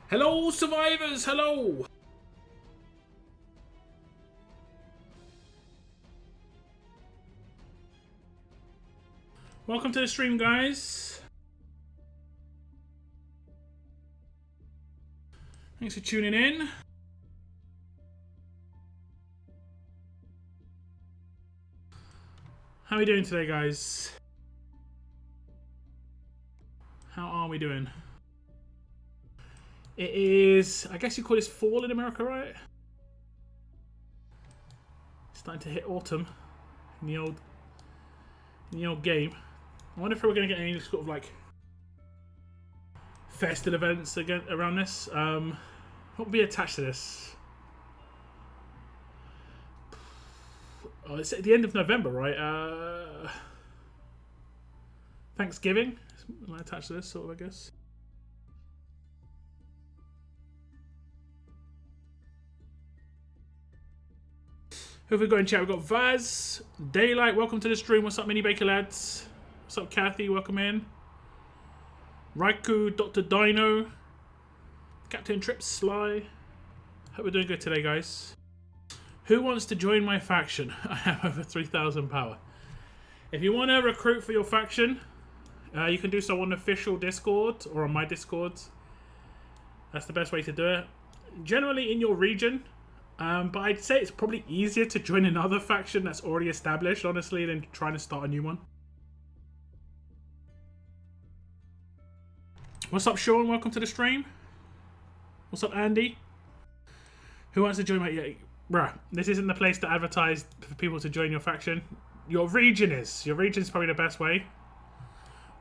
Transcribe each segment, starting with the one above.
Hello, survivors! Hello! Welcome to the stream, guys. Thanks for tuning in. How are we doing today, guys? How are we doing? It is, I guess you call this fall in America, right? Starting to hit autumn in the old game. I wonder if we're going to get any sort of like festive events again around this. What will be attached to this? Oh, it's at the end of November, right? Thanksgiving. Am I attached to this, sort of, I guess? Who have we got in chat? We've got Vaz, Daylight, welcome to the stream. What's up, Mini Baker lads? What's up, Kathy? Welcome in. Raikou, Dr. Dino, Captain Trip, Sly. Hope we're doing good today, guys. Who wants to join my faction? I have over 3,000 power. If you want to recruit for your faction, you can do so on the official Discord or on my Discord. That's the best way to do it. Generally in your region. But I'd say it's probably easier to join another faction that's already established, honestly, than trying to start a new one. What's up, Sean? Welcome to the stream. What's up, Andy? Who wants to join my... Yeah, bruh, this isn't the place to advertise for people to join your faction. Your region is. Your region's probably the best way.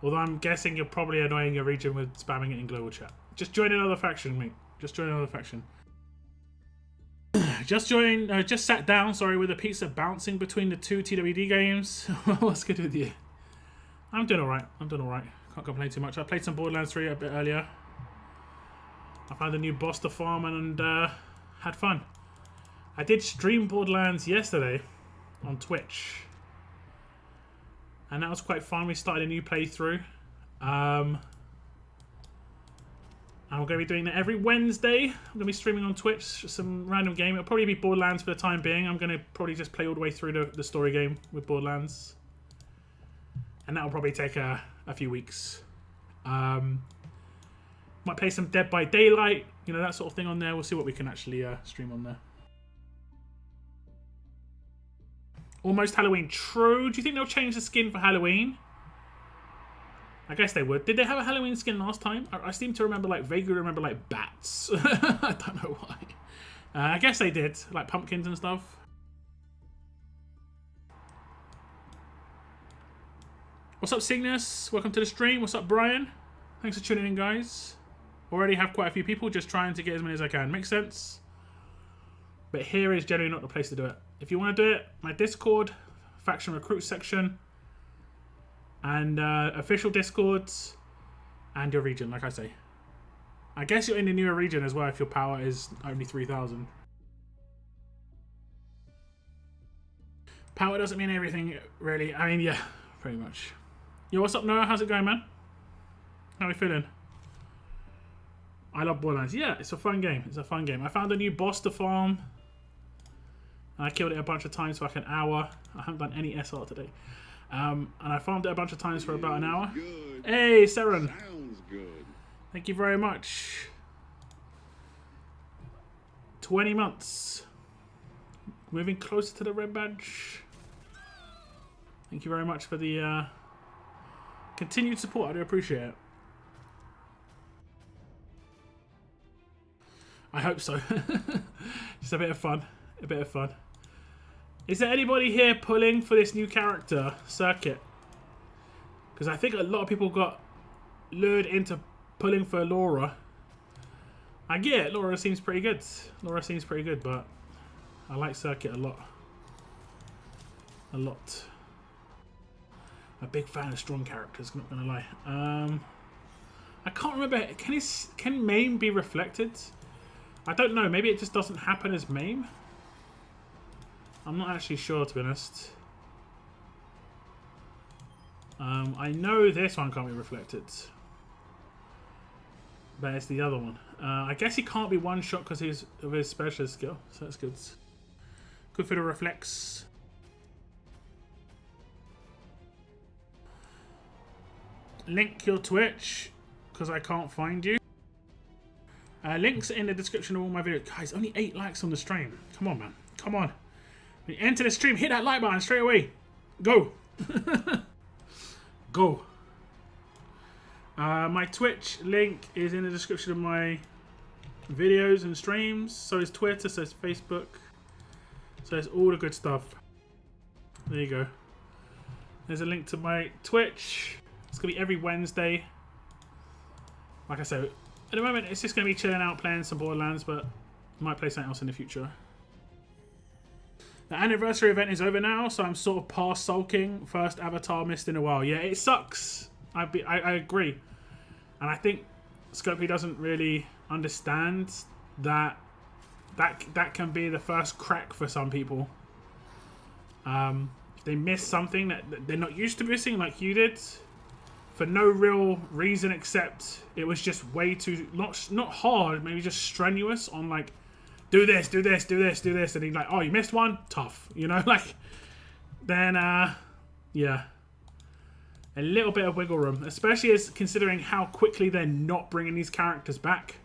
Although I'm guessing you're probably annoying your region with spamming it in global chat. Just join another faction, mate. Just join another faction. Just sat down, sorry, with a pizza bouncing between the two TWD games. What's good with you? I'm doing alright. I'm doing alright. Can't complain too much. I played some Borderlands 3 a bit earlier. I found a new boss to farm and had fun. I did stream Borderlands yesterday on Twitch. And that was quite fun. We started a new playthrough. And we're going to be doing that every Wednesday. I'm going to be streaming on Twitch some random game. It'll probably be Borderlands for the time being. I'm going to probably just play all the way through the story game with Borderlands. And that'll probably take a few weeks. Might play some Dead by Daylight. You know, that sort of thing on there. We'll see what we can actually stream on there. Almost Halloween. True. Do you think they'll change the skin for Halloween? I guess they would. Did they have a Halloween skin last time? I seem to remember, like, vaguely remember, like, bats. I don't know why. I guess they did. Like, pumpkins and stuff. What's up, Cygnus? Welcome to the stream. What's up, Brian? Thanks for tuning in, guys. Already have quite a few people. Just trying to get as many as I can. Makes sense. But here is generally not the place to do it. If you want to do it, my Discord, faction recruit section, and official Discords, and your region, like I say. I guess you're in the newer region as well if your power is only 3,000. Power doesn't mean everything, really. I mean, yeah, pretty much. Yo, what's up, Noah? How's it going, man? How are we feeling? I love Borderlands. Yeah, it's a fun game. It's a fun game. I found a new boss to farm. I killed it a bunch of times for like an hour. I haven't done any SR today. And I farmed it a bunch of times for about an hour. Good. Hey, Seren. Sounds good. Thank you very much. 20 months. Moving closer to the red badge. Thank you very much for the continued support. I do appreciate it. I hope so. Just a bit of fun. A bit of fun. Is there anybody here pulling for this new character, Circuit? Because I think a lot of people got lured into pulling for Laura. I get it, Laura seems pretty good. Laura seems pretty good, but I like Circuit a lot. A lot. I'm a big fan of strong characters, not gonna lie. I can't remember, can MAME be reflected? I don't know, maybe it just doesn't happen as MAME? I'm not actually sure, to be honest. I know this one can't be reflected. But it's the other one. I guess he can't be one shot because he's of his specialist skill, so that's good. Good for the reflex. Link your Twitch because I can't find you. Links in the description of all my videos. Guys, only 8 likes on the stream. Come on, man. Come on. When you enter the stream, hit that like button straight away. Go. Go. My Twitch link is in the description of my videos and streams. So is Twitter, so is Facebook. So it's all the good stuff. There you go. There's a link to my Twitch. It's going to be every Wednesday. Like I said, at the moment it's just going to be chilling out playing some Borderlands, but I might play something else in the future. The anniversary event is over now, so I'm sort of past sulking. First Avatar missed in a while. Yeah, it sucks. I agree. And I think Scopely doesn't really understand that can be the first crack for some people. If they miss something that they're not used to missing like you did, for no real reason except it was just way too, not hard, maybe just strenuous on like, do this, do this, do this, do this, and he's like, oh, you missed one? Tough. You know, like, then, yeah. A little bit of wiggle room, especially as considering how quickly they're not bringing these characters back.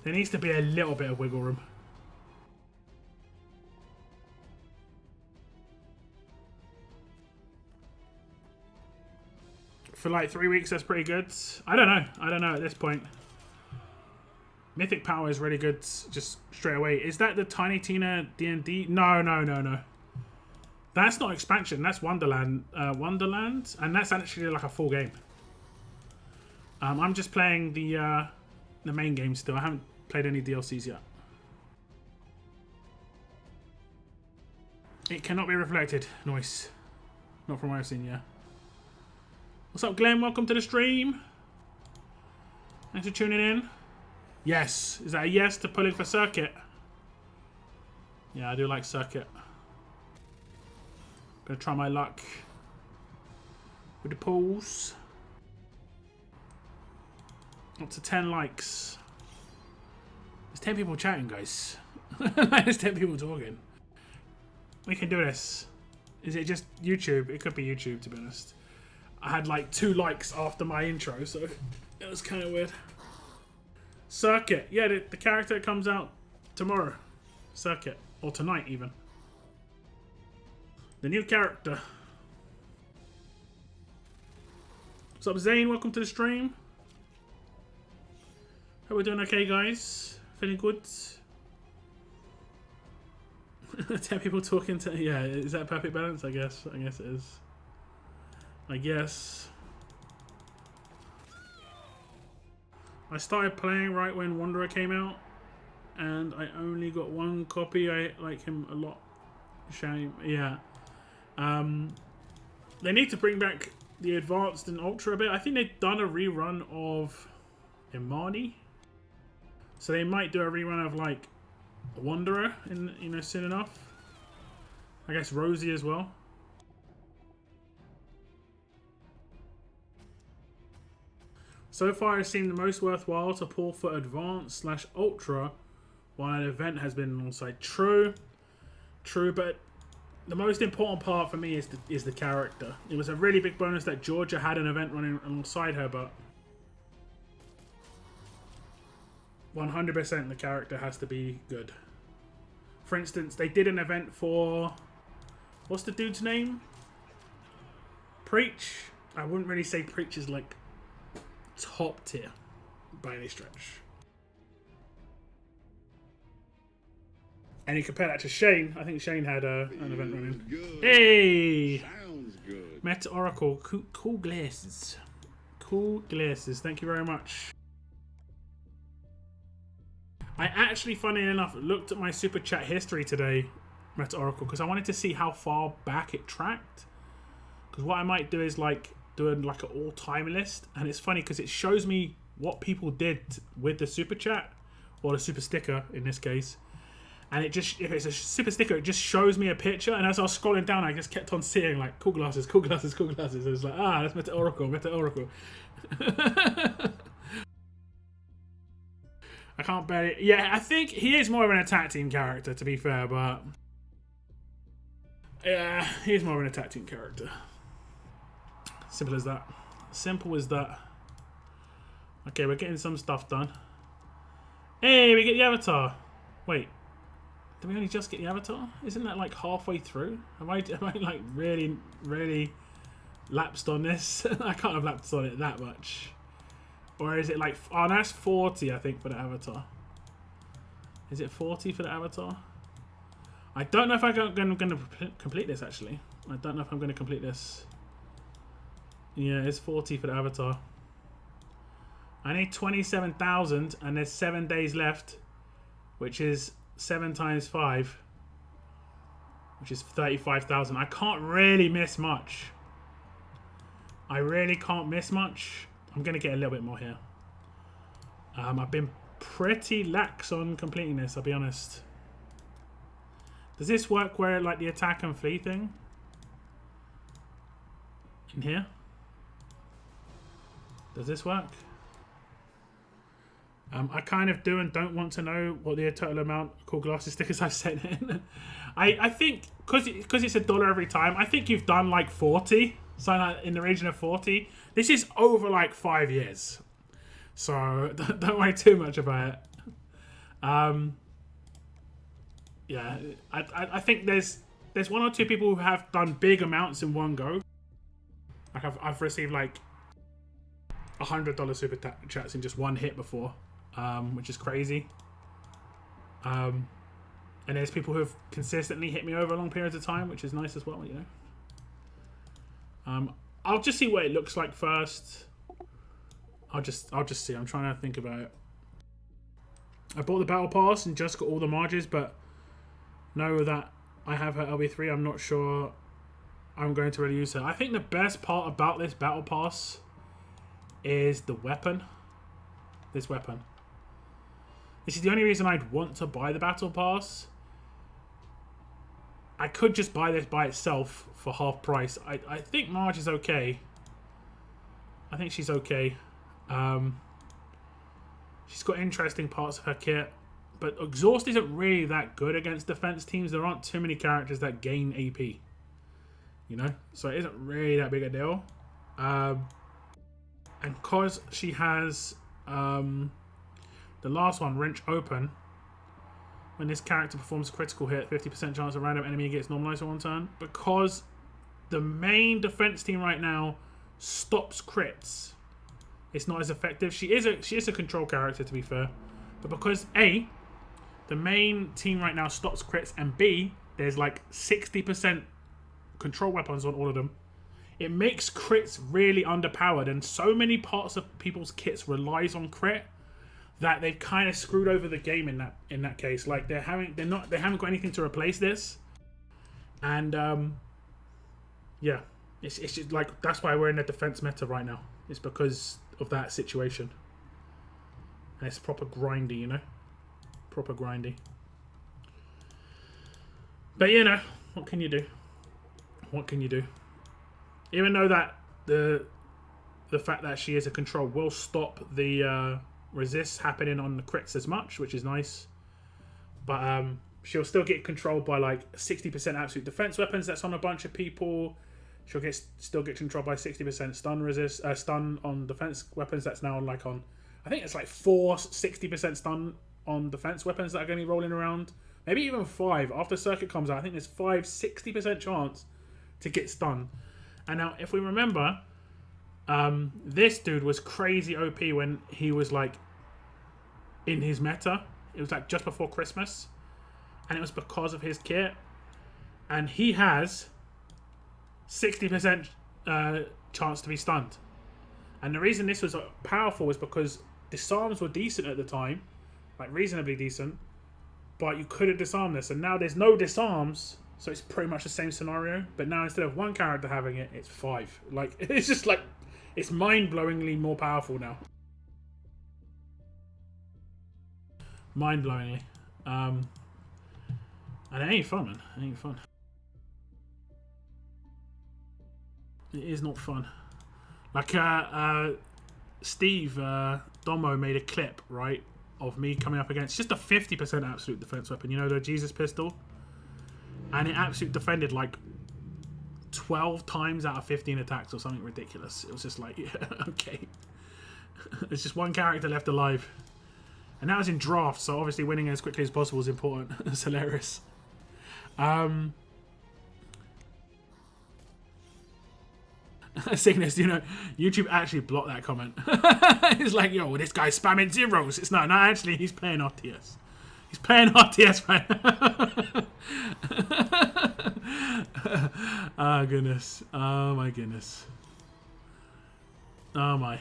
There needs to be a little bit of wiggle room. For like 3 weeks, that's pretty good. I don't know. I don't know at this point. Mythic Power is really good just straight away. Is that the Tiny Tina D&D? No, no, no, no. That's not expansion. That's Wonderland. Wonderland. And that's actually like a full game. I'm just playing the main game still. I haven't played any DLCs yet. It cannot be reflected. Nice. Not from what I've seen, yeah. What's up, Glenn? Welcome to the stream. Thanks for tuning in. Yes. Is that a yes to pulling for Circuit? Yeah, I do like Circuit. Gonna try my luck with the pulls. Up to 10 likes. There's 10 people chatting, guys. There's 10 people talking. We can do this. Is it just YouTube? It could be YouTube, to be honest. I had like 2 likes after my intro, so it was kind of weird. Circuit. Yeah, the character comes out tomorrow. Circuit. Or tonight, even. The new character. What's up, Zane? Welcome to the stream. Hope we're doing okay, guys. Feeling good. 10 people talking to... Yeah, is that a perfect balance? I guess. I guess it is. I guess. I started playing right when Wanderer came out, and I only got 1 copy. I like him a lot. Shame. Yeah. They need to bring back the Advanced and Ultra a bit. I think they've done a rerun of Imani, so they might do a rerun of like Wanderer in, you know, soon enough. I guess Rosie as well. So far, it seemed the most worthwhile to pull for Advanced / Ultra, while an event has been alongside. True, but the most important part for me is the character. It was a really big bonus that Georgia had an event running alongside her, but 100% the character has to be good. For instance, they did an event for... What's the dude's name? Preach? I wouldn't really say Preach is like top tier by any stretch. And you compare that to Shane. I think Shane had an event running. Good. Hey! Sounds good. Meta Oracle. Cool glasses. Cool glasses. Thank you very much. I actually, funny enough, looked at my Super Chat history today, Meta Oracle, because I wanted to see how far back it tracked. Because what I might do is like doing like an all-time list. And it's funny because it shows me what people did with the Super Chat, or the Super Sticker in this case. And it just, if it's a Super Sticker, it just shows me a picture. And as I was scrolling down, I just kept on seeing like cool glasses, cool glasses, cool glasses. It was like, ah, that's Meta Oracle, Meta Oracle. I can't bear it. Yeah, I think he is more of an attack team character, to be fair, but yeah, he's more of an attack team character. Simple as that. Simple as that. Okay, we're getting some stuff done. Hey, we get the avatar. Wait, did we only just get the avatar? Isn't that like halfway through? Am I like really lapsed on this? I can't have lapsed on it that much. Or is it like, oh, that's 40, I think, for the avatar. Is it 40 for the avatar? I don't know if I'm going to complete this, actually. I don't know if I'm going to complete this. Yeah, it's 40 for the avatar. I need 27,000, and there's 7 days left, which is 7 times 5, which is 35,000. I can't really miss much. I really can't miss much. I'm going to get a little bit more here. I've been pretty lax on completing this, I'll be honest. Does this work where, like, the attack and flee thing? In here? Does this work? I kind of do and don't want to know what the total amount of cool glasses stickers I've sent in. I think, because it's $1 every time, I think you've done like 40. Something like in the region of 40. This is over like 5 years. So don't worry too much about it. Yeah, I think there's 1 or 2 people who have done big amounts in one go. Like I've received like $100 super chats in just one hit before, which is crazy. And there's people who have consistently hit me over long periods of time, which is nice as well, you know. I'll just see what it looks like first. I'll just see. I'm trying to think about it. I bought the battle pass and just got all the Marges, but know that I have her LB3. I'm not sure I'm going to really use her. I think the best part about this battle pass is the weapon. This weapon. This is the only reason I'd want to buy the battle pass. I could just buy this by itself for half price. I think Marge is okay. I think she's okay. She's got interesting parts of her kit. But Exhaust isn't really that good against defense teams. There aren't too many characters that gain AP. You know? So it isn't really that big a deal. And because she has the last one, Wrench Open, when this character performs a critical hit, 50% chance a random enemy gets normalized on 1 turn. Because the main defense team right now stops crits, it's not as effective. She is a control character, to be fair. But because A, the main team right now stops crits, and B, there's like 60% control weapons on all of them, it makes crits really underpowered, and so many parts of people's kits relies on crit that they've kind of screwed over the game in that case. Like they haven't got anything to replace this, and yeah, it's just like that's why we're in the defense meta right now. It's because of that situation, and it's proper grindy, you know, proper grindy. But you know, what can you do? What can you do? Even though that the fact that she is a control will stop the resists happening on the crits as much, which is nice. But she'll still get controlled by like 60% absolute defense weapons that's on a bunch of people. She'll still get controlled by 60% stun on defense weapons that's now like on, I think it's like 60% stun on defense weapons that are going to be rolling around. Maybe even 5. After Circuit comes out, I think there's 60% chance to get stunned. And now, if we remember, this dude was crazy OP when he was like in his meta. It was like just before Christmas, and it was because of his kit. And he has 60% chance to be stunned. And the reason this was powerful was because disarms were decent at the time, like reasonably decent, but you couldn't disarm this. And now there's no disarms. So it's pretty much the same scenario, but now instead of 1 character having it, it's 5. Like, it's just like, it's mind-blowingly more powerful now. Mind-blowingly. And it ain't fun, man. It ain't fun. It is not fun. Like, Steve Domo made a clip, right? of me coming up against just a 50% absolute defense weapon. You know, the Jesus pistol? And it absolute defended like 12 times out of 15 attacks or something ridiculous. It was just like, yeah, okay. There's just one character left alive. And that was in draft, so obviously winning as quickly as possible is important. It's hilarious. Cygnus, you know, YouTube actually blocked that comment. It's like, yo, this guy's spamming zeros. It's no, actually, he's playing RTS. He's playing RTS, man. Oh, goodness. Oh, my goodness. Oh, my.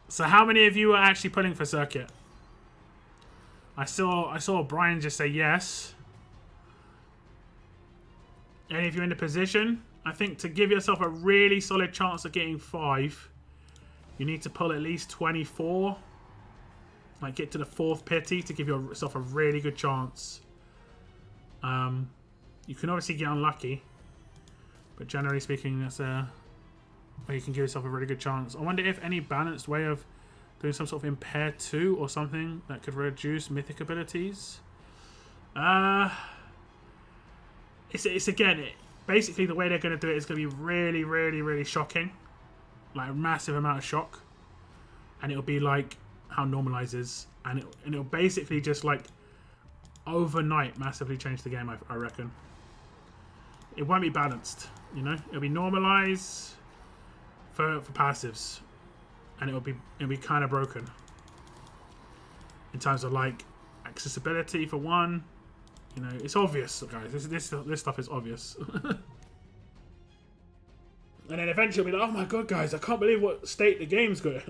So how many of you are actually pulling for Circuit? I saw Brian just say yes. And if you're in the position, I think to give yourself a really solid chance of getting 5, you need to pull at least 24. Like get to the 4th pity to give yourself a really good chance. You can obviously get unlucky, but generally speaking, that's where you can give yourself a really good chance. I wonder if any balanced way of doing some sort of impair 2 or something that could reduce mythic abilities. It's again, basically the way they're going to do it is going to be really, really, really shocking. Like a massive amount of shock. And it'll be like how normalizes. And it'll basically just like overnight massively change the game, I reckon. It won't be balanced, you know? It'll be normalized for passives. And it'll be kind of broken. In terms of like accessibility for one. You know, it's obvious, guys. This stuff is obvious. And then eventually we'll be like, oh my god, guys, I can't believe what state the game's got.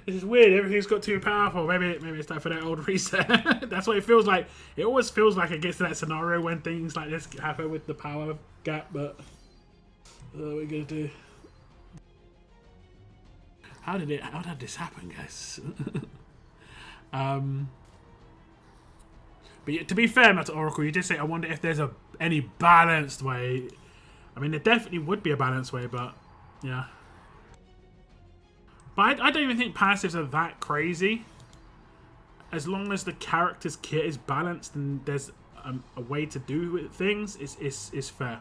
This is weird. Everything's got too powerful. Maybe it's time for that old reset. That's what it feels like. It always feels like it gets to that scenario when things like this happen with the power gap, but what are we gonna do? How did this happen, guys? But to be fair, Matt Oracle, you did say, I wonder if there's any balanced way. I mean, there definitely would be a balanced way, but yeah. But I don't even think passives are that crazy. As long as the character's kit is balanced and there's a way to do things, it's fair.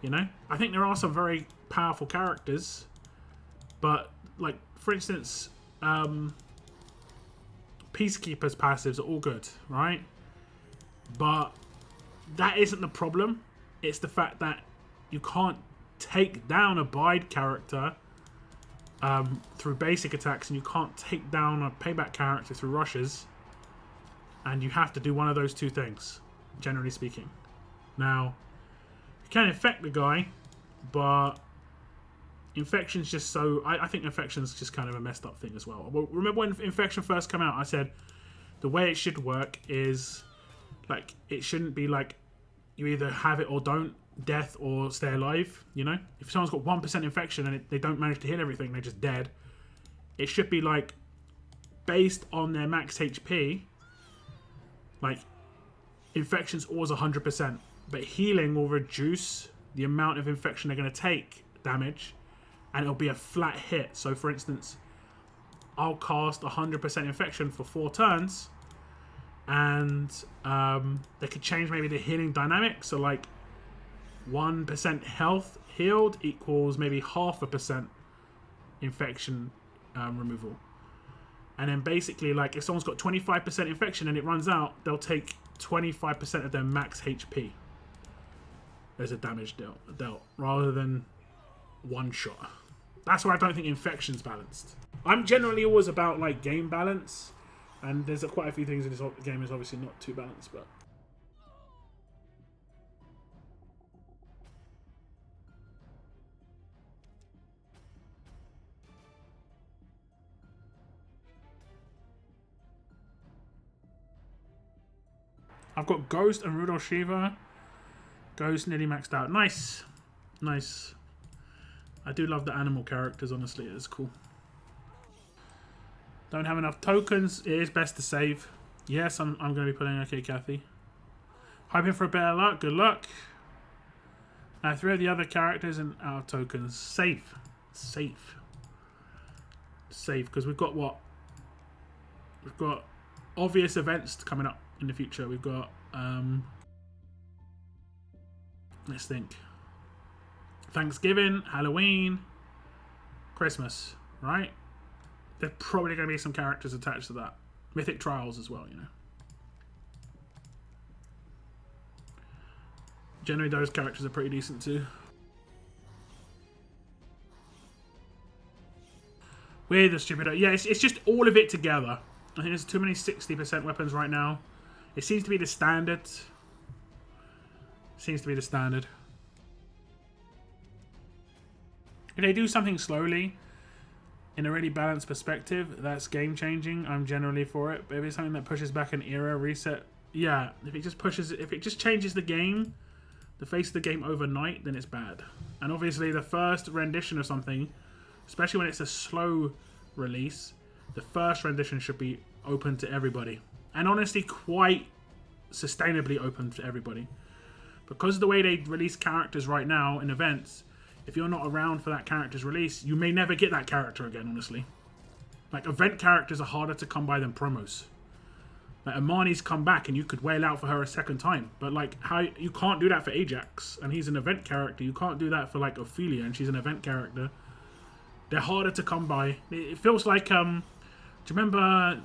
You know? I think there are some very powerful characters, but, like, for instance, Peacekeeper's passives are all good, right? But that isn't the problem. It's the fact that you can't take down a Bide character through basic attacks, and you can't take down a payback character through rushes, and you have to do one of those two things, generally speaking. Now, you can infect the guy, but infection's just so... I think infection's just kind of a messed up thing as well. Remember when infection first came out, I said the way it should work is, like, it shouldn't be like you either have it or don't, death or stay alive, you know? If someone's got 1% infection and they don't manage to hit everything, they're just dead. It should be like, based on their max HP, like, infection's always 100%, but healing will reduce the amount of infection they're going to take damage, and it'll be a flat hit. So, for instance, I'll cast 100% infection for 4 turns, and they could change maybe the healing dynamic. So, like, 1% health healed equals maybe 0.5% infection removal. And then basically, like, if someone's got 25% infection and it runs out, they'll take 25% of their max HP as a damage dealt rather than one shot. That's why I don't think infection's balanced. I'm generally always about, like, game balance, and there's quite a few things in this game is obviously not too balanced, but... I've got Ghost and Rudolph Shiva. Ghost nearly maxed out. Nice. Nice. I do love the animal characters, honestly. It's cool. Don't have enough tokens. It is best to save. Yes, I'm going to be playing OK Kathy. Hoping for a better luck. Good luck. 3 of the other characters and out of tokens. Safe. Safe. safe because we've got what? We've got obvious events coming up in the future. We've got let's think. Thanksgiving, Halloween, Christmas, right? There's probably going to be some characters attached to that. Mythic Trials as well, you know. Generally, those characters are pretty decent too. We're the stupider. Yeah, it's just all of it together. I think there's too many 60% weapons right now. It seems to be the standard. Seems to be the standard. If they do something slowly, in a really balanced perspective, that's game changing. I'm generally for it. But if it's something that pushes back an era, reset, yeah. If it just changes the game, the face of the game overnight, then it's bad. And obviously, the first rendition of something, especially when it's a slow release, the first rendition should be open to everybody. And honestly, quite sustainably open to everybody. Because of the way they release characters right now in events, if you're not around for that character's release, you may never get that character again, honestly. Like, event characters are harder to come by than promos. Like, Amani's come back and you could wail out for her a second time. But, like, how you can't do that for Ajax, and he's an event character. You can't do that for, like, Ophelia, and she's an event character. They're harder to come by. It feels like, do you remember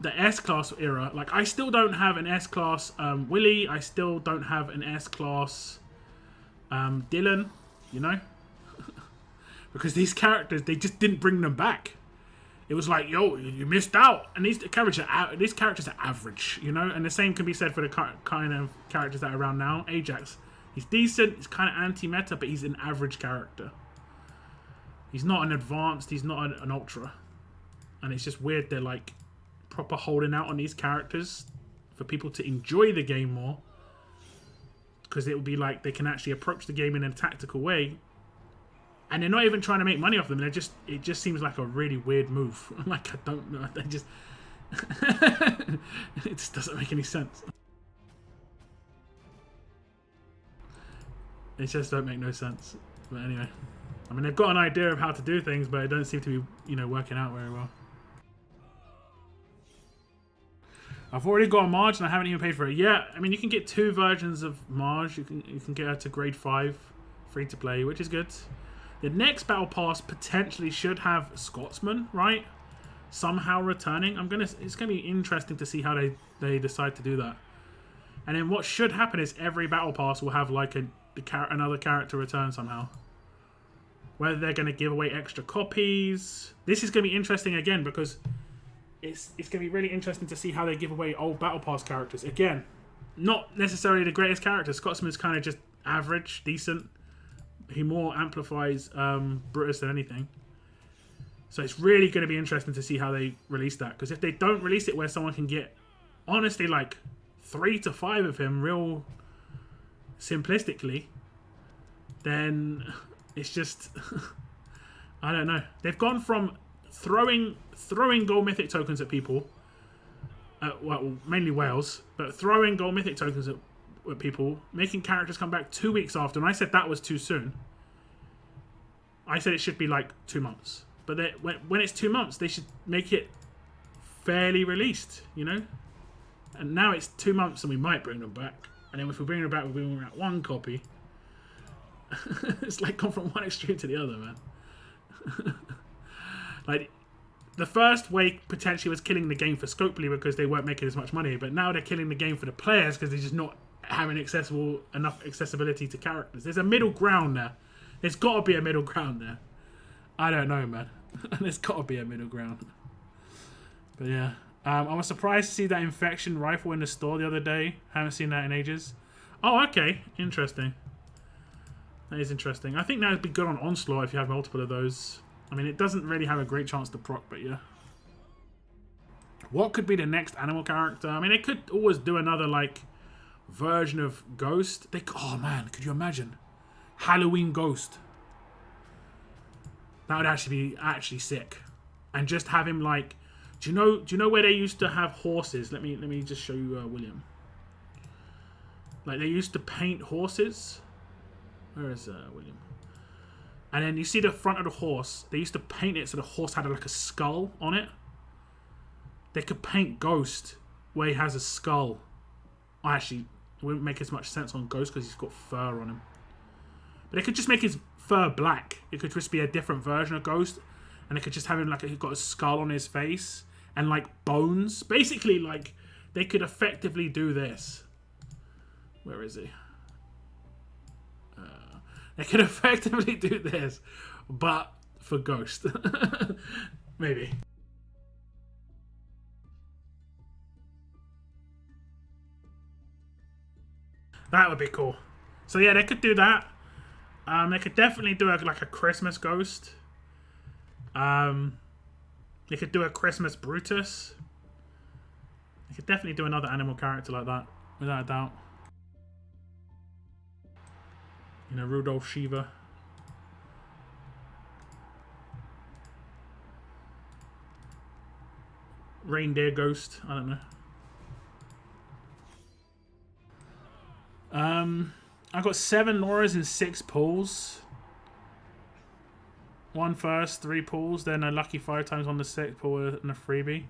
the S-Class era? Like, I still don't have an S-Class Willy. I still don't have an S-Class Dylan, you know? Because these characters, they just didn't bring them back. It was like, yo, you missed out. And these characters are average, you know? And the same can be said for the kind of characters that are around now. Ajax, he's decent, he's kind of anti-meta, but he's an average character. He's not an advanced, he's not an ultra. And it's just weird they're like proper holding out on these characters for people to enjoy the game more. Because it would be like they can actually approach the game in a tactical way. And they're not even trying to make money off them. It just seems like a really weird move. Like, I don't know. They just... it just doesn't make any sense. It just don't make no sense. But anyway. I mean, they've got an idea of how to do things, but it don't seem to be, you know, working out very well. I've already got a Marge and I haven't even paid for it. Yeah, I mean, you can get 2 versions of Marge. You can get her to grade 5, free to play, which is good. The next Battle Pass potentially should have Scotsman, right? Somehow returning. It's gonna be interesting to see how they decide to do that. And then what should happen is every Battle Pass will have like another character return somehow. Whether they're gonna give away extra copies. This is gonna be interesting again because it's gonna be really interesting to see how they give away old Battle Pass characters. Again, not necessarily the greatest character. Scotsman's kind of just average, decent. He more amplifies Brutus than anything. So it's really going to be interesting to see how they release that. Because if they don't release it where someone can get, honestly, like 3 to 5 of him real simplistically, then it's just... I don't know. They've gone from throwing gold mythic tokens at people, well, mainly whales, but throwing gold mythic tokens at people, making characters come back 2 weeks after, and I said that was too soon. I said it should be like 2 months. But when it's 2 months, they should make it fairly released, you know? And now it's 2 months and we might bring them back. And then if we bring them back, we'll bring back 1 copy. It's like gone from one extreme to the other, man. Like, the first way potentially was killing the game for Scopely because they weren't making as much money. But now they're killing the game for the players because they're just not having enough accessibility to characters. There's a middle ground there. There's got to be a middle ground there. I don't know, man. There's got to be a middle ground. But yeah. I was surprised to see that infection rifle in the store the other day. Haven't seen that in ages. Oh, okay. Interesting. That is interesting. I think that would be good on Onslaught if you have multiple of those. I mean, it doesn't really have a great chance to proc, but yeah. What could be the next animal character? I mean, they could always do another, like, version of Ghost. Oh, man. Could you imagine? Halloween Ghost. That would actually be sick. And just have him, like... Do you know where they used to have horses? Let me just show you William. Like, they used to paint horses. Where is William? And then you see the front of the horse. They used to paint it so the horse had like a skull on it. They could paint Ghost where he has a skull. Actually, it wouldn't make as much sense on Ghost because he's got fur on him. But they could just make his fur black. It could just be a different version of Ghost. And they could just have him like he's got a skull on his face. And like bones. Basically, like, they could effectively do this. Where is he? They could effectively do this, but for Ghost. Maybe. That would be cool. So yeah, they could do that. They could definitely do like a Christmas Ghost. They could do a Christmas Brutus. They could definitely do another animal character like that, without a doubt. You know, Rudolph Shiva. Reindeer Ghost. I don't know. I got 7 Lauras and 6 pulls. 1 first, 3 pulls, then a lucky 5 times on the 6th pull and a freebie.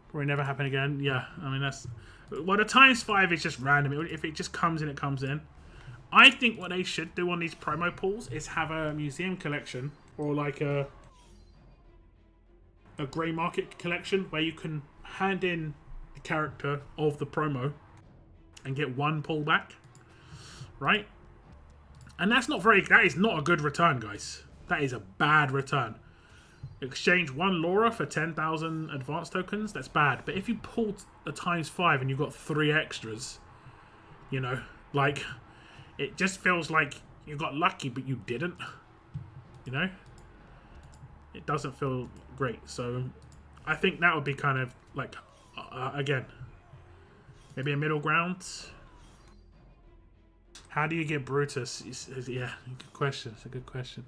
Probably never happen again. Yeah, I mean that's. Well, the times 5 is just random. If it just comes in, it comes in. I think what they should do on these promo pulls is have a museum collection or like a grey market collection where you can hand in the character of the promo and get 1 pull back, right? And that is not a good return, guys. That is a bad return. Exchange 1 Laura for 10,000 advance tokens. That's bad. But if you pulled a times 5 and you got 3 extras, you know, like. It just feels like you got lucky, but you didn't. You know? It doesn't feel great. So, I think that would be kind of like, again, maybe a middle ground. How do you get Brutus? Yeah, good question. It's a good question.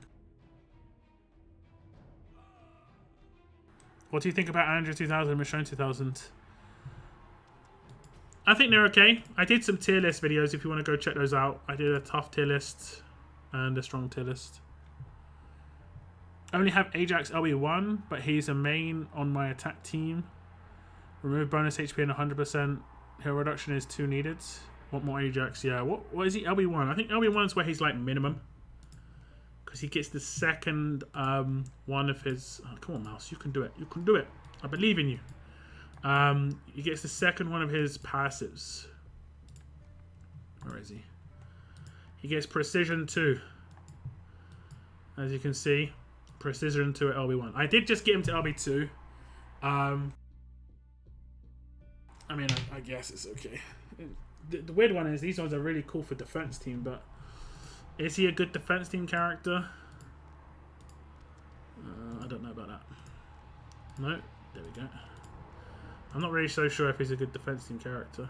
What do you think about Andrew 2000 and Michonne 2000? I think they're okay. I did some tier list videos if you want to go check those out. I did a tough tier list and a strong tier list. I only have Ajax LB1, but he's a main on my attack team. Remove bonus HP and 100%. Hero reduction is 2 needed. Want more Ajax? Yeah. What is he? LB1. I think LB1 is where he's like minimum. Because he gets the second one of his... Oh, come on, Mouse. You can do it. You can do it. I believe in you. He gets the second one of his passives. Where is he? He gets Precision 2. As you can see, Precision 2 at LB1. I did just get him to LB2. I mean, I guess it's okay. The weird one is these ones are really cool for defense team, but is he a good defense team character? I don't know about that. No, there we go. I'm not really so sure if he's a good defense team character.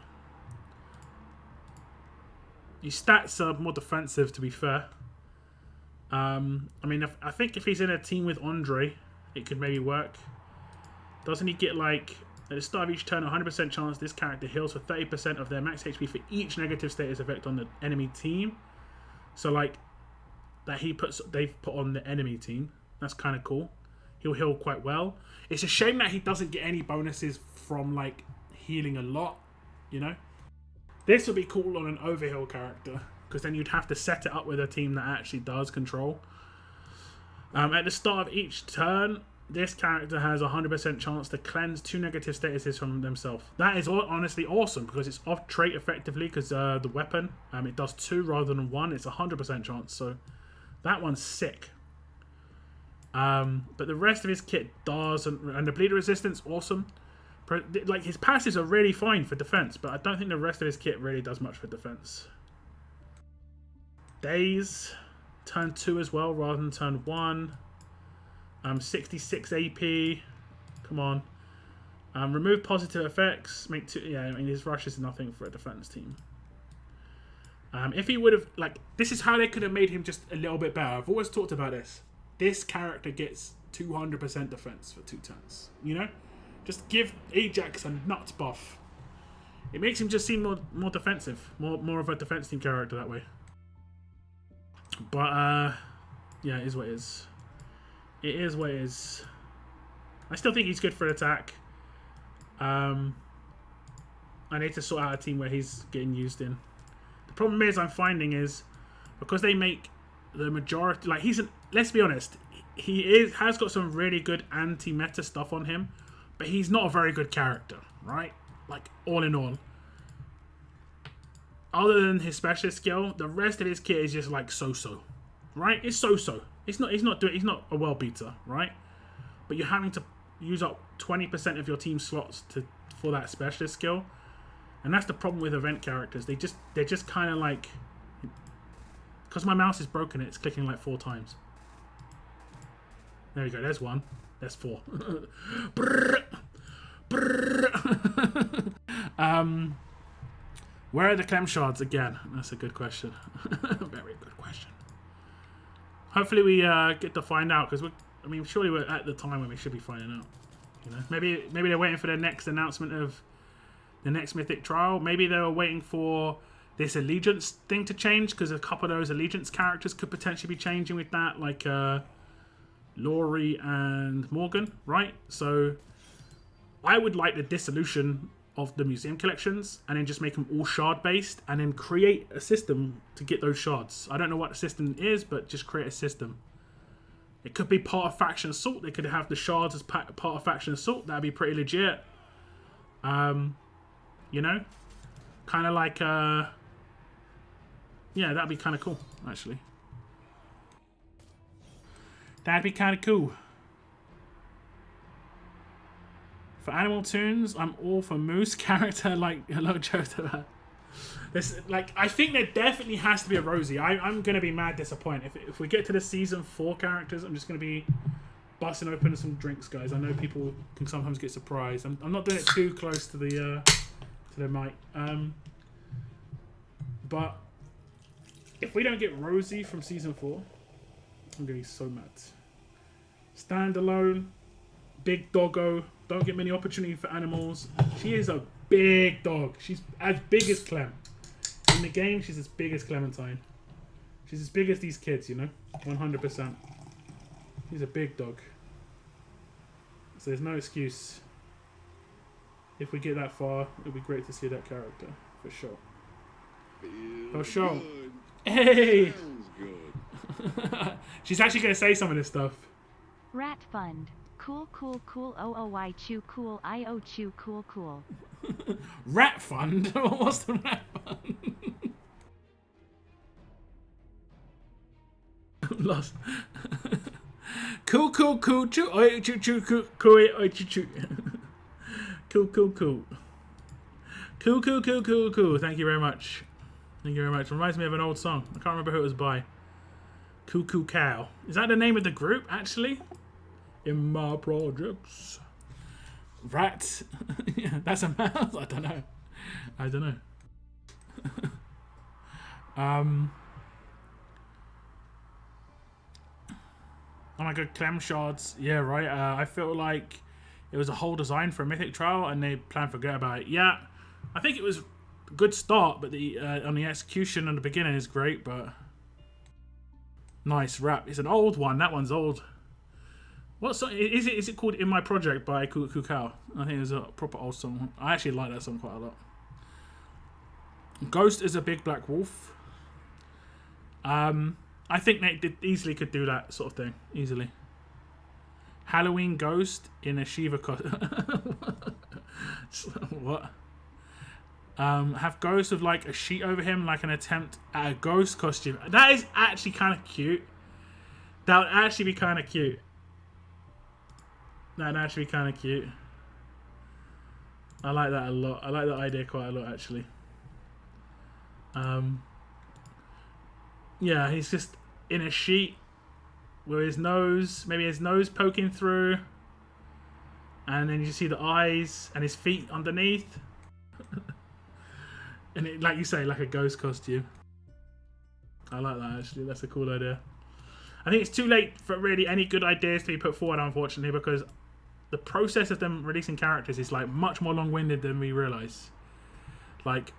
His stats are more defensive, to be fair. I mean, I think if he's in a team with Andre, it could maybe work. Doesn't he get, like, at the start of each turn, 100% chance this character heals for 30% of their max HP for each negative status effect on the enemy team? So, like, they've put on the enemy team. That's kind of cool. He'll heal quite well. It's a shame that he doesn't get any bonuses from, like, healing a lot, you know? This would be cool on an overheal character, because then you'd have to set it up with a team that actually does control. At the start of each turn, this character has a 100% chance to cleanse 2 negative statuses from themselves. That is honestly awesome, because it's off trait effectively, because the weapon, it does 2 rather than 1. It's a 100% chance, so that one's sick. But the rest of his kit does, and the bleeder resistance, awesome. Like, his passives are really fine for defense, but I don't think the rest of his kit really does much for defense. Days, turn 2 as well rather than turn 1. 66 AP. Come on. Remove positive effects. Make 2. Yeah, I mean, his rush is nothing for a defense team. If he would have, like, this is how they could have made him just a little bit better. I've always talked about this. This character gets 200% defense for 2 turns. You know? Just give Ajax a nuts buff. It makes him just seem more defensive. More of a defense team character that way. But, Yeah, it is what it is. It is what it is. I still think he's good for attack. I need to sort out a team where he's getting used in. The problem is I'm finding is because they make the majority, like let's be honest, has got some really good anti-meta stuff on him, but he's not a very good character, right? Like all in all. Other than his specialist skill, the rest of his kit is just like so-so. Right? It's so-so. He's not a world beater, right? But you're having to use up 20% of your team slots for that specialist skill. And that's the problem with event characters. They're just kind of like, because my mouse is broken, it's clicking like 4 times. There we go. There's 1. There's 4. Brrr, brrr. Where are the clem shards again? That's a good question. Very good question. Hopefully we get to find out, because surely we're at the time when we should be finding out. You know, maybe they're waiting for the next announcement of the next mythic trial. Maybe they were waiting for this allegiance thing to change, because a couple of those allegiance characters could potentially be changing with that, like Laurie and Morgan, right? So I would like the dissolution of the museum collections and then just make them all shard based and then create a system to get those shards. I don't know what the system is, but just create a system. It could be part of Faction Assault. They could have the shards as part of Faction Assault. That'd be pretty legit. You know, kind of like yeah, that'd be kind of cool actually. That'd be kind of cool. For animal tunes, I'm all for Moose character like hello Joe. I think there definitely has to be a Rosie. I'm gonna be mad disappointed if we get to the season 4 characters. I'm just gonna be busting open some drinks, guys. I know people can sometimes get surprised. I'm not doing it too close to the mic. But if we don't get Rosie from season 4, I'm gonna be so mad. Standalone, big doggo. Don't get many opportunity for animals. She is a big dog. She's as big as Clem. In the game, she's as big as Clementine. She's as big as these kids, you know? 100%. She's a big dog. So there's no excuse. If we get that far, it'll be great to see that character. For sure. For sure. Hey! Good. She's actually going to say some of this stuff. Rat Fund. Cool, cool, cool, OOY, chew, cool, IO, chew, cool, cool. Rat Fund? What's the Rat Fund? Lost. Cool, cool, cool, chew, oi, chew, chew, cool, cool, oi, chew, chew. Cool, cool, cool. Cool, cool, cool, cool, cool. Thank you very much. Thank you very much. Reminds me of an old song. I can't remember who it was by. Cuckoo Cow. Is that the name of the group, actually? In my projects. Rat. Yeah, that's a mouse. I don't know. I don't know. Oh my god, Clem shards. Yeah, right. I feel like it was a whole design for a mythic trial and they planned to forget about it. Yeah, I think it was a good start, but the on the execution and the beginning is great, but nice rap. It's an old one. That one's old. What song is it? Is it called "In My Project" by Cuckoo Cow? I think it was a proper old song. I actually like that song quite a lot. Ghost is a big black wolf. I think they easily could do that sort of thing easily. Halloween Ghost in a Shiva costume. What? Have Ghost with like a sheet over him, like an attempt at a ghost costume. That is actually kind of cute. That would actually be kind of cute. That'd actually be kind of cute. I like that a lot. I like that idea quite a lot, actually. Yeah, he's just in a sheet with his nose, maybe his nose poking through, and then you see the eyes and his feet underneath. And it, like you say, like a ghost costume. I like that, actually. That's a cool idea. I think it's too late for really any good ideas to be put forward, unfortunately, because the process of them releasing characters is like much more long-winded than we realise. Like,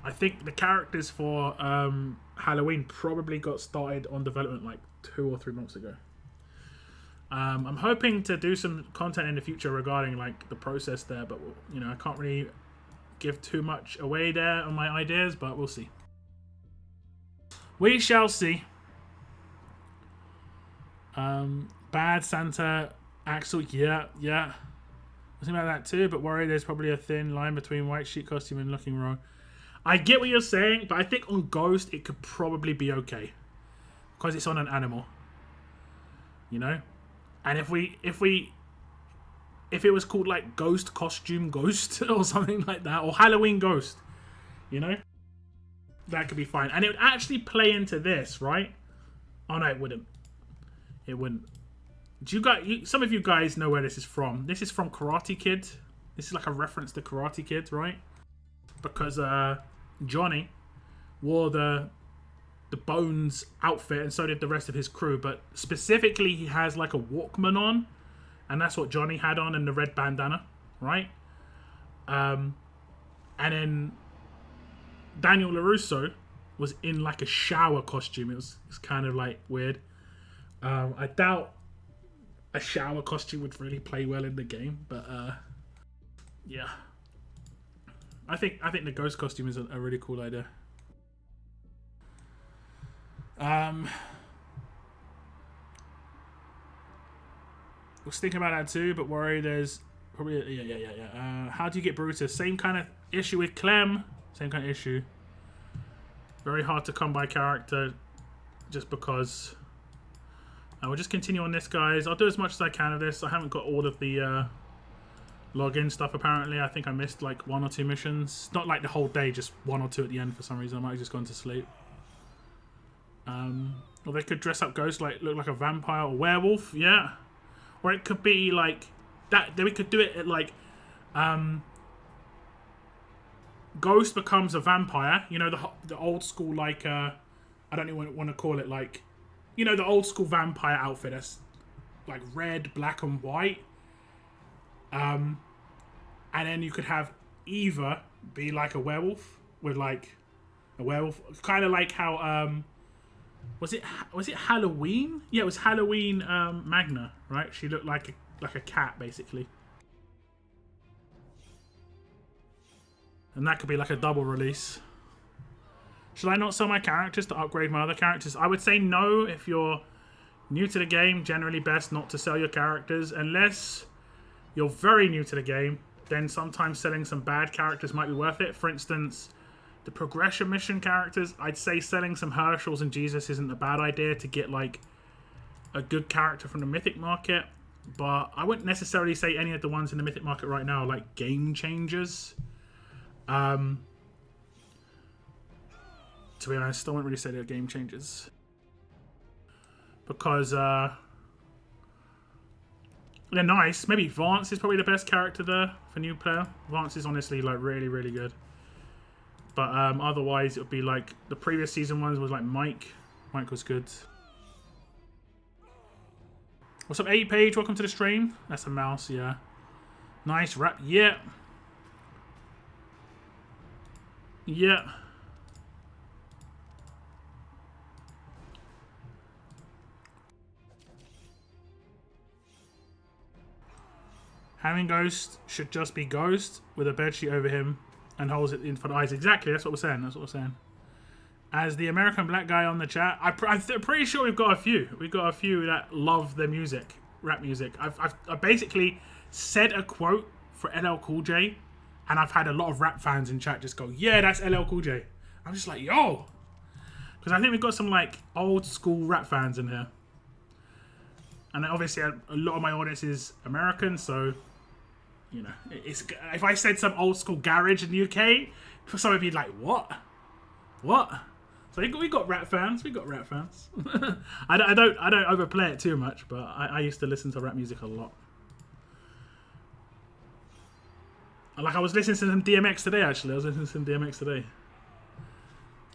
I think the characters for Halloween probably got started on development like 2 or 3 months ago. I'm hoping to do some content in the future regarding like the process there, but you know, I can't really give too much away there on my ideas, but we'll see. We shall see. Bad Santa Axel, yeah. I was thinking about that too, but worry there's probably a thin line between white sheet costume and looking wrong. I get what you're saying, but I think on Ghost it could probably be okay because it's on an animal, you know. And if it was called like Ghost Costume Ghost or something like that, or Halloween Ghost, you know, that could be fine. And it would actually play into this, right? Oh no, it wouldn't. It wouldn't. Do you guys? Some of you guys know where this is from. This is from Karate Kid. This is like a reference to Karate Kid, right? Because Johnny wore the Bones outfit, and so did the rest of his crew. But specifically, he has like a Walkman on, and that's what Johnny had on, and the red bandana, right? And then Daniel LaRusso was in like a shower costume. It's kind of like weird. I doubt a shower costume would really play well in the game, but yeah. I think the ghost costume is a really cool idea. Was thinking about that too, but worry there's probably yeah. How do you get Brutus? Same kind of issue with Clem. Same kind of issue. Very hard to come by character, just because. We'll just continue on this, guys. I'll do as much as I can of this. I haven't got all of the login stuff, apparently. I think I missed like 1 or 2 missions. Not like the whole day, just 1 or 2 at the end for some reason. I might have just gone to sleep. Or they could dress up Ghost, like look like a vampire or werewolf, yeah. Or it could be like that. Then we could do it at like Ghost becomes a vampire. You know, the old school, like I don't even want to call it like, you know, the old school vampire outfit that's like red, black, and white. And then you could have Eva be like a werewolf with like a werewolf, kind of like how was it Halloween? Yeah, it was Halloween Magna, right? She looked like a cat basically. And that could be like a double release. Should I not sell my characters to upgrade my other characters? I would say no if you're new to the game. Generally best not to sell your characters. Unless you're very new to the game, then sometimes selling some bad characters might be worth it. For instance, the progression mission characters, I'd say selling some Herschels and Jesus isn't a bad idea to get like a good character from the Mythic market. But I wouldn't necessarily say any of the ones in the Mythic market right now are like game changers. To be honest, I wouldn't really say they're game changers. Because they're nice. Maybe Vance is probably the best character there for new player. Vance is honestly like really, really good. But otherwise it would be like the previous season ones was like Mike. Mike was good. What's up, 8 Page? Welcome to the stream. That's a mouse, yeah. Nice rap. Yeah. Yeah. Having Ghost should just be Ghost with a bedsheet over him and holds it in front of eyes. Exactly, that's what we're saying. That's what we're saying. As the American black guy on the chat, I'm pretty sure we've got a few. We've got a few that love their music, rap music. I've basically said a quote for LL Cool J, and I've had a lot of rap fans in chat just go, yeah, that's LL Cool J. I'm just like, yo. Because I think we've got some like old school rap fans in here. And obviously a lot of my audience is American, so... You know, it's if I said some old school garage in the UK, some would be like, "What? What?" So we got rap fans. We got rap fans. I don't overplay it too much, but I used to listen to rap music a lot. Like I was listening to some DMX today. Actually, I was listening to some DMX today.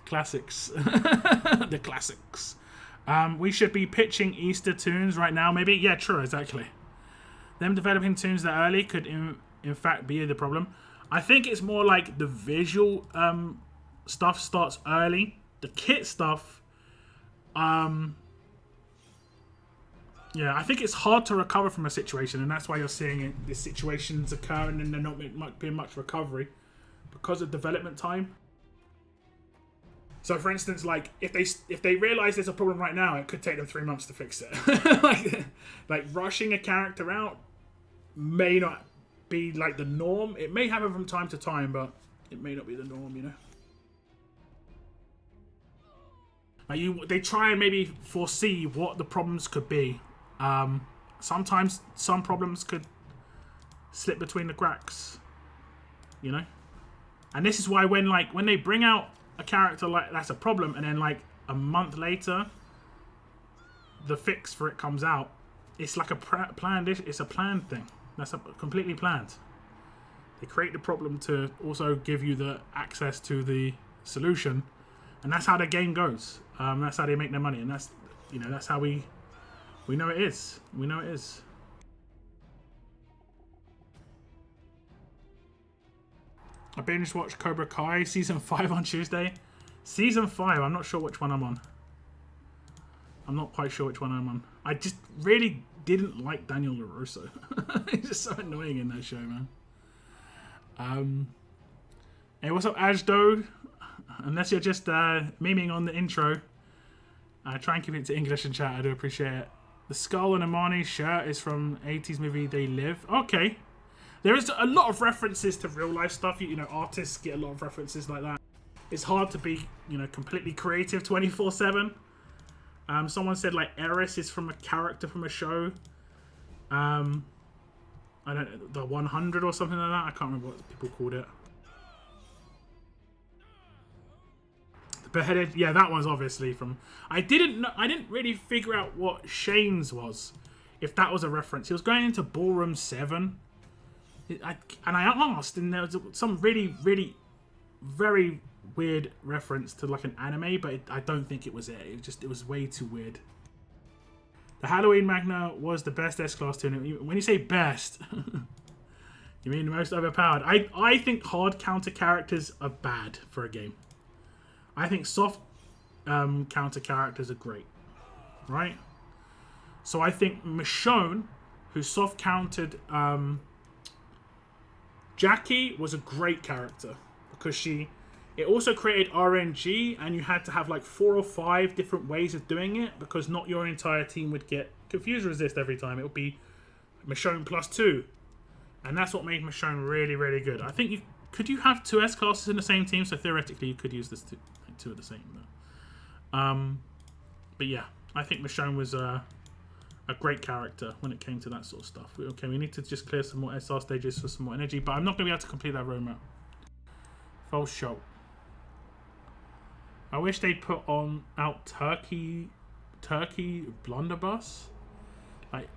Classics, the classics. We should be pitching Easter tunes right now, maybe. Yeah, true, exactly. Them developing tunes that early could, in fact, be the problem. I think it's more like the visual stuff starts early. The kit stuff, yeah, I think it's hard to recover from a situation, and that's why you're seeing these situations occur and then there not being much recovery because of development time. So, for instance, like if they realize there's a problem right now, it could take them 3 months to fix it. like rushing a character out may not be like the norm. It may happen from time to time, but it may not be the norm, you know. Like they try and maybe foresee what the problems could be. Sometimes some problems could slip between the cracks, you know. And this is why when they bring out a character like that's a problem, and then like a month later, the fix for it comes out, it's like a planned. It's a planned thing. That's completely planned. They create the problem to also give you the access to the solution, and that's how the game goes. That's how they make their money, and that's, you know, that's how we know it is. We know it is. I binge watched Cobra Kai season 5 on Tuesday. Season 5, I'm not sure which one I'm on. I'm not quite sure which one I'm on. I just really didn't like Daniel LaRusso. He's just so annoying in that show, man. Hey, what's up, Ajdo? Unless you're just memeing on the intro, try and keep it to English in chat. I do appreciate it. The Skull and Amani shirt is from 80s movie They Live. Okay. There is a lot of references to real life stuff. You know, artists get a lot of references like that. It's hard to be, you know, completely creative 24/7. Someone said like Eris is from a character from a show. I don't know, the 100 or something like that. I can't remember what people called it. The Beheaded, yeah, that one's obviously from. I didn't really figure out what Shane's was, if that was a reference. He was going into Ballroom 7. I asked, and there was some really, really, very weird reference to like an anime, but I don't think it was it. It was way too weird. The Halloween Magna was the best S-Class tournament. When you say best, you mean the most overpowered. I think hard counter characters are bad for a game. I think soft counter characters are great, right? So I think Michonne, who soft countered Jackie, was a great character because it also created RNG, and you had to have like 4 or 5 different ways of doing it because not your entire team would get confuse resist every time. It would be Michonne +2, and that's what made Michonne really, really good. I think could you have 2 S classes in the same team, so theoretically you could use this two of the same. But yeah, I think Michonne was a great character when it came to that sort of stuff. We need to just clear some more SR stages for some more energy, but I'm not going to be able to complete that roadmap. False show. I wish they'd put out Turkey Blunderbuss. Like,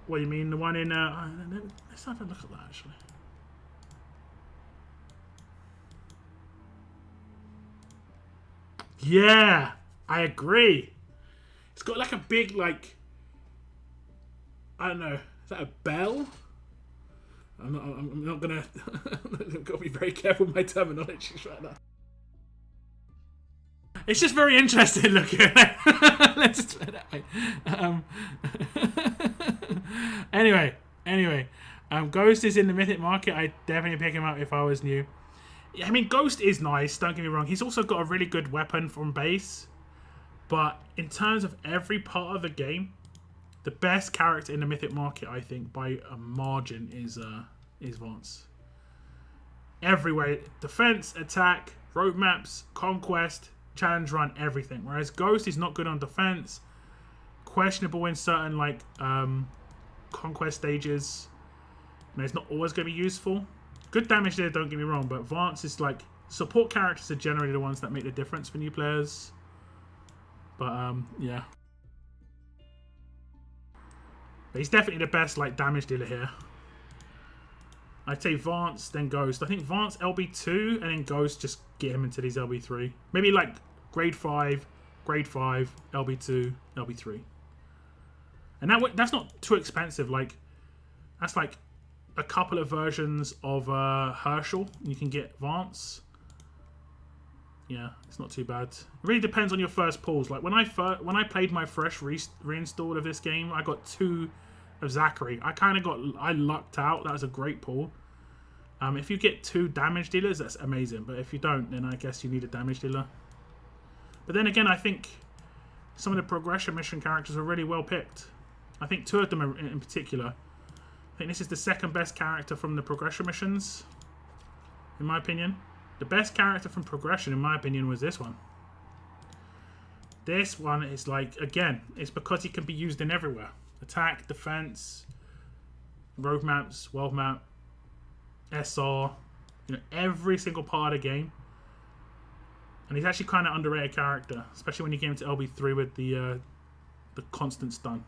what do you mean? The one in let's have a look at that actually. Yeah, I agree. It's got like a big, like, I don't know, is that a bell? I'm not gonna I've got to be very careful with my terminology right now. It's just very interesting looking. Let's just put it that way. Anyway, Ghost is in the Mythic Market. I'd definitely pick him up if I was new. I mean, Ghost is nice, don't get me wrong. He's also got a really good weapon from base. But in terms of every part of the game, the best character in the Mythic Market, I think, by a margin, is Vance. Everywhere. Defense, attack, roadmaps, conquest, challenge run, everything. Whereas Ghost is not good on defense, questionable in certain like conquest stages. And it's not always going to be useful. Good damage there, don't get me wrong, but Vance is like, support characters are generally the ones that make the difference for new players. But yeah. But he's definitely the best like damage dealer here. I'd say Vance, then Ghost. I think Vance LB2 and then Ghost, just get him into these LB3. Maybe like grade 5, LB2, LB3. And that's not too expensive. Like, that's like a couple of versions of Herschel. You can get Vance. Yeah, it's not too bad. It really depends on your first pulls. Like when I played my fresh reinstall of this game, I got 2 of Zachary. I lucked out. That was a great pull. If you get 2 damage dealers, that's amazing. But if you don't, then I guess you need a damage dealer. But then again, I think some of the progression mission characters are really well picked. I think 2 of them are in particular. I think this is the second best character from the progression missions, in my opinion. The best character from progression, in my opinion, was this one. This one is like, again, it's because he can be used in everywhere. Attack, defense, road maps, world map, SR, every single part of the game. And he's actually kind of underrated character, especially when you get into LB3 with the constant stun.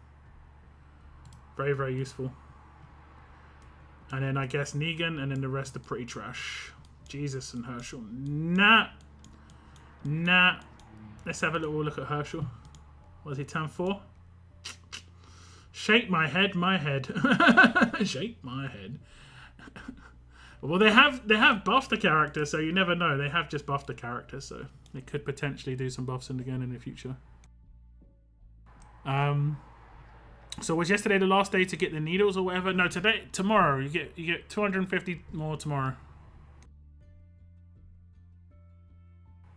Very, very useful. And then I guess Negan, and then the rest are pretty trash. Jesus and Herschel. Nah. Let's have a little look at Herschel. What is he, turn 4? Shake my head, Shake my head. Well, they have buffed the character, so you never know. They have just buffed the character, so they could potentially do some buffs again in the future. So was yesterday the last day to get the needles or whatever? No, tomorrow. You get 250 more tomorrow.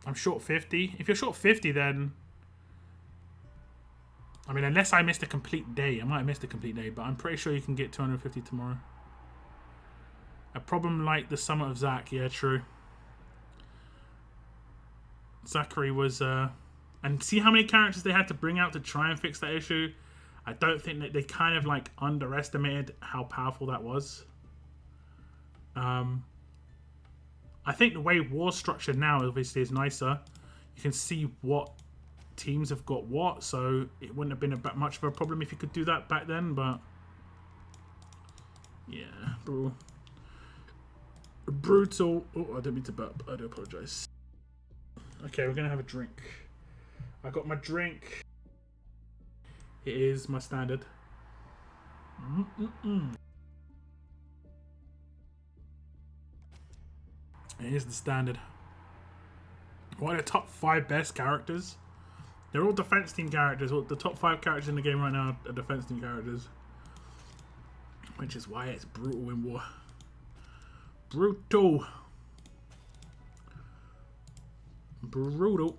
I'm short 50. If you're short 50, then... I mean, unless I missed a complete day. I might have missed a complete day, but I'm pretty sure you can get 250 tomorrow. A problem like the Summit of Zach. Yeah, true. Zachary was... and see how many characters they had to bring out to try and fix that issue? I don't think that they kind of like underestimated how powerful that was. I think the way war's structured now obviously is nicer. You can see what teams have got what, so it wouldn't have been much of a problem if you could do that back then, but yeah, brutal. Oh, I don't mean to burp. I do apologize. Okay, we're gonna have a drink. I got my drink. It is my standard. It is the standard. What are the top 5 best characters? They're all defense team characters. The top 5 characters in the game right now are defense team characters. Which is why it's brutal in war. Brutal. Brutal.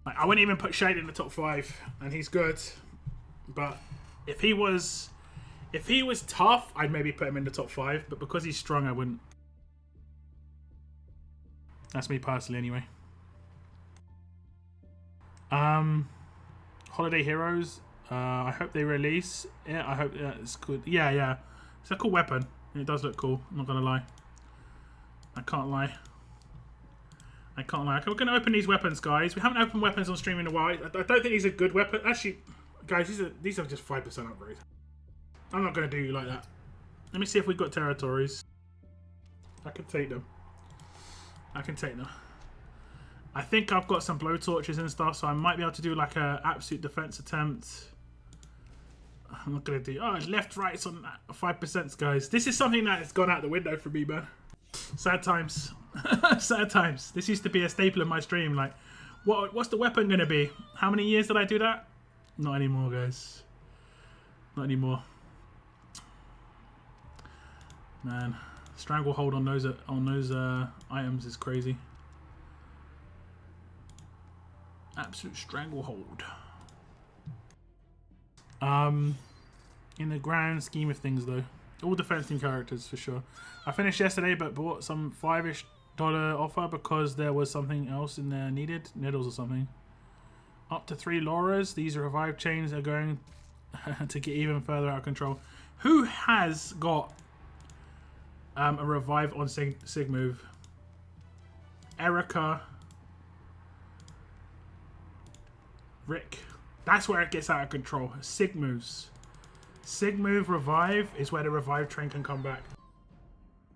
I wouldn't even put Shade in the top 5, and he's good. But if he was tough, I'd maybe put him in the top 5. But because he's strong, I wouldn't. That's me personally, anyway. Holiday Heroes. I hope they release. Yeah, I hope it's good. Yeah. It's a cool weapon. It does look cool. I'm not gonna lie. I can't lie. Okay, we're gonna open these weapons, guys. We haven't opened weapons on stream in a while. I don't think these are good weapons. Actually, guys, these are just 5% upgrades. I'm not gonna do you like that. Let me see if we've got territories. I can take them. I think I've got some blowtorches and stuff, so I might be able to do like a absolute defense attempt. I'm not gonna do. Oh, left, right. It's on 5%, guys. This is something that has gone out the window for me, man. Sad times. Sad times. This used to be a staple of my stream. Like, what's the weapon gonna be? How many years did I do that? Not anymore, guys. Not anymore. Man, stranglehold on those items is crazy. Absolute stranglehold. In the grand scheme of things, though, all defense team characters for sure. I finished yesterday, but bought some $5-ish offer because there was something else in there needed, needles or something. Up to 3 Lauras. These revive chains are going to get even further out of control. Who has got a revive on Sig move? Erica. Rick. That's where it gets out of control. Sig moves. Sig move revive is where the revive train can come back.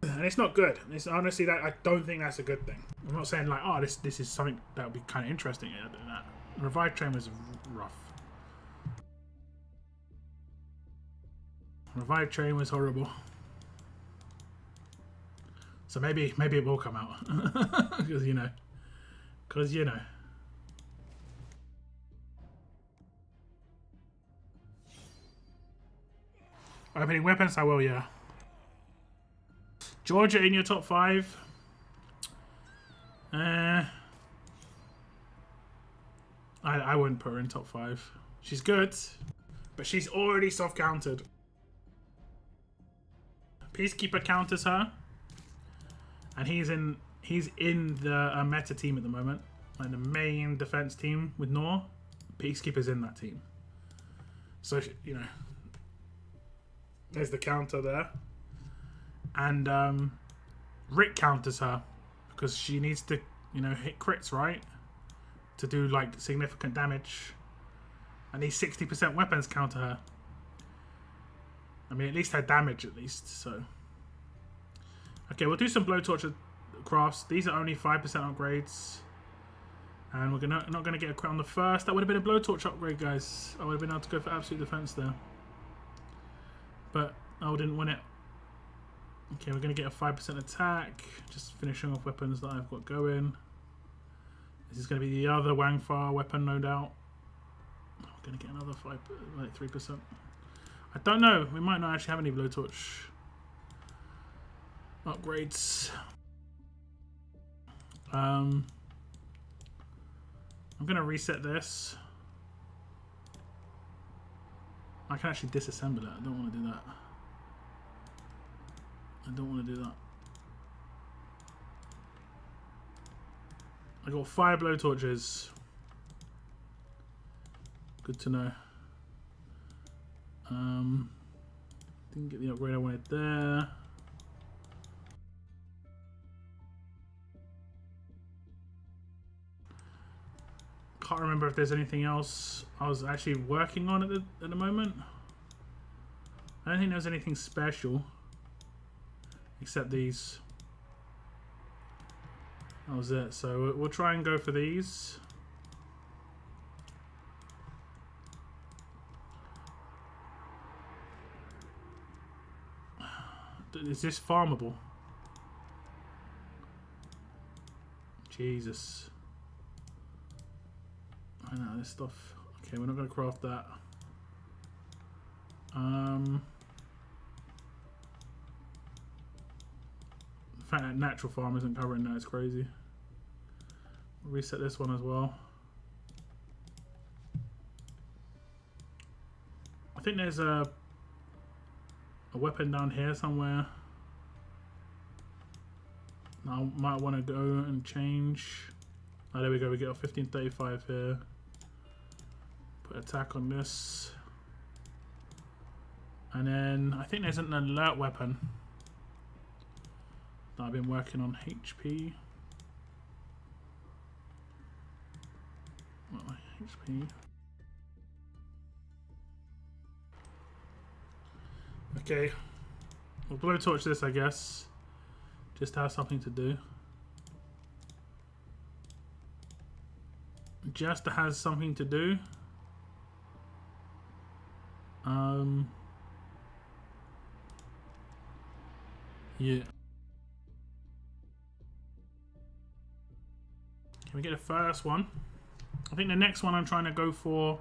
And it's not good. It's honestly that I don't think that's a good thing. I'm not saying like, oh, this is something that would be kind of interesting. Yeah, that revive train was rough. Revive train was horrible. So maybe it will come out. Because, you know. Because, you know. Opening weapons, I will, yeah. Georgia in your top 5. I wouldn't put her in top 5. She's good, but she's already soft countered. Peacekeeper counters her, and he's in the meta team at the moment, like the main defense team with Nor. Peacekeeper's in that team, so you know. There's the counter there, and Rick counters her because she needs to, you know, hit crits, right, to do like significant damage. And these 60% weapons counter her. I mean, at least her damage, at least. So, okay, we'll do some blowtorch crafts. These are only 5% upgrades, and we're not gonna get a crit on the first. That would have been a blowtorch upgrade, guys. I would have been able to go for absolute defense there, but I didn't win it. Okay, we're gonna get a 5% attack. Just finishing off weapons that I've got going. This is gonna be the other Wangfar weapon, no doubt. I'm gonna get another 3%. I don't know. We might not actually have any blowtorch upgrades. I'm gonna reset this. I can actually disassemble it. I don't want to do that. I don't want to do that. I got 5 blowtorches. Good to know. Didn't get the upgrade I wanted there. Can't remember if there's anything else I was actually working on at the moment. I don't think there's anything special except these. That was it. So we'll try and go for these. Is this farmable? Jesus. I know this stuff. Okay, we're not going to craft that. The fact that natural farm isn't covering that is crazy. We'll reset this one as well. I think there's a weapon down here somewhere. I might want to go and change. Oh, there we go. We get a 1535 here. Put attack on this. And then I think there's an alert weapon that I've been working on. HP. What, HP? Okay, we'll blowtorch this, I guess, just to have something to do. Just to have something to do. Yeah. Can we get the first one? I think the next one I'm trying to go for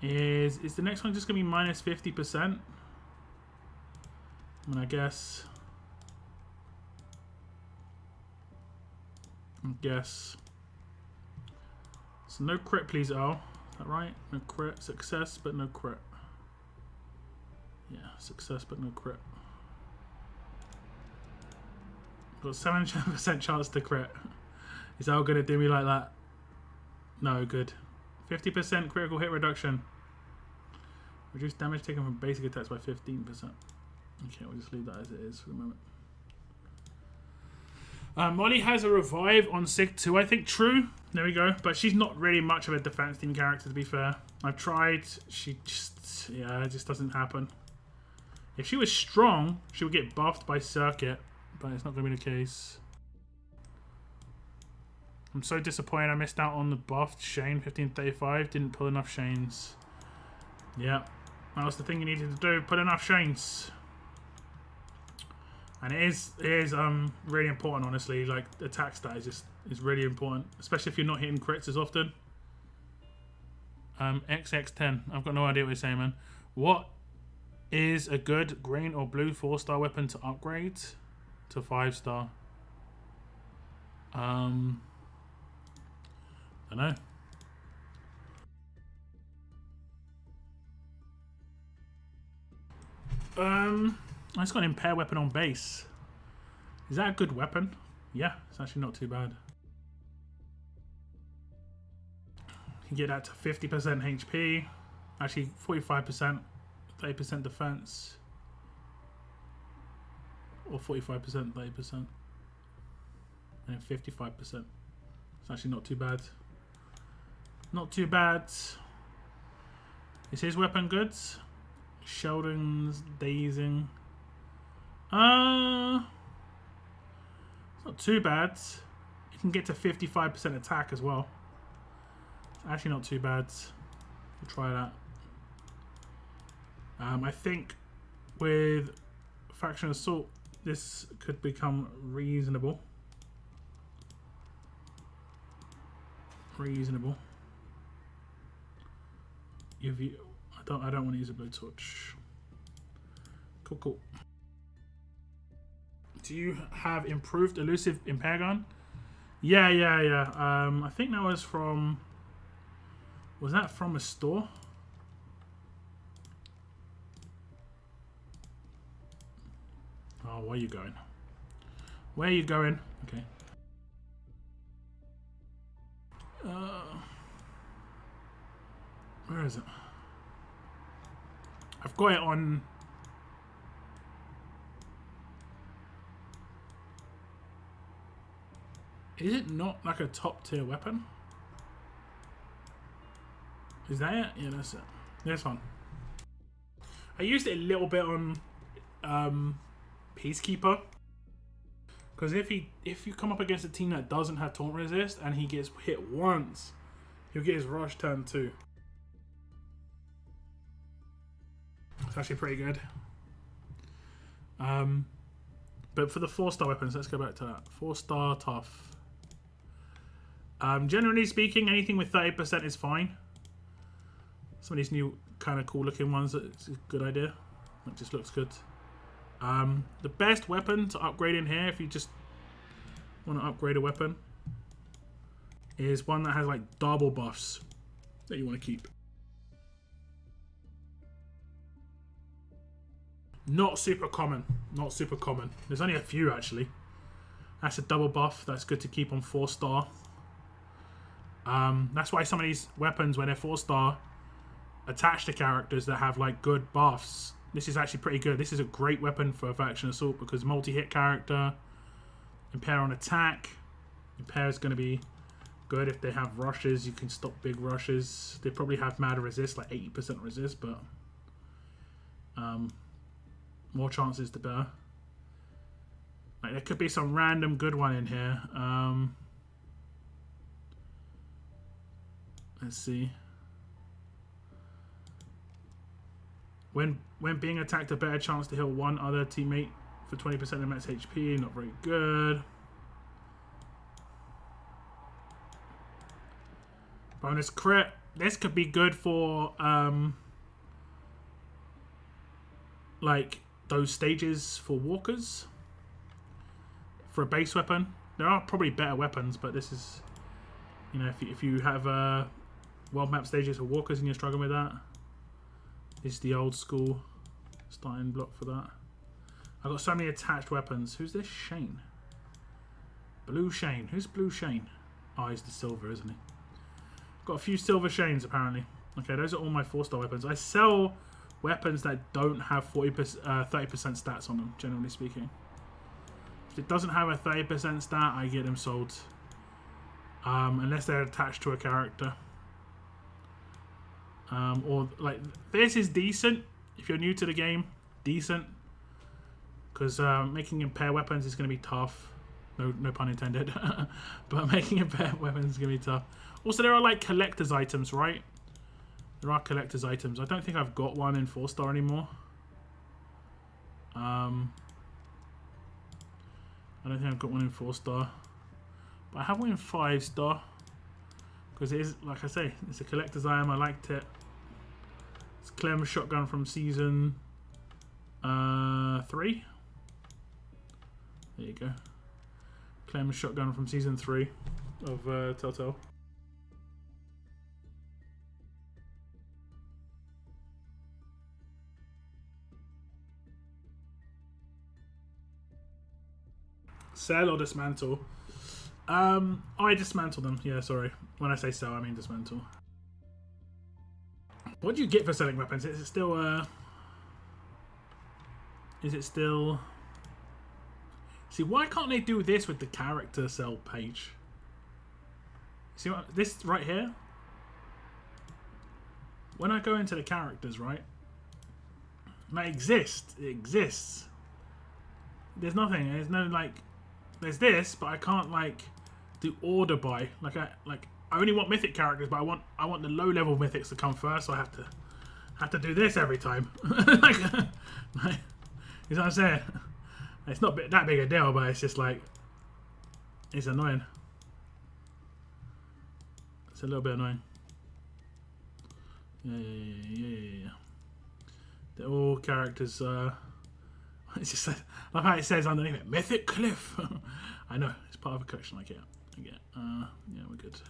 is the next one just gonna be minus 50%? I mean, I guess. So no crit, please, Al. Is that right? No crit. Success, but no crit. Yeah, success, but no crit. Got 7% chance to crit. Is Al gonna do me like that? No, good. 50% critical hit reduction. Reduce damage taken from basic attacks by 15%. Okay, we'll just leave that as it is for the moment. Molly has a revive on Sig 2, I think. True. There we go. But she's not really much of a defense team character, to be fair. I've tried. She just... yeah, it just doesn't happen. If she was strong, she would get buffed by Circuit. But it's not going to be the case. I'm so disappointed I missed out on the buffed Shane 1535. Didn't pull enough Shanes. Yeah. That was the thing you needed to do. Put enough Shanes. And it is really important, honestly. Like, attack stat is really important, especially if you're not hitting crits as often. XX10. I've got no idea what you're saying, man. What is a good green or blue 4-star weapon to upgrade to 5-star? I don't know. I just got an impair weapon on base. Is that a good weapon? Yeah, it's actually not too bad. You get that to 50% HP. Actually, 45%, 30% defense. Or 45%, 30%. And then 55%. It's actually not too bad. Not too bad. Is his weapon good? Sheldon's dazing. It's not too bad. You can get to 55% attack as well. Actually not too bad. We'll try that. I think with Faction Assault, this could become reasonable. Reasonable. If you, I don't want to use a blowtorch. Cool, cool. Do you have improved elusive impair gun? Yeah. I think that was from. Was that from a store? Oh, where are you going? Where are you going? Okay. Where is it? I've got it on. Is it not like a top tier weapon? Is that it? Yeah, that's it. This one. I used it a little bit on Peacekeeper. Because if you come up against a team that doesn't have taunt resist and he gets hit once, he'll get his rush turn too. It's actually pretty good. But for the 4-star weapons, let's go back to that. 4-star tough. Generally speaking, anything with 30% is fine. Some of these new kind of cool looking ones, it's a good idea. It just looks good. The best weapon to upgrade in here, if you just want to upgrade a weapon, is one that has like double buffs that you want to keep. Not super common. Not super common. There's only a few actually. That's a double buff. That's good to keep on 4-star. That's why some of these weapons, when they're 4-star, attach to characters that have like good buffs. This is actually pretty good. This is a great weapon for Faction Assault because multi-hit character, impair on attack. Impair is going to be good if they have rushes. You can stop big rushes. They probably have mad resist, like 80% resist, but more chances the better. Like there could be some random good one in here. Let's see. When being attacked, a better chance to heal one other teammate for 20% of max HP. Not very good. Bonus crit. This could be good for like those stages for walkers. For a base weapon, there are probably better weapons, but this is, you know, if you have world map stages for walkers and you're struggling with that. This is the old school starting block for that. I've got so many attached weapons. Who's this? Shane. Blue Shane. Who's Blue Shane? Oh, he's the silver, isn't he? Got a few silver Shanes, apparently. Okay, those are all my 4-star weapons. I sell weapons that don't have 30% stats on them, generally speaking. If it doesn't have a 30% stat, I get them sold. Unless they're attached to a character. Or like this is decent if you're new to the game, decent, because making impair weapons is going to be tough. No pun intended. But making impair weapons is going to be tough. Also, there are like collector's items, right? There are collector's items. I don't think I've got one in 4-star anymore. I don't think I've got one in 4-star. But I have one in 5-star. Because it is, like I say, it's a collector's item. I liked it. It's Clem's shotgun from season 3. There you go. Clem's shotgun from season 3 of Telltale. Sell or dismantle? I dismantle them. Yeah, sorry. When I say sell, I mean dismantle. What do you get for selling weapons? Is it still Is it still... See, why can't they do this with the character sell page? See what this right here? When I go into the characters, right? That exists. It exists. There's nothing. There's no like. There's this, but I can't like do order by. Like I only want mythic characters, but I want the low level mythics to come first. So I have to do this every time. like, you know what I'm saying? It's not that big a deal, but it's just like it's annoying. It's a little bit annoying. Yeah. They're all characters. It's just like how it says underneath it, Mythic Cliff. I know it's part of a collection. I get. Yeah, we're good.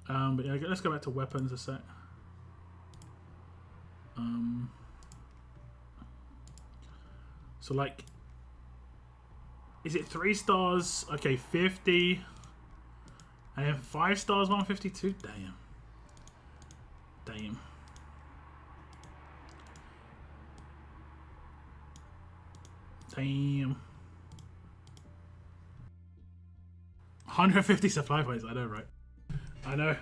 But yeah, let's go back to weapons a sec. So like, is it 3 stars? Okay, 50. And then 5 stars, 152. Damn. Damn. 150 supply points. I know, right? I know.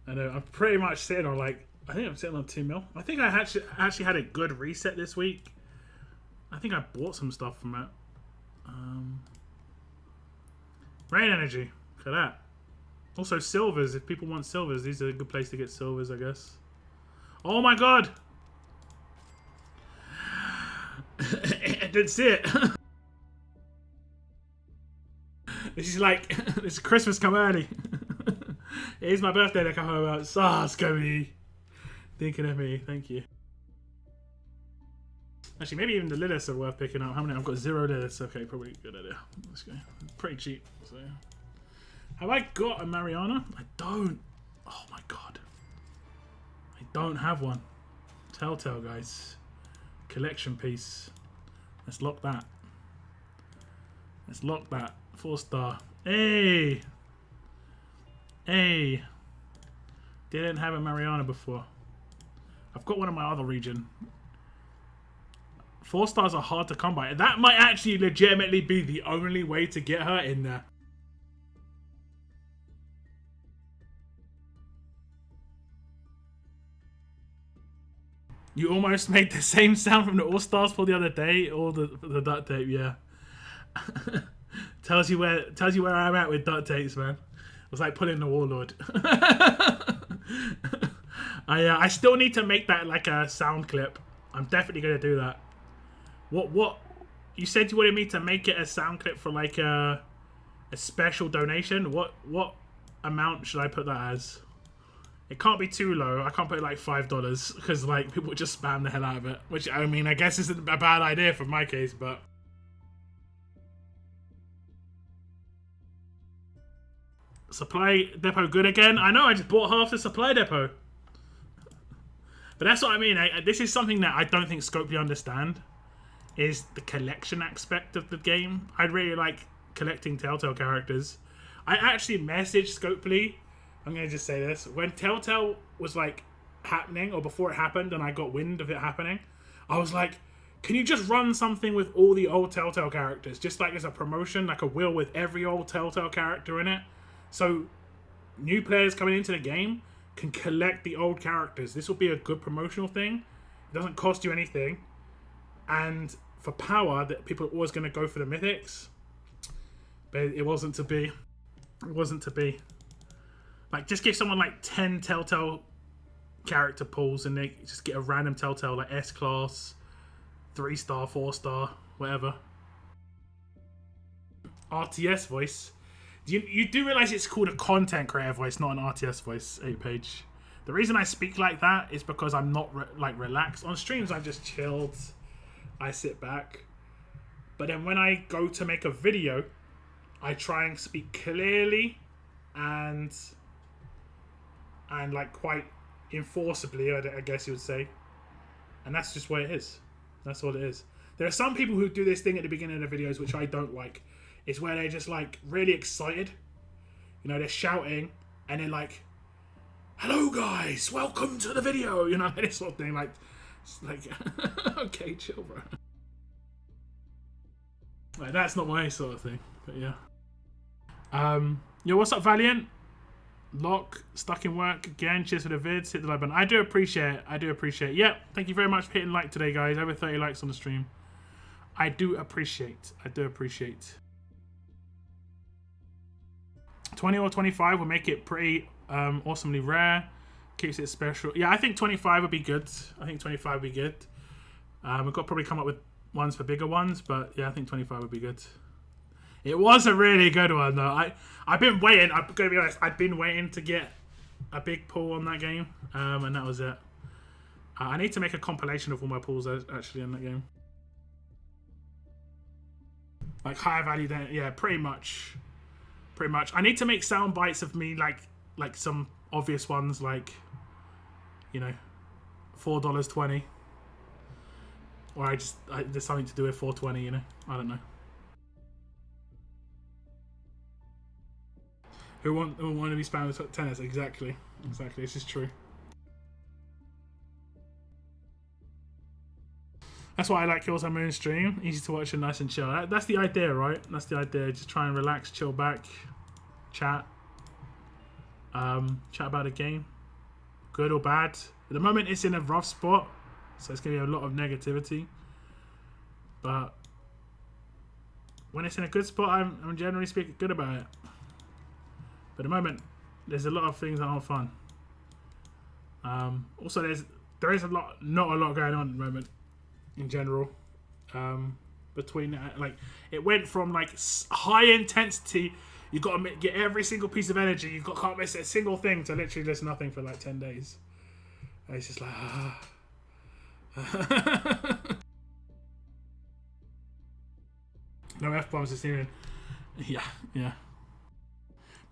I'm pretty much sitting on like, I think I'm sitting on 2 mil. I think I actually had a good reset this week. I think I bought some stuff from that. Rain energy. Look at that. Also silvers. If people want silvers, these are a good place to get silvers, I guess. Oh my god! I didn't see it. This is like, it's Christmas come early. It is my birthday to come home out. Scummy. Thinking of me. Thank you. Actually, maybe even the Liliths are worth picking up. How many? I've got 0 Liliths. Okay, probably a good idea. Let's go. Pretty cheap. So, have I got a Mariana? I don't. Oh my god. I don't have one. Telltale, guys. Collection piece. Let's lock that. 4-star. Hey! Didn't have a Mariana before. I've got one in my other region. 4 stars are hard to come by. That might actually legitimately be the only way to get her in there. You almost made the same sound from the All Stars for the other day, or the duct tape, yeah. tells you where I'm at with duct tapes, man. It was like pulling the Warlord. I still need to make that like a sound clip. I'm definitely gonna do that. What? You said you wanted me to make it a sound clip for like a special donation. What amount should I put that as? It can't be too low. I can't put like $5 because like people just spam the hell out of it. Which I mean, I guess isn't a bad idea for my case, but supply depot good again. I know I just bought half the supply depot, but that's what I mean. This is something that I don't think Scopely understand. Is the collection aspect of the game. I'd really like collecting Telltale characters. I actually messaged Scopely. I'm going to just say this. When Telltale was like happening, or before it happened and I got wind of it happening, I was like, can you just run something with all the old Telltale characters? Just like as a promotion, like a wheel with every old Telltale character in it. So new players coming into the game can collect the old characters. This will be a good promotional thing. It doesn't cost you anything. And for power, that people are always going to go for the mythics. But it wasn't to be. It wasn't to be. Like, just give someone like 10 Telltale character pools and they just get a random Telltale like S-Class, 3-star, 4-star, whatever. RTS voice. You do realize it's called a content creator voice, not an RTS voice, 8page. The reason I speak like that is because I'm not relaxed. On streams, I'm just chilled. I sit back. But then when I go to make a video, I try and speak clearly and like quite enforceably, I guess you would say. And that's just what it is. That's all it is. There are some people who do this thing at the beginning of the videos which I don't like. It's where they're just like really excited. You know, they're shouting and they're like, "Hello guys, welcome to the video." You know, this sort of thing. Like, it's like okay, chill, bro. Like, that's not my sort of thing. But yeah. Yo, what's up, Valiant? Lock, stuck in work again. Cheers for the vids. Hit the like button. I do appreciate it. I do appreciate it. Yep. Thank you very much for hitting like today, guys. Over 30 likes on the stream. I do appreciate. I do appreciate. 20 or 25 will make it pretty awesomely rare. Keeps it special. Yeah, I think 25 would be good. I think 25 would be good. We've got to probably come up with ones for bigger ones, but yeah, I think 25 would be good. It was a really good one, though. I've been waiting. I'm going to be honest. I've been waiting to get a big pull on that game, and that was it. I need to make a compilation of all my pulls actually in that game. Like higher value, then yeah, pretty much. Pretty much. I need to make sound bites of me, like some obvious ones, like, you know, $4.20, or there's something to do with 420. You know, I don't know. Who want to be spammed with tennis? Exactly. This is true. That's why I like Kills on Moon stream. Easy to watch and nice and chill. That's the idea, right? That's the idea. Just try and relax, chill back, chat. Chat about a game. Good or bad. At the moment, it's in a rough spot, so it's going to be a lot of negativity. But when it's in a good spot, I'm generally speaking good about it. But at the moment, there's a lot of things that aren't fun. Also, there is not a lot going on at the moment. In general, between like it went from like high intensity, you got to get every single piece of energy, you can't miss a single thing, to literally just nothing for like 10 days. And it's just like no F-bombs this evening. Yeah.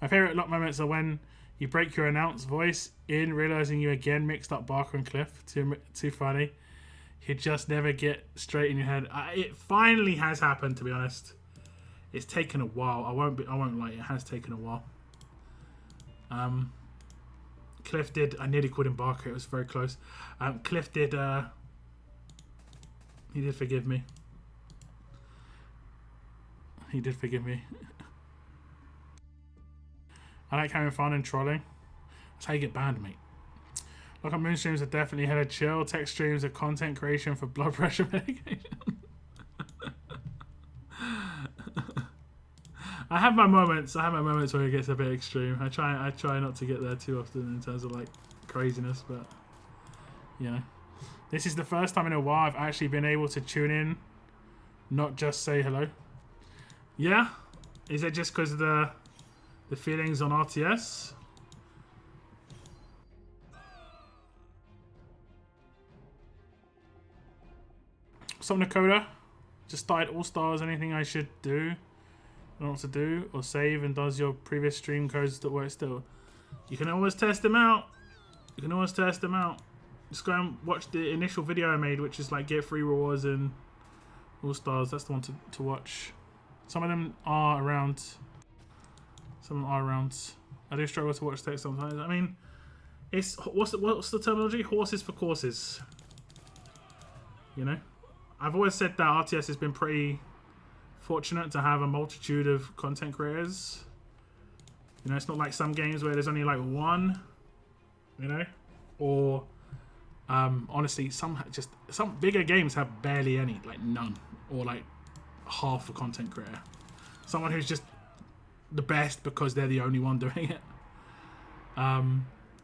My favorite lock moments are when you break your announce voice in, realizing you again mixed up Barker and Cliff. Too funny. You just never get straight in your head. It finally has happened, to be honest. It's taken a while. I won't lie. It has taken a while. Cliff did. I nearly called him Barker. It was very close. Cliff did. He did forgive me. He did forgive me. I like having fun and trolling. That's how you get banned, mate. Lock on Moon streams are definitely head of chill. Tech streams are content creation for blood pressure medication. I have my moments where it gets a bit extreme. I try not to get there too often in terms of like craziness, but you know, this is the first time in a while I've actually been able to tune in, not just say hello. Yeah, is it just because of the feelings on RTS? Some Nakoda just started All Stars. Anything I should do? I don't know what to do or save, and does your previous stream codes that work still? You can always test them out. Just go and watch the initial video I made, which is like get free rewards and All Stars. That's the one to watch. Some of them are around. I do struggle to watch text sometimes. I mean, it's what's the terminology? Horses for courses. You know. I've always said that RTS has been pretty fortunate to have a multitude of content creators. You know, it's not like some games where there's only like one, you know, or honestly, some bigger games have barely any, like none, or like half a content creator. Someone who's just the best because they're the only one doing it.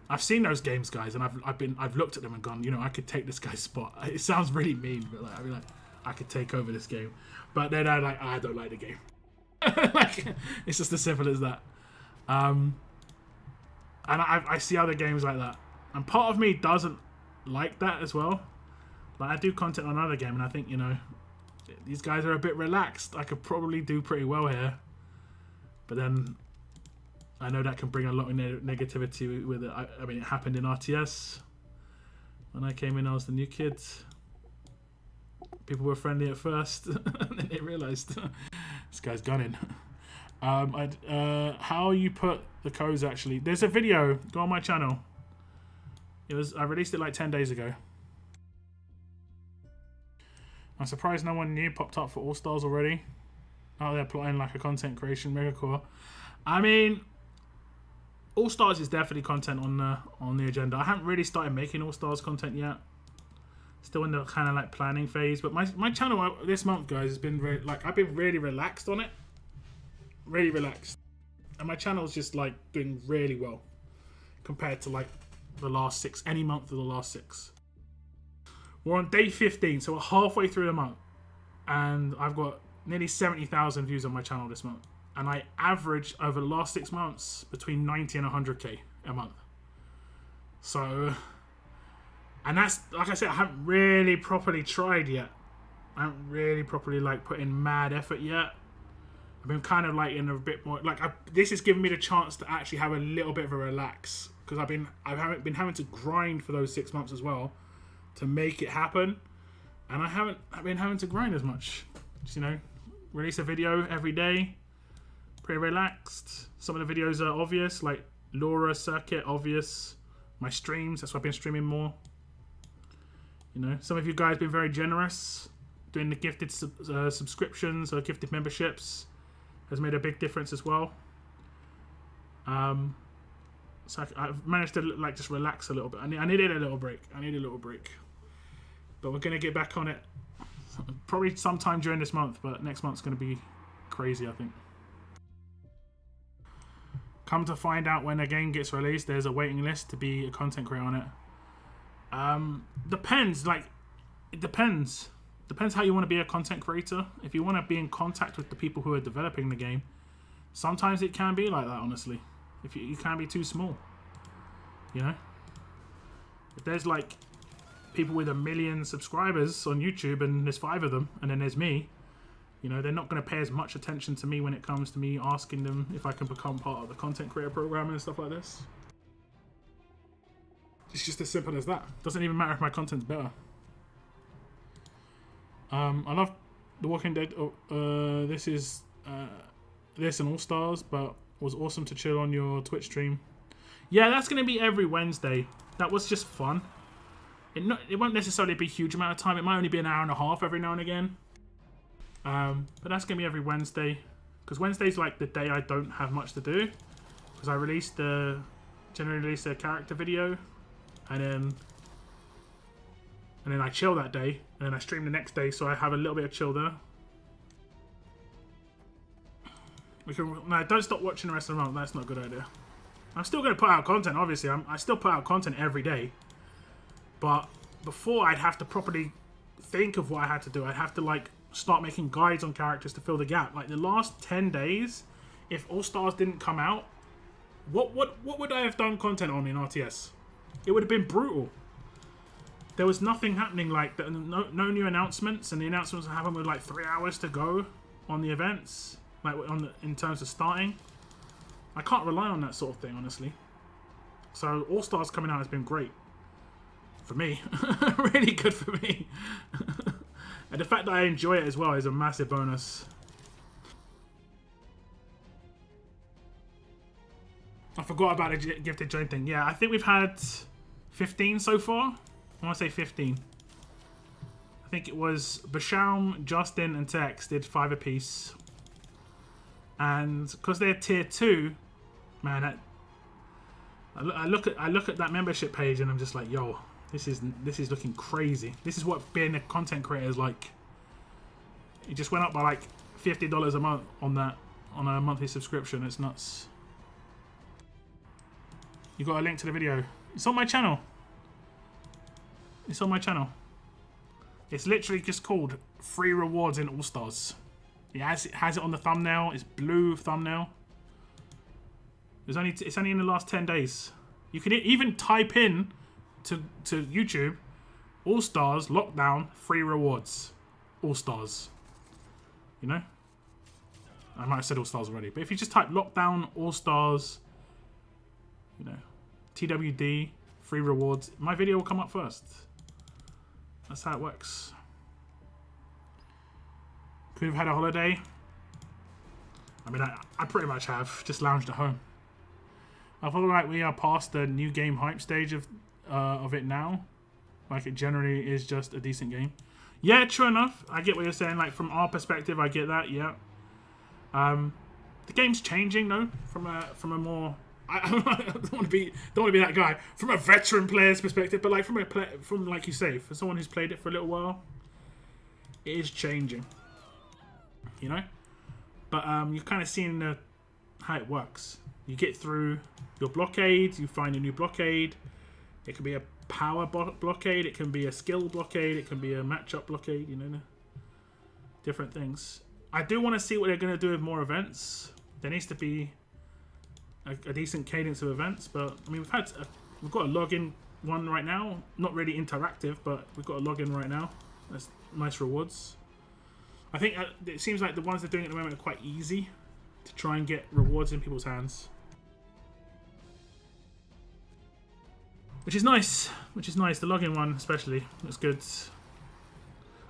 I've seen those games, guys, and I've looked at them and gone, you know, I could take this guy's spot. It sounds really mean, but like, I'd be like, I could take over this game. But then I'm like, I don't like the game. Like, it's just as simple as that. And I see other games like that. And part of me doesn't like that as well. Like, I do content on another game, and I think, you know, these guys are a bit relaxed. I could probably do pretty well here. But then I know that can bring a lot of negativity with it. I mean, it happened in RTS. When I came in, I was the new kid. People were friendly at first, and then they realised this guy's gunning. How you put the codes actually? There's a video. Go on my channel. I released it like 10 days ago. I'm surprised no one new popped up for All Stars already. Oh, they're plotting like a content creation megacore. I mean, All Stars is definitely content on the agenda. I haven't really started making All Stars content yet. Still in the kind of like planning phase. But my channel this month, guys, has been very, like, I've been really relaxed on it. Really relaxed. And my channel's just like doing really well compared to like the last 6, any month of the last 6. We're on day 15, so we're halfway through the month. And I've got nearly 70,000 views on my channel this month. And I average over the last 6 months between 90 and 100k a month. So, and that's, like I said, I haven't really properly tried yet. I haven't really properly like put in mad effort yet. I've been kind of like in a bit more, like, this has given me the chance to actually have a little bit of a relax. Because I haven't been having to grind for those 6 months as well to make it happen. And I've been having to grind as much. Just, you know, release a video every day. Pretty relaxed. Some of the videos are obvious, like Laura Circuit, obvious. My streams, that's why I've been streaming more. You know, some of you guys have been very generous. Doing the gifted subscriptions or gifted memberships has made a big difference as well. So I've managed to like just relax a little bit. I needed a little break. But we're gonna get back on it probably sometime during this month. But next month's gonna be crazy, I think. Come to find out, when a game gets released, there's a waiting list to be a content creator on it. Depends. Like, it depends. Depends how you want to be a content creator. If you want to be in contact with the people who are developing the game, sometimes it can be like that, honestly. If you can be too small, you know. If there's like people with 1 million subscribers on YouTube and there's 5 of them, and then there's me, you know, they're not going to pay as much attention to me when it comes to me asking them if I can become part of the content creator program and stuff like this. It's just as simple as that. Doesn't even matter if my content's better. I love The Walking Dead. This is this and All Stars, but was awesome to chill on your Twitch stream. Yeah, that's going to be every Wednesday. That was just fun. It won't necessarily be a huge amount of time. It might only be an hour and a half every now and again. But that's going to be every Wednesday. Because Wednesday's like the day I don't have much to do. Because I generally release a character video. And then I chill that day. And then I stream the next day, so I have a little bit of chill there. No, don't stop watching the rest of the month. That's not a good idea. I'm still going to put out content, obviously. I still put out content every day. But before, I'd have to properly think of what I had to do. I'd have to, like, start making guides on characters to fill the gap. Like, the last 10 days, if All Stars didn't come out, what would I have done content on in RTS? It would have been brutal. There was nothing happening, like, no new announcements, and the announcements happened with, like, 3 hours to go on the events. Like, in terms of starting. I can't rely on that sort of thing, honestly. So, All Stars coming out has been great. For me. Really good for me. And the fact that I enjoy it as well is a massive bonus. I forgot about the gifted join thing. Yeah, I think we've had 15 so far. I want to say 15. I think it was Bashaum, Justin, and Tex did 5 apiece. And because they're tier 2, man, I look at that membership page and I'm just like, yo, this is looking crazy. This is what being a content creator is like. It just went up by like $50 a month on a monthly subscription. It's nuts. You got a link to the video. It's on my channel. It's on my channel. It's literally just called free rewards in All Stars. It has it on the thumbnail. It's blue thumbnail. It's only in the last 10 days. You can even type in to YouTube All Stars Lockdown free rewards. All Stars. You know? I might have said All Stars already, but if you just type Lockdown All Stars, you know, TWD free rewards, my video will come up first. That's how it works. Could have had a holiday. I mean, I pretty much have just lounged at home. I feel like we are past the new game hype stage of it now. Like, it generally is just a decent game. Yeah, true enough. I get what you're saying. Like, from our perspective, I get that. Yeah. The game's changing though. From a more I don't want to be that guy. From a veteran player's perspective, but like from like you say, for someone who's played it for a little while, it is changing. You know, but you're kind of seeing how it works. You get through your blockade, you find a new blockade. It can be a power blockade, it can be a skill blockade, it can be a matchup blockade, you know. Different things. I do want to see what they're going to do with more events. There needs to be a decent cadence of events, but I mean, we've got a login one right now. Not really interactive, but we've got a login right now. That's nice rewards. I think it seems like the ones they're doing at the moment are quite easy to try and get rewards in people's hands. Which is nice. Which is nice. The login one especially. Looks good.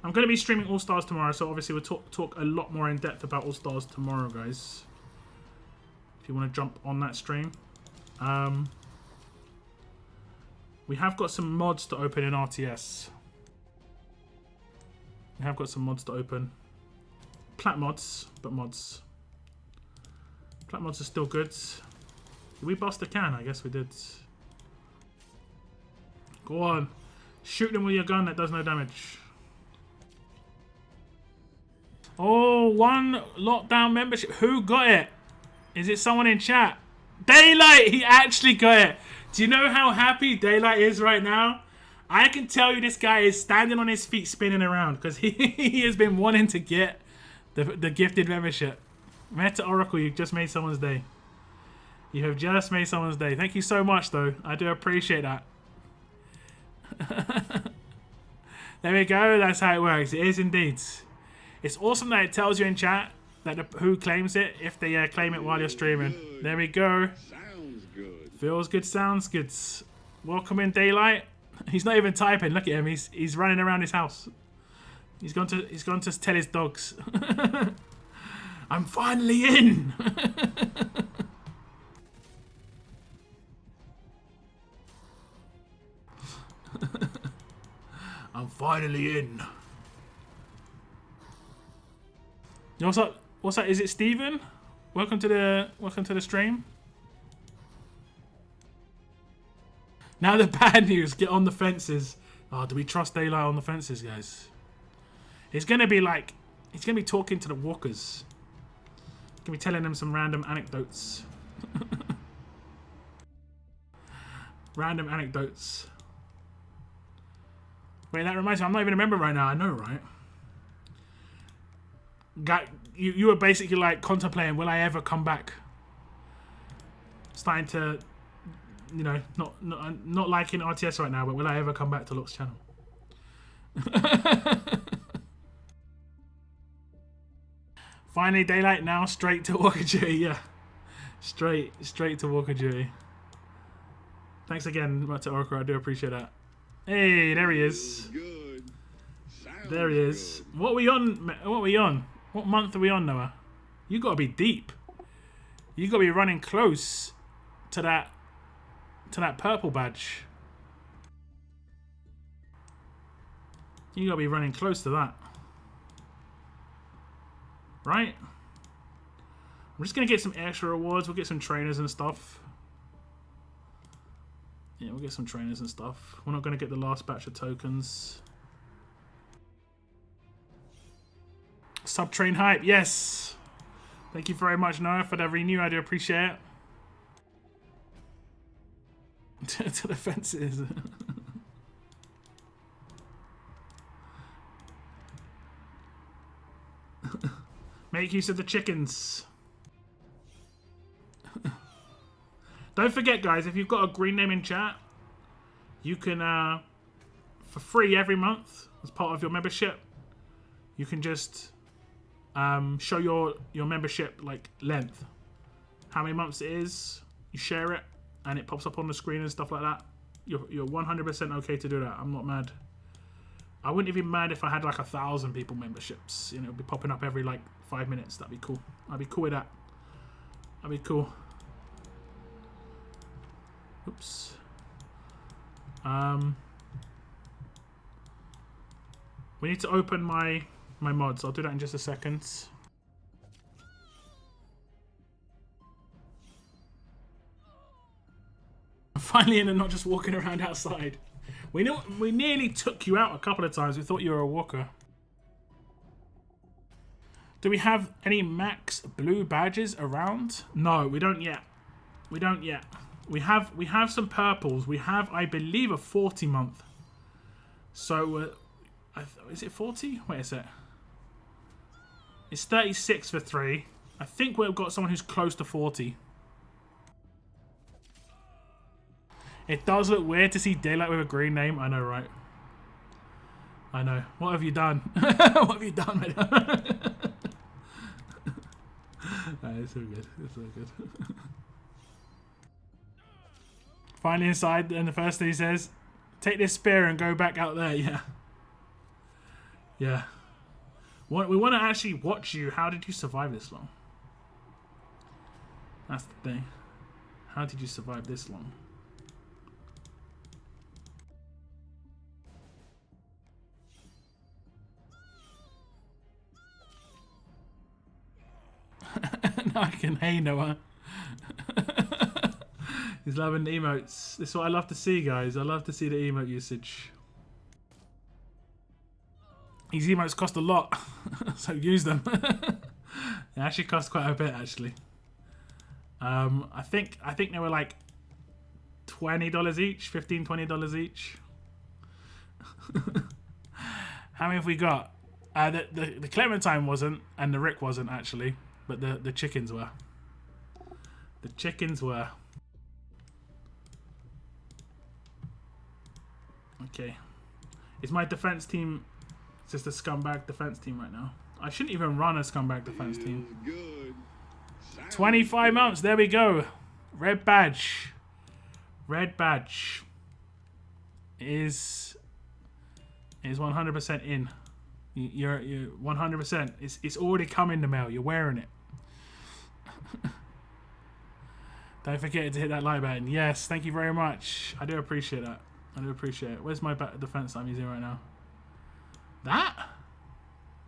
I'm going to be streaming All Stars tomorrow, so obviously we'll talk a lot more in depth about All Stars tomorrow, guys. If you want to jump on that stream. We have got some mods to open in RTS. We have got some mods to open. Plat mods, but mods. Plat mods are still good. Did we bust a can? I guess we did. Go on. Shoot them with your gun that does no damage. Oh, one lockdown membership. Who got it? Is it someone in chat? Daylight! He actually got it. Do you know how happy Daylight is right now? I can tell you this guy is standing on his feet spinning around because he has been wanting to get the gifted membership. Meta Oracle, you've just made someone's day. You have just made someone's day. Thank you so much, though. I do appreciate that. There we go. That's how it works. It is indeed. It's awesome that it tells you in chat that who claims it if they claim it while you're streaming. There we go. Sounds good. Feels good. Sounds good. Welcome in, Daylight. He's not even typing. Look at him. He's running around his house. He's gone to tell his dogs. I'm finally in. I'm finally in. Yo, what's up? What's that? Is it Steven? Welcome to the stream. Now the bad news. Get on the fences. Oh, do we trust Daylight on the fences, guys? It's gonna be like he's gonna be talking to the walkers. He's gonna be telling them some random anecdotes. Random anecdotes. Wait, that reminds me. I'm not even a member right now. I know, right? You were basically like contemplating, will I ever come back? Starting to, you know, not liking RTS right now, but will I ever come back to Locke's channel? Finally, Daylight now straight to Walker Duty. Yeah, straight to Walker Duty. Thanks again, Meta Oracle. I do appreciate that. Hey, there he is. Good. Sounds There he is. good. What are we on? What are we on? What month are we on, Noah? You gotta be deep. You gotta be running close to that purple badge. You gotta be running close to that. Right? I'm just gonna get some extra rewards. We'll get some trainers and stuff. Yeah, we'll get some trainers and stuff. We're not gonna get the last batch of tokens. Sub-train hype, yes! Thank you very much, Noah, for the renew. I do appreciate it. To the fences. Make use of the chickens. Don't forget, guys, if you've got a green name in chat, you can, for free every month, as part of your membership, you can just show your membership, like, length. How many months it is, you share it, and it pops up on the screen and stuff like that. You're 100% okay to do that. I'm not mad. I wouldn't even be mad if I had, like, 1,000 people memberships. You know, it'd be popping up every, like, 5 minutes. That'd be cool. I'd be cool with that. That'd be cool. Oops. We need to open my mods. I'll do that in just a second. I'm finally in and not just walking around outside. We nearly took you out a couple of times. We thought you were a walker. Do we have any max blue badges around? No, we don't yet. We don't yet. We have some purples. We have, I believe, a 40 month. So, is it 40? Wait a sec. It's 36 for 3. I think we've got someone who's close to 40. It does look weird to see Daylight with a green name. I know, right? I know. What have you done? What have you done, man? It's so good. It's so good. Finally inside, and the first thing he says, take this spear and go back out there. Yeah. Yeah. We want to actually watch you. How did you survive this long? That's the thing. How did you survive this long? No, I can. Hey, Noah. He's loving the emotes. This is what I love to see, guys. I love to see the emote usage. These emotes cost a lot, so use them. They actually cost quite a bit, actually. I think they were like $20 each, $15, $20 each. How many have we got? The Clementine wasn't, and the Rick wasn't actually, but the chickens were. The chickens were. Okay. Is my defense team just a scumbag defense team right now? I shouldn't even run a scumbag defense team. 25 months. There we go. Red badge. Red badge is 100% in. You're 100%. It's already come in the mail. You're wearing it. Don't forget to hit that like button. Yes, thank you very much. I do appreciate that. I do appreciate it. Where's my defense I'm using right now? That?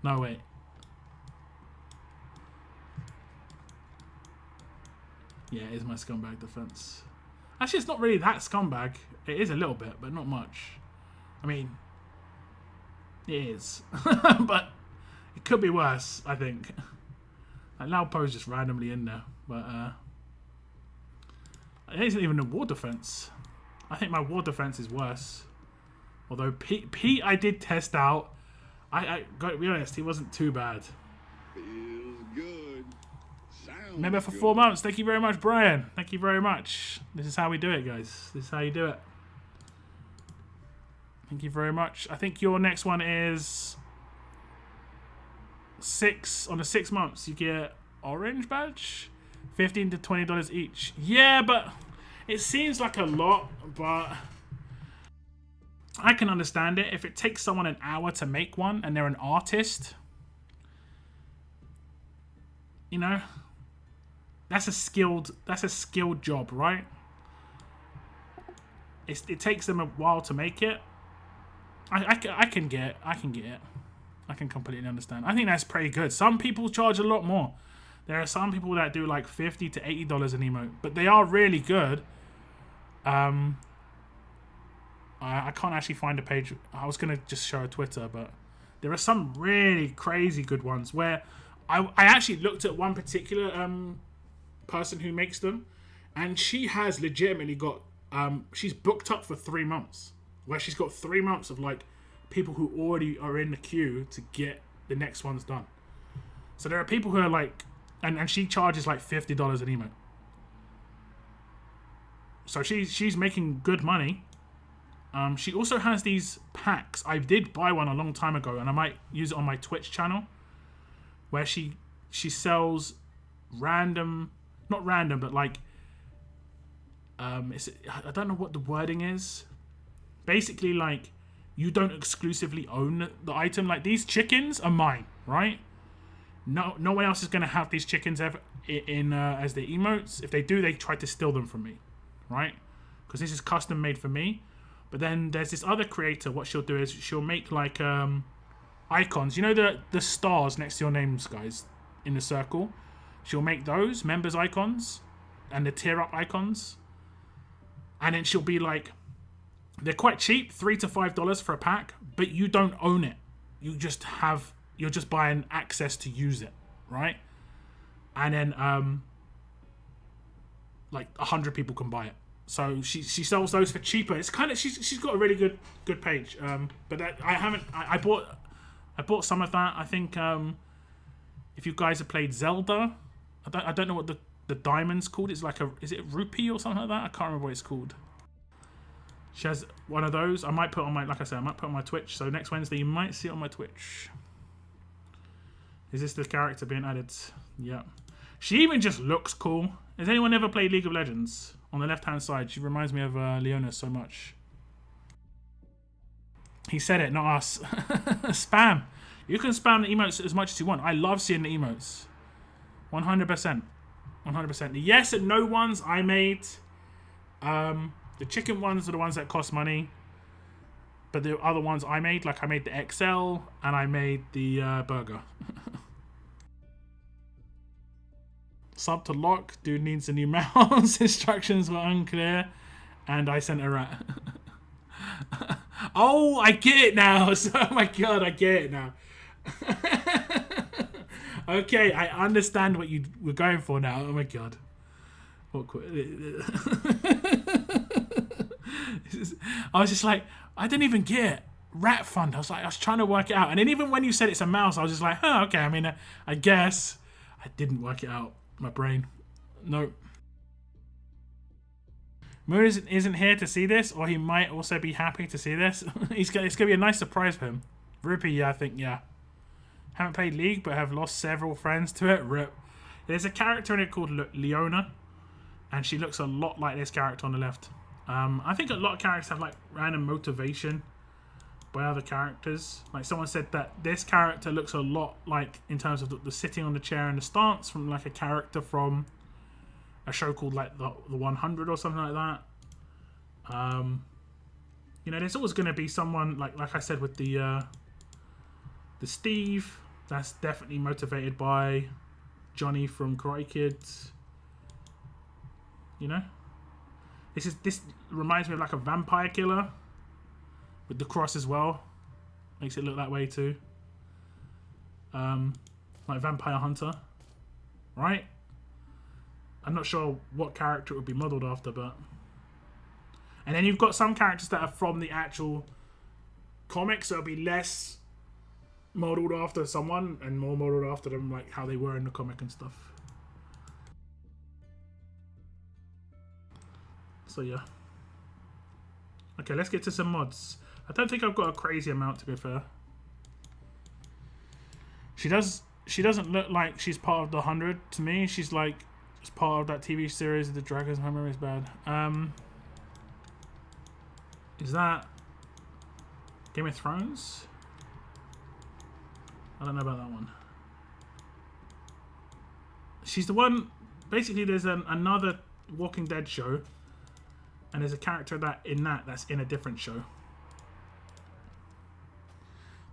No, wait. Yeah, it is my scumbag defense. Actually, it's not really that scumbag. It is a little bit, but not much. I mean, it is. But it could be worse, I think. Like, now Poe's just randomly in there. But, it isn't even a war defense. I think my war defense is worse. Although Pete I did test out. I got to be honest, he wasn't too bad. Feels good. Sounds Remember for good. 4 months. Thank you very much, Brian. Thank you very much. This is how we do it, guys. This is how you do it. Thank you very much. I think your next one is 6. On the 6 months, you get orange badge. $15 to $20 each. Yeah, but it seems like a lot, but I can understand it. If it takes someone an hour to make one and they're an artist, you know, that's a skilled job, right? It takes them a while to make it. I can get it. I can completely understand. I think that's pretty good. Some people charge a lot more. There are some people that do like $50 to $80 an emote, but they are really good. I can't actually find a page. I was going to just show a Twitter, but there are some really crazy good ones where I actually looked at one particular person who makes them, and she has legitimately got, she's booked up for 3 months, where she's got 3 months of like people who already are in the queue to get the next ones done. So there are people who are like, and she charges like $50 an emote. So she's making good money. She also has these packs. I did buy one a long time ago, and I might use it on my Twitch channel, where she sells random, not random, but like, I don't know what the wording is. Basically, like, you don't exclusively own the item. Like, these chickens are mine, right? No one else is gonna have these chickens ever in as their emotes. If they do, they try to steal them from me, right? Because this is custom made for me. But then there's this other creator. What she'll do is she'll make like icons. You know the stars next to your names, guys, in the circle. She'll make those members icons and the tier up icons. And then she'll be like, they're quite cheap, $3 to $5 for a pack, but you don't own it. You're just buying access to use it, right? And then like 100 people can buy it. So she sells those for cheaper. It's kind of she's got a really good page. But I bought some of that. I think if you guys have played Zelda, I don't know what the diamond's called. It's like is it rupee or something like that? I can't remember what it's called. She has one of those. I might put on my, like I said, I might put on my Twitch. So next Wednesday you might see it on my Twitch. Is this the character being added? Yeah. She even just looks cool. Has anyone ever played League of Legends? On the left-hand side, she reminds me of Leona so much. He said it, not us. Spam. You can spam the emotes as much as you want. I love seeing the emotes. 100%. 100%. The yes and no ones I made. The chicken ones are the ones that cost money. But the other ones I made, like I made the XL and I made the burger. Sub to lock. Dude needs a new mouse. Instructions were unclear. And I sent a rat. Oh, I get it now. Oh my god, I get it now. Okay, I understand what you were going for now. Oh my god. I was just like, I didn't even get it. Rat fund. I was trying to work it out. And then even when you said it's a mouse, I was just like, oh, okay. I mean, I guess. I didn't work it out. My brain. Nope. Moon isn't here to see this, or he might also be happy to see this. It's going to be a nice surprise for him. Rupee, yeah, I think, yeah. Haven't played League, but have lost several friends to it. Rip. There's a character in it called Leona, and she looks a lot like this character on the left. I think a lot of characters have like random motivation by other characters. Like someone said that this character looks a lot like, in terms of the sitting on the chair and the stance, from like a character from a show called like the 100 or something like that. You know, there's always going to be someone like I said with the Steve, that's definitely motivated by Johnny from Karate Kid. You know, this reminds me of like a vampire killer with the cross as well. Makes it look that way too. Like Vampire Hunter, right? I'm not sure what character it would be modeled after, but... And then you've got some characters that are from the actual comics, so it'll be less modeled after someone and more modeled after them, like how they were in the comic and stuff. So yeah. Okay, let's get to some mods. I don't think I've got a crazy amount, to be fair. She doesn't look like she's part of the 100 to me. She's like just part of that TV series of the Dragons. My memory's bad. Is that Game of Thrones? I don't know about that one. She's the one. Basically, there's another Walking Dead show, and there's a character that's in a different show.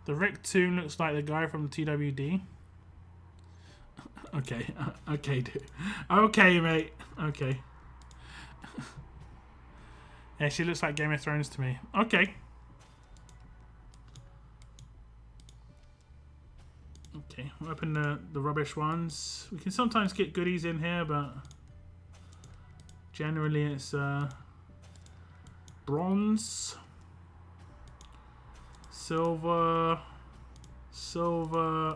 The Rick Toon looks like the guy from TWD. Okay, okay, dude. Okay, mate. Okay. Yeah, she looks like Game of Thrones to me. Okay. Okay, we'll open the rubbish ones. We can sometimes get goodies in here, but generally it's bronze, silver,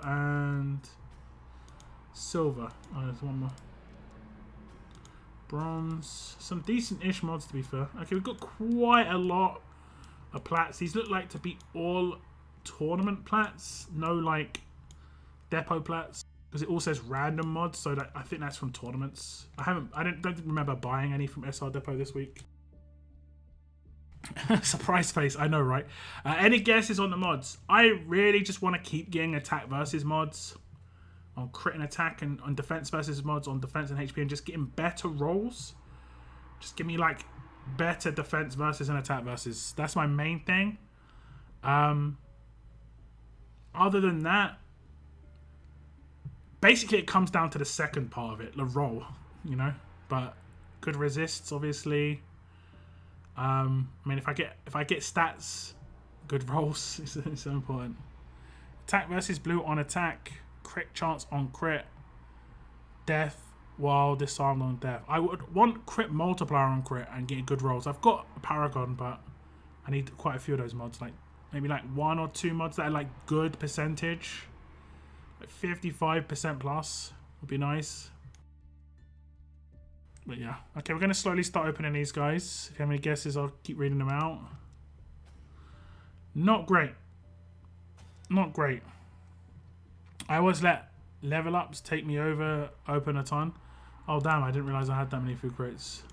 and Silver. Oh, there's one more. Bronze. Some decent-ish mods, to be fair. Okay, we've got quite a lot of plats. These look like to be all tournament plats. No, like, depot plats. Because it all says random mods, so that, I think that's from tournaments. I don't remember buying any from SR Depot this week. Surprise face, I know, right? Any guesses on the mods? I really just want to keep getting attack versus mods on crit and attack, and on defense versus mods on defense and HP, and just getting better rolls. Just give me like better defense versus and attack versus. That's my main thing. Other than that, basically it comes down to the second part of it, the roll, you know. But good resists, obviously. I mean, if I get stats, good rolls is so important. Attack versus blue on attack, crit chance on crit, death while disarmed on death. I would want crit multiplier on crit and get good rolls. I've got a Paragon, but I need quite a few of those mods. Like maybe like 1 or 2 mods that are like good percentage, like 55% plus would be nice. But yeah, okay, we're going to slowly start opening these guys. If you have any guesses, I'll keep reading them out. Not great. Not great. I always let level ups take me over, open a ton. Oh damn, I didn't realise I had that many food crates.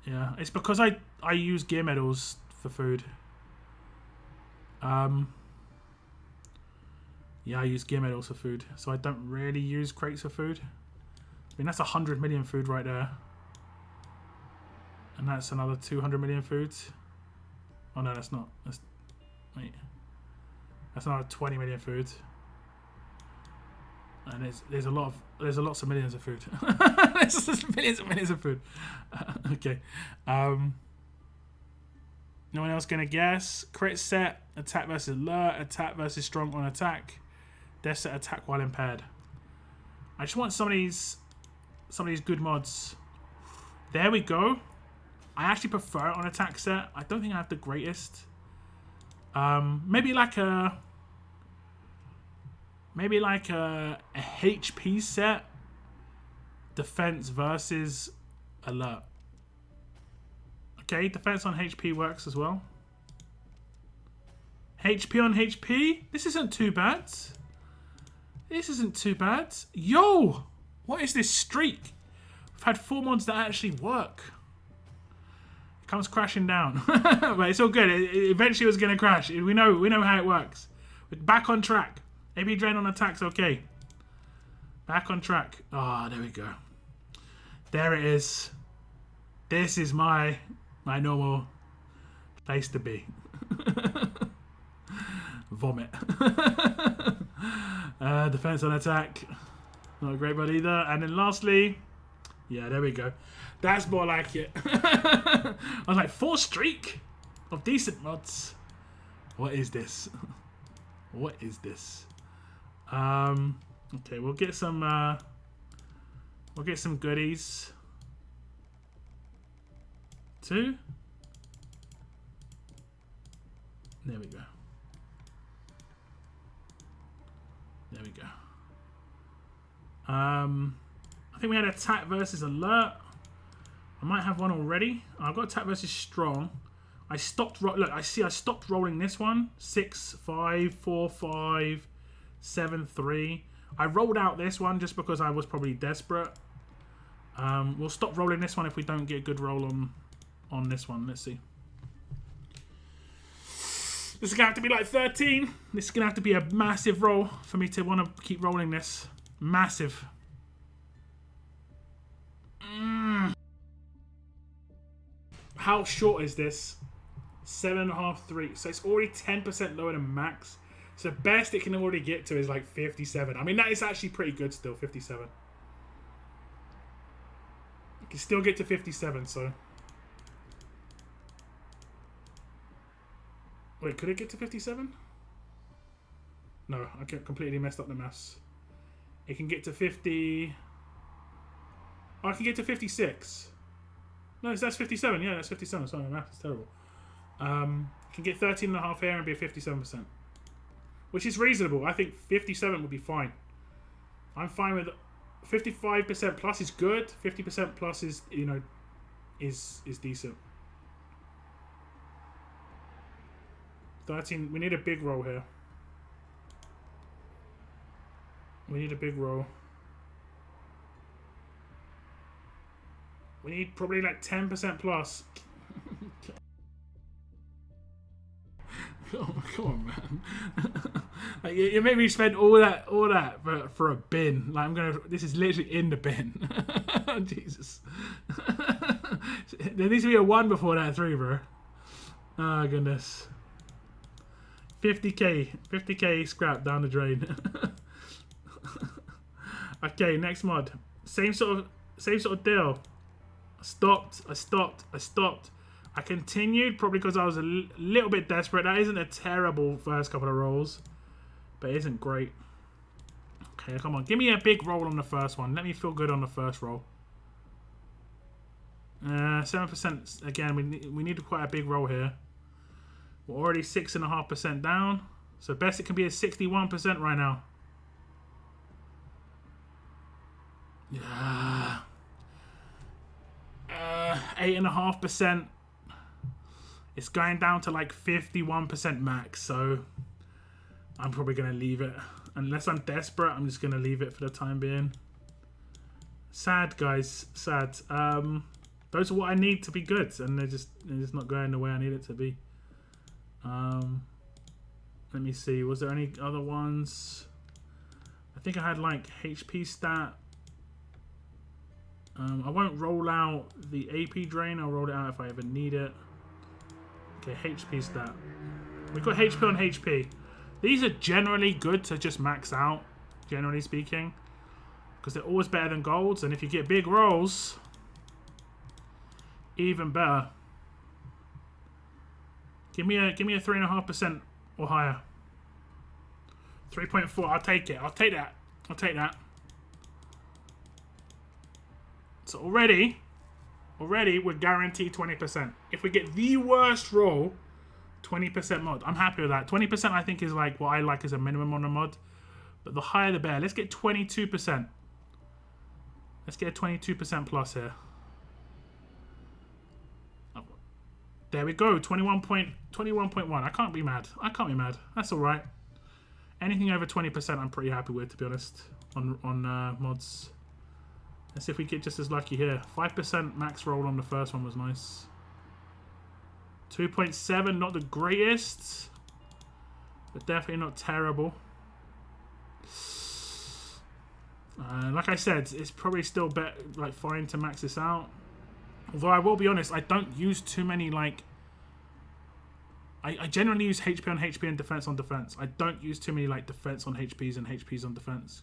Yeah, it's because I use gear medals for food. Yeah, I use gear medals for food, so I don't really use crates for food. I mean, that's 100 million food right there. And that's another 200 million foods. Oh no, that's not. Wait. That's another 20 million food. And there's lots of millions of food. There's millions and millions of food. Okay. No one else gonna guess? Crit set, attack versus alert, attack versus strong on attack, death set, attack while impaired. I just want some of these good mods. There we go. I actually prefer it on attack set. I don't think I have the greatest. Maybe like a HP set. Defense versus alert. Okay, defense on HP works as well. HP on HP. This isn't too bad. This isn't too bad. Yo! What is this streak? I've had 4 mods that actually work. It comes crashing down. But it's all good. It eventually was going to crash. We know how it works. We're back on track. AP drain on attack's okay. Back on track. Ah, there we go. There it is. This is my normal place to be. Vomit. Defense on attack. Not a great one either. And then lastly, yeah, there we go. That's more like it. I was like, 4 streak of decent mods. What is this? What is this? Okay, we'll get some goodies. 2. There we go. There we go. I think we had attack versus alert. I might have one already. I've got attack versus strong. I stopped. Look, I stopped rolling this one. 6, 5, 4, 5, 7, 3. I rolled out this one just because I was probably desperate. We'll stop rolling this one if we don't get a good roll on this one. Let's see. This is going to have to be like 13. This is going to have to be a massive roll for me to want to keep rolling this. Massive. How short is this? 7.5, 3. So it's already 10% lower than max. So the best it can already get to is like 57. I mean, that is actually pretty good still, 57. You can still get to 57, so... Wait, could it get to 57? No, I completely messed up the maths. It can get to 50... Oh, I can get to 56. No, that's 57. Yeah, that's 57. Sorry, my math is terrible. Can get 13.5 here and be a 57%. Which is reasonable. I think 57 would be fine. I'm fine with 55% plus is good. 50% plus is, you know, is decent. 13. We need a big roll here. We need a big roll. We need probably like 10% plus. Oh, come on, man. Like, you made me spend all that for a bin. Like, this is literally in the bin. Jesus. There needs to be a 1 before that 3, bro. Oh goodness. 50k scrap down the drain. Okay, next mod. Same sort of deal. I stopped. I continued probably because I was a little bit desperate. That isn't a terrible first couple of rolls, but it isn't great. Okay, come on. Give me a big roll on the first one. Let me feel good on the first roll. 7%. Again, we need quite a big roll here. We're already 6.5% down. So best it can be is 61% right now. Yeah. 8.5%. It's going down to like 51% max, so I'm probably going to leave it. Unless I'm desperate, I'm just going to leave it for the time being. Sad, guys. Sad. Those are what I need to be good, and they're just not going the way I need it to be. Let me see. Was there any other ones? I think I had like HP stat. I won't roll out the AP drain. I'll roll it out if I ever need it. Okay, HP stat. We've got HP on HP. These are generally good to just max out, generally speaking, because they're always better than golds. And if you get big rolls, even better. Give me a 3.5% or higher. 3.4. I'll take it. I'll take that. So already we're guaranteed 20%. If we get the worst roll, 20% mod. I'm happy with that. 20% I think is like what I like as a minimum on a mod. But the higher the better. Let's get 22%. Let's get a 22% plus here. There we go. 21.1. I can't be mad. That's alright. Anything over 20% I'm pretty happy with, to be honest, on mods. Let's see if we get just as lucky here. 5% max roll on the first one was nice. 2.7, not the greatest, but definitely not terrible. Like I said, it's probably still better, like fine to max this out. Although I will be honest, I don't use too many like. I generally use HP on HP and defense on defense. I don't use too many like defense on HPs and HPs on defense.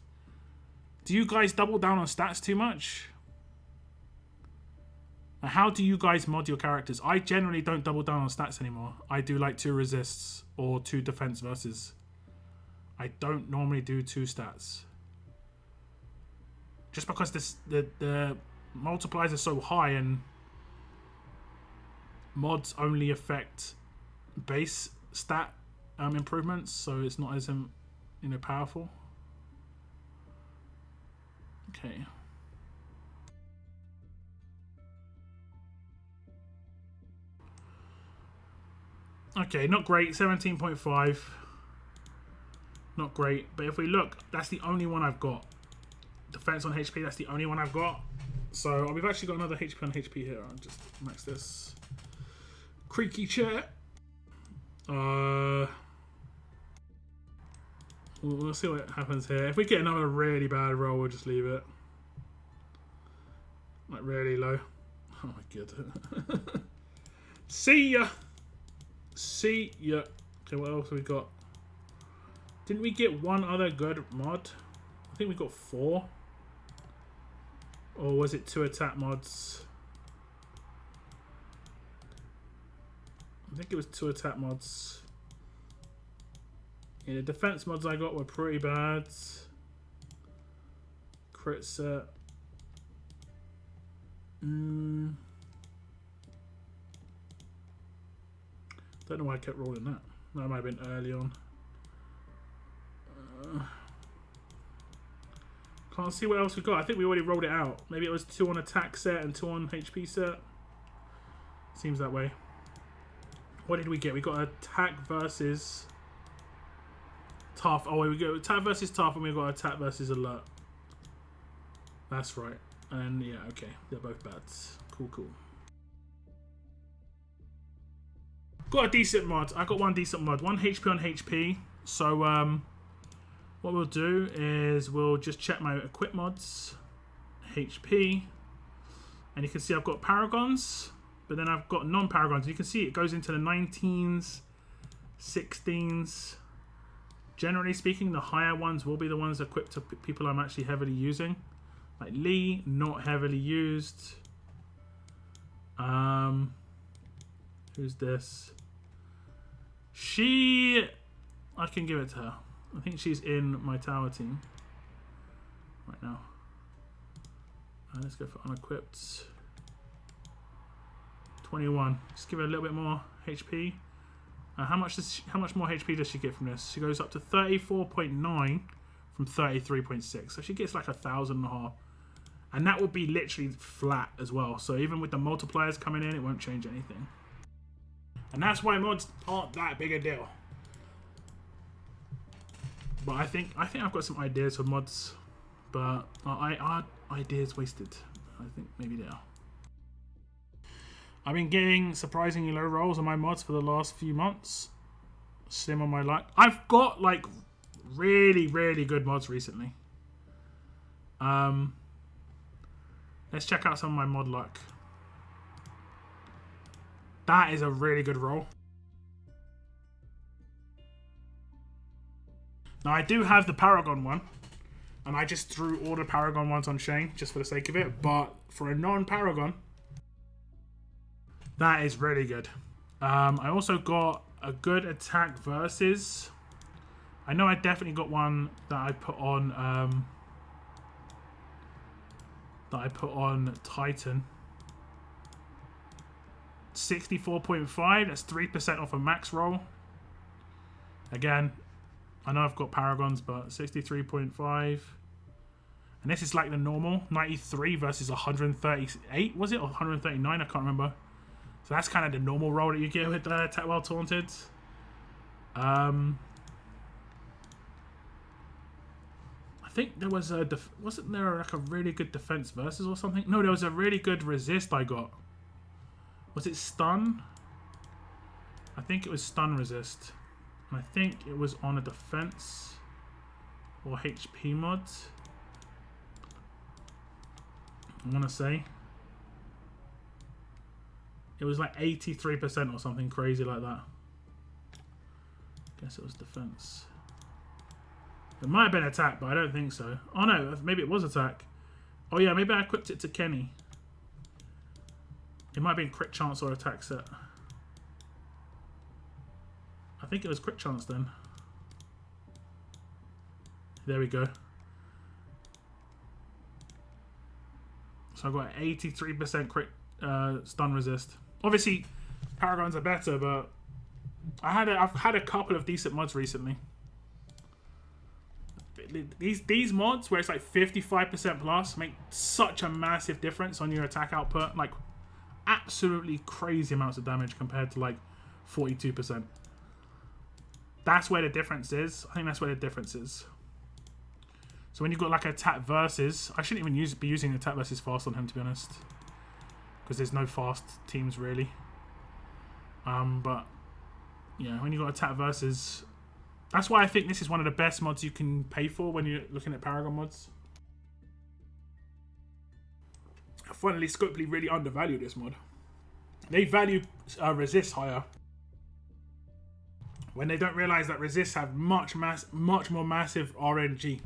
Do you guys double down on stats too much? How do you guys mod your characters? I generally don't double down on stats anymore. I do like 2 resists or 2 defense versus. I don't normally do 2 stats. Just because the multipliers are so high and mods only affect base stat improvements, so it's not as powerful. Okay. Okay, not great. 17.5. Not great. But if we look, that's the only one I've got. Defense on HP, that's the only one I've got. So we've actually got another HP on HP here. I'll just max this. Creaky chair. We'll see what happens here. If we get another really bad roll, we'll just leave it. Like really low. Oh my god. See ya. Okay, what else have we got? Didn't we get one other good mod? I think we got 4. Or was it 2 attack mods? I think it was 2 attack mods. Yeah, the defense mods I got were pretty bad. Crit set. Don't know why I kept rolling that. That might have been early on. Can't see what else we got. I think we already rolled it out. Maybe it was 2 on attack set and 2 on HP set. Seems that way. What did we get? We got attack versus tough. Oh, we got attack versus tough, and we got attack versus alert. That's right. And yeah, okay, they're both bats. Cool, cool. Got a decent mod. I got one decent mod. 1 HP on HP. So what we'll do is we'll just check my equip mods, HP, and you can see I've got paragons. But then I've got non-paragons. You can see it goes into the 19s, 16s. Generally speaking, the higher ones will be the ones equipped to people I'm actually heavily using. Like Lee, not heavily used. Who's this? I can give it to her. I think she's in my tower team right now. Let's go for unequipped. 21. Just give her a little bit more HP. How much more HP does she get from this? She goes up to 34.9 from 33.6. So she gets like 1,500. And that will be literally flat as well. So even with the multipliers coming in, it won't change anything. And that's why mods aren't that big a deal. But I think I've got some ideas for mods. But are ideas wasted? I think maybe they are. I've been getting surprisingly low rolls on my mods for the last few months. Slim on my luck. I've got like really, really good mods recently. Let's check out some of my mod luck. That is a really good roll. Now I do have the Paragon one. And I just threw all the Paragon ones on Shane just for the sake of it. But for a non-Paragon, that is really good. I also got a good attack versus. I know I definitely got one that I put on Titan. 64.5. That's 3% off a max roll. Again, I know I've got Paragons, but 63.5. And this is like the normal 93 versus 138. Was it or 139? I can't remember. So that's kind of the normal roll that you get with Attack While Taunted. I think there was a... Wasn't there like a really good defense versus or something? No, there was a really good resist I got. Was it stun? I think it was stun resist. And I think it was on a defense or HP mod. I want to say. It was like 83% or something crazy like that. Guess it was defense. It might have been attack, but I don't think so. Oh no, maybe it was attack. Oh yeah, maybe I equipped it to Kenny. It might have been crit chance or attack set. I think it was crit chance then. There we go. So I got 83% crit stun resist. Obviously, Paragons are better, but I've had a couple of decent mods recently. These mods where it's like 55% plus make such a massive difference on your attack output. Like absolutely crazy amounts of damage compared to like 42%. That's where the difference is. I think that's where the difference is. So when you've got like attack versus, I shouldn't even be using attack versus fast on him, to be honest, because there's no fast teams really. But yeah, when you've got attack versus, that's why I think this is one of the best mods you can pay for when you're looking at Paragon mods. I finally Scopely really undervalue this mod. They value resist higher when they don't realize that resists have much more massive RNG.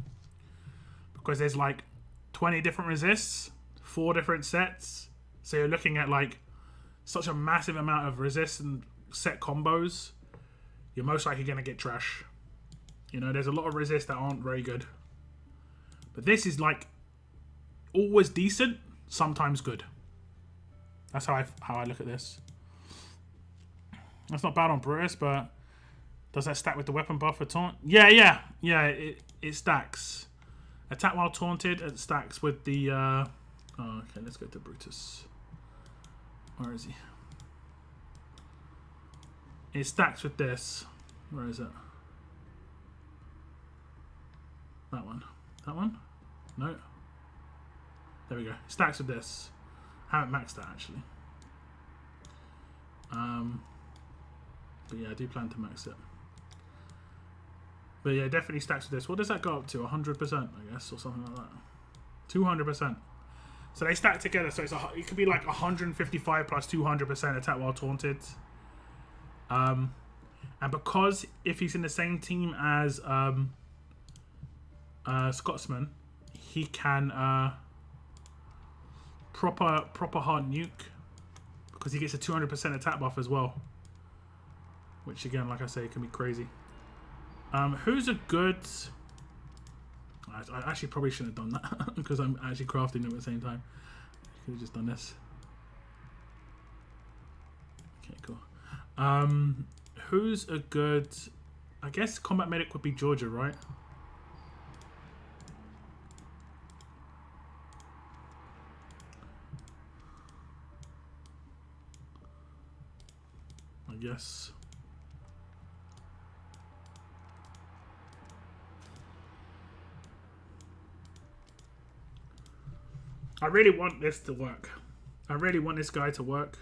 Because there's like 20 different resists, 4 different sets. So you're looking at like such a massive amount of resist and set combos. You're most likely going to get trash. You know, there's a lot of resists that aren't very good. But this is like always decent, sometimes good. That's how I look at this. That's not bad on Brutus, but does that stack with the weapon buff for taunt? Yeah, it stacks. Attack while taunted. It stacks with the... Oh, okay, let's go to Brutus. Where is he? It stacks with this. Where is it? That one. That one? No. There we go. It stacks with this. I haven't maxed that actually. But yeah, I do plan to max it. But yeah, definitely stacks with this. What does that go up to? 100%, I guess, or something like that. 200%. So they stack together. So it could be like 155 plus 200% attack while taunted. And because if he's in the same team as Scotsman, he can proper hard nuke because he gets a 200% attack buff as well. Which again, like I say, can be crazy. Who's a good... I actually probably shouldn't have done that because I'm actually crafting them at the same time. I could have just done this. Okay, cool. Who's a good... I guess combat medic would be Georgia, right? I guess. I really want this to work. I really want this guy to work.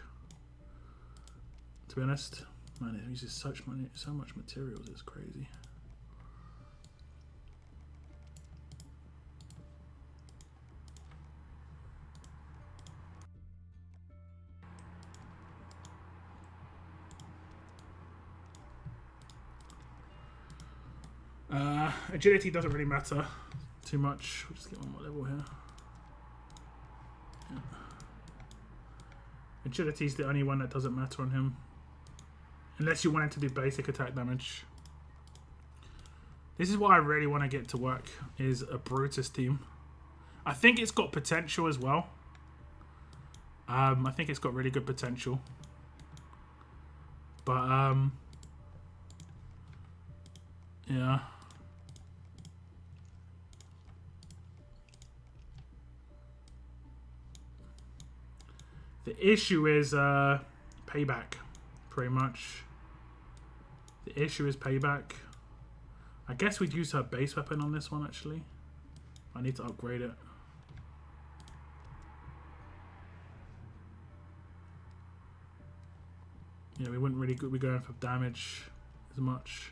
To be honest, man, it uses so much materials. It's crazy. Agility doesn't really matter too much. We'll just get one more level here. Yeah. Agility is the only one that doesn't matter on him. Unless you want him to do basic attack damage. This is what I really want to get to work, is a Brutus team. I think it's got potential as well. I think it's got really good potential. But, yeah. The issue is payback, pretty much. The issue is payback. I guess we'd use her base weapon on this one, actually. I need to upgrade it. Yeah, we wouldn't really be going for damage as much.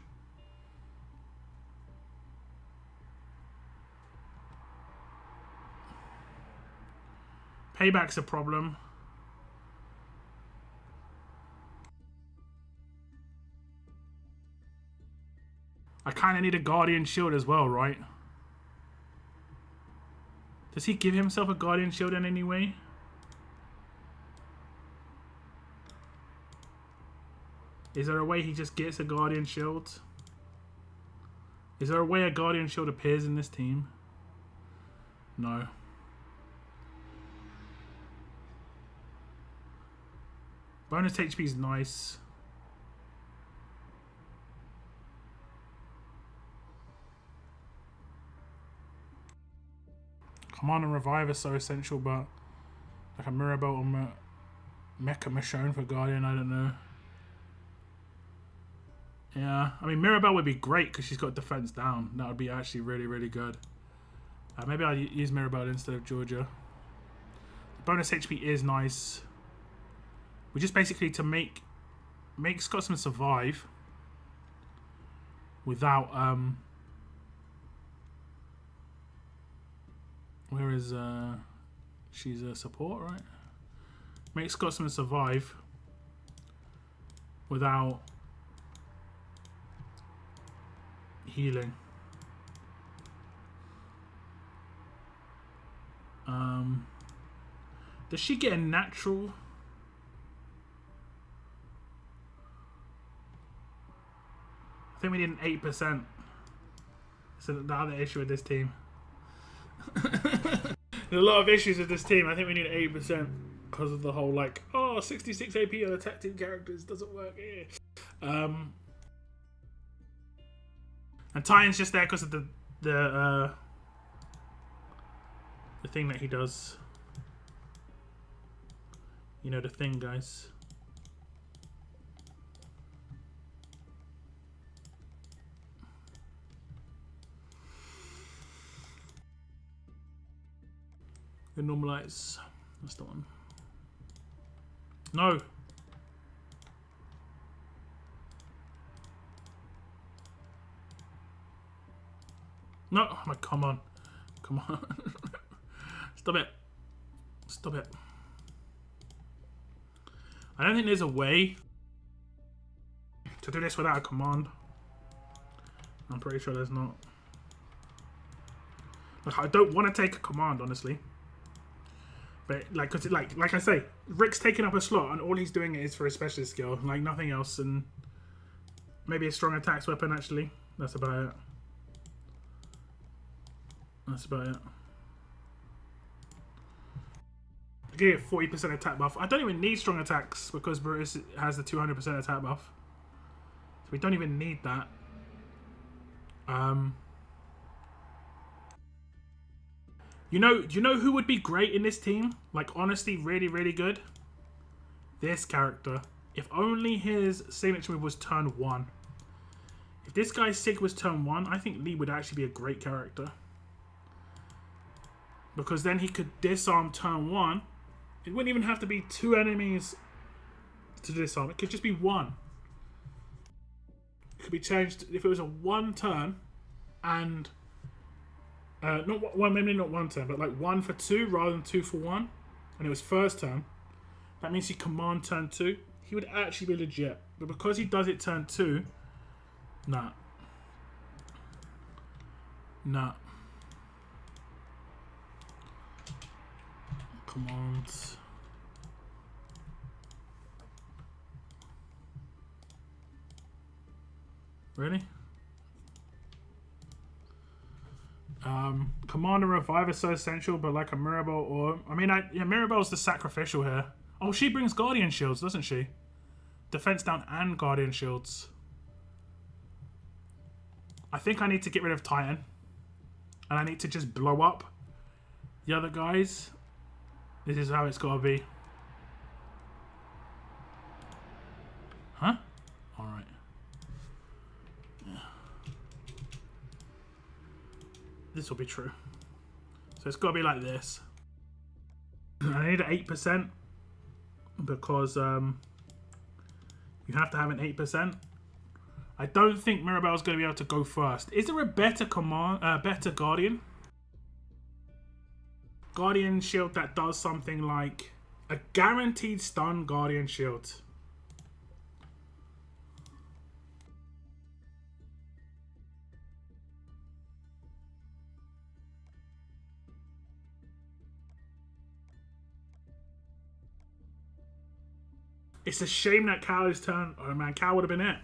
Payback's a problem. I kind of need a Guardian Shield as well, right? Does he give himself a Guardian Shield in any way? Is there a way he just gets a Guardian Shield? Is there a way a Guardian Shield appears in this team? No. Bonus HP is nice. Command and Revive are so essential, but like a Mirabelle or Mecha Michonne for Guardian, I don't know. Yeah, I mean Mirabelle would be great because she's got defense down. That would be actually really, really good. Maybe I'll use Mirabelle instead of Georgia. The bonus HP is nice. We just basically to make Scotsman survive without where is she's a support, right? Make Scotsman survive without healing. Does she get a natural? I think we need an 8%. So the other issue with this team. There's a lot of issues with this team. I think we need 8% because of the whole like, oh, 66 AP on attack team characters doesn't work here. And Titan's just there because of the The thing that he does. You know the thing, guys. The normalize. That's the one. No. No. Oh my, come on. Come on. Stop it. Stop it. I don't think there's a way to do this without a command. I'm pretty sure there's not. Like, I don't want to take a command, honestly. But like, cause like I say, Rick's taking up a slot, and all he's doing is for a specialist skill, like nothing else, and maybe a strong attacks weapon. Actually, that's about it. That's about it. I get 40% attack buff. I don't even need strong attacks because Brutus has the 200% attack buff, so we don't even need that. You know who would be great in this team? Like, honestly, really, really good? This character. If only his signature move was turn 1. If this guy's sig was turn 1, I think Lee would actually be a great character. Because then he could disarm turn 1. It wouldn't even have to be 2 enemies to disarm. It could just be 1. It could be changed if it was a 1 turn and... not one, maybe not 1 turn, but like 1 for 2 rather than 2 for 1, and it was first turn. That means he command turn 2. He would actually be legit, but because he does it turn 2, nah. Commands. Really? Command and Revive is so essential, but like a Mirabelle or... I mean, yeah, Mirabelle's the sacrificial here. Oh, she brings Guardian Shields, doesn't she? Defense down and Guardian Shields. I think I need to get rid of Titan. And I need to just blow up the other guys. This is how it's got to be. Huh? Alright. This will be true. So it's got to be like this. I need an 8% because you have to have an 8%. I don't think Mirabelle's going to be able to go first. Is there a better better Guardian? Guardian Shield that does something like a guaranteed stun Guardian Shield. It's a shame that Cow's turn. Oh man, Cow would have been it.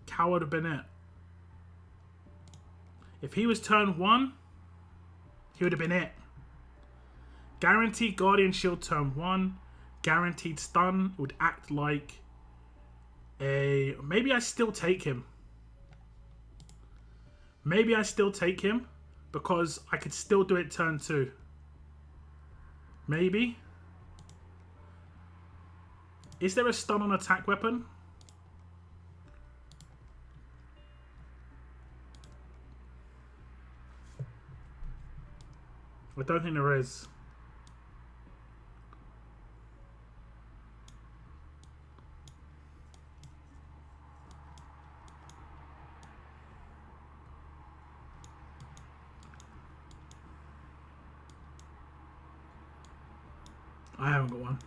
Cow would have been it. If he was turn 1, he would have been it. Guaranteed Guardian Shield turn 1. Guaranteed stun would act like a... Maybe I still take him. Maybe I still take him because I could still do it turn 2. Maybe. Is there a stun on attack weapon? I don't think there is. I haven't got one.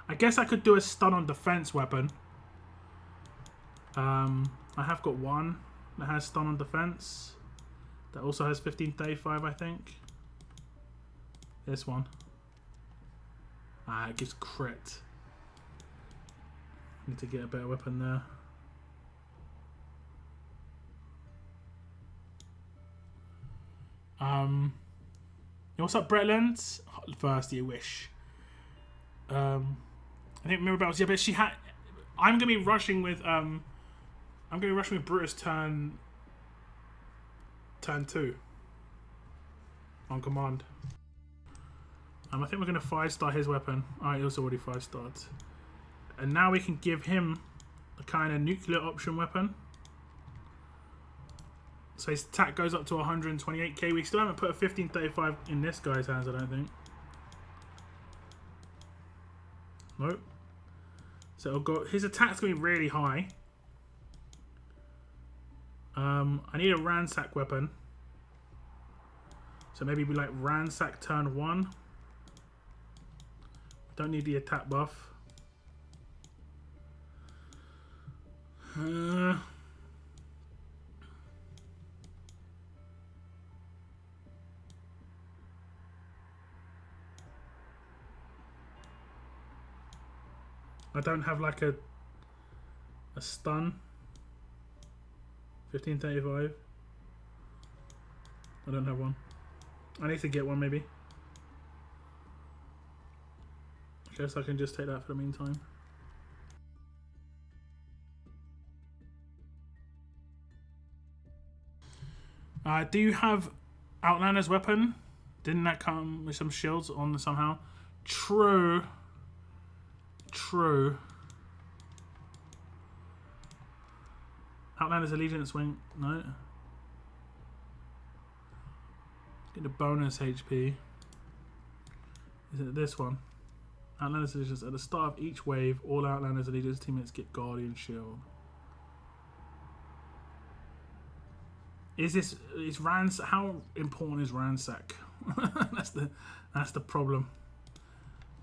I guess I could do a stun on defense weapon. I have got one that has stun on defense. That also has 1535, I think. This one. It gives crit. Need to get a better weapon there. What's up, Bretland? First, you wish. I think Mirabelle's, yeah, but she had... I'm going to be rushing with I'm going to rush with Brutus turn 2 on command. I think we're going to 5-star his weapon. Alright, he was already 5-starred. And now we can give him a kind of nuclear option weapon. So his attack goes up to 128k. We still haven't put a 1535 in this guy's hands, I don't think. Nope. So it'll go, his attack's going to be really high. I need a ransack weapon. So maybe be like ransack turn 1. Don't need the attack buff. I don't have like a stun. 1535. I don't have one. I need to get one maybe. I guess I can just take that for the meantime. Do you have Outlander's weapon? Didn't that come with some shields on somehow? True. True. Outlander's Allegiance wing. No. Get the bonus HP. Is it this one? Outlander's Allegiance. At the start of each wave, all Outlander's Allegiance teammates get Guardian Shield. Is this ransack? How important is ransack? that's the problem.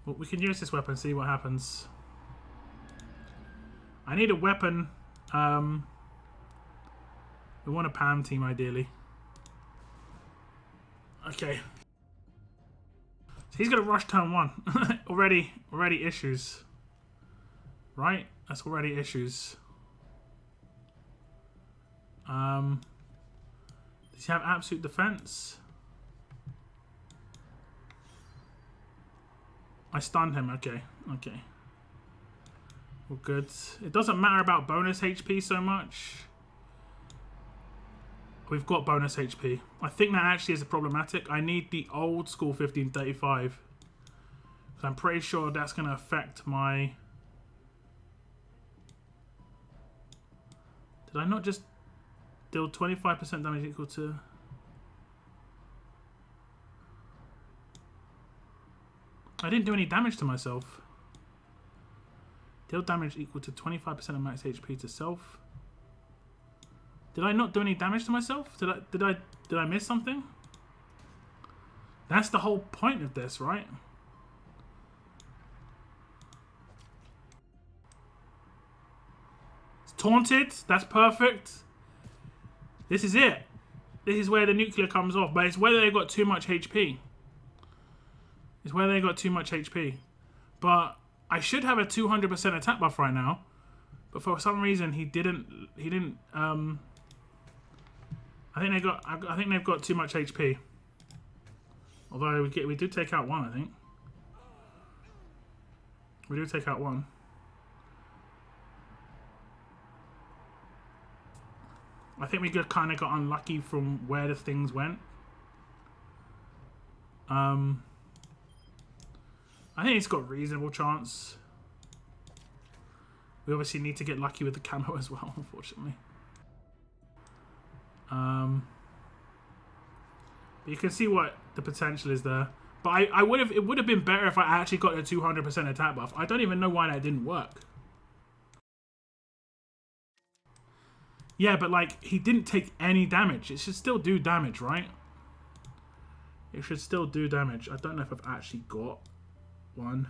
Well, we can use this weapon, see what happens. I need a weapon. We want a PAM team ideally. Okay. So he's gonna rush turn 1. already issues. Right? That's already issues. Does he have absolute defense? I stunned him. Okay. Okay. Well, good. It doesn't matter about bonus HP so much. We've got bonus HP. I think that actually is problematic. I need the old school 1535. I'm pretty sure that's going to affect my... Did I not just deal 25% damage equal to... I didn't do any damage to myself. Deal damage equal to 25% of max HP to self. Did I not do any damage to myself? Did I miss something? That's the whole point of this, right? It's taunted. That's perfect. This is it. This is where the nuclear comes off, but it's whether they got too much HP. It's whether they got too much HP. But I should have a 200% attack buff right now, but for some reason he didn't. I think they've got too much HP. Although we do take out one, I think. We do take out one. I think we kind of got unlucky from where the things went. I think it's got a reasonable chance. We obviously need to get lucky with the camo as well, unfortunately. But you can see what the potential is there. But it would have been better if I actually got a 200% attack buff. I don't even know why that didn't work. Yeah, but like he didn't take any damage. It should still do damage, right? It should still do damage. I don't know if I've actually got one.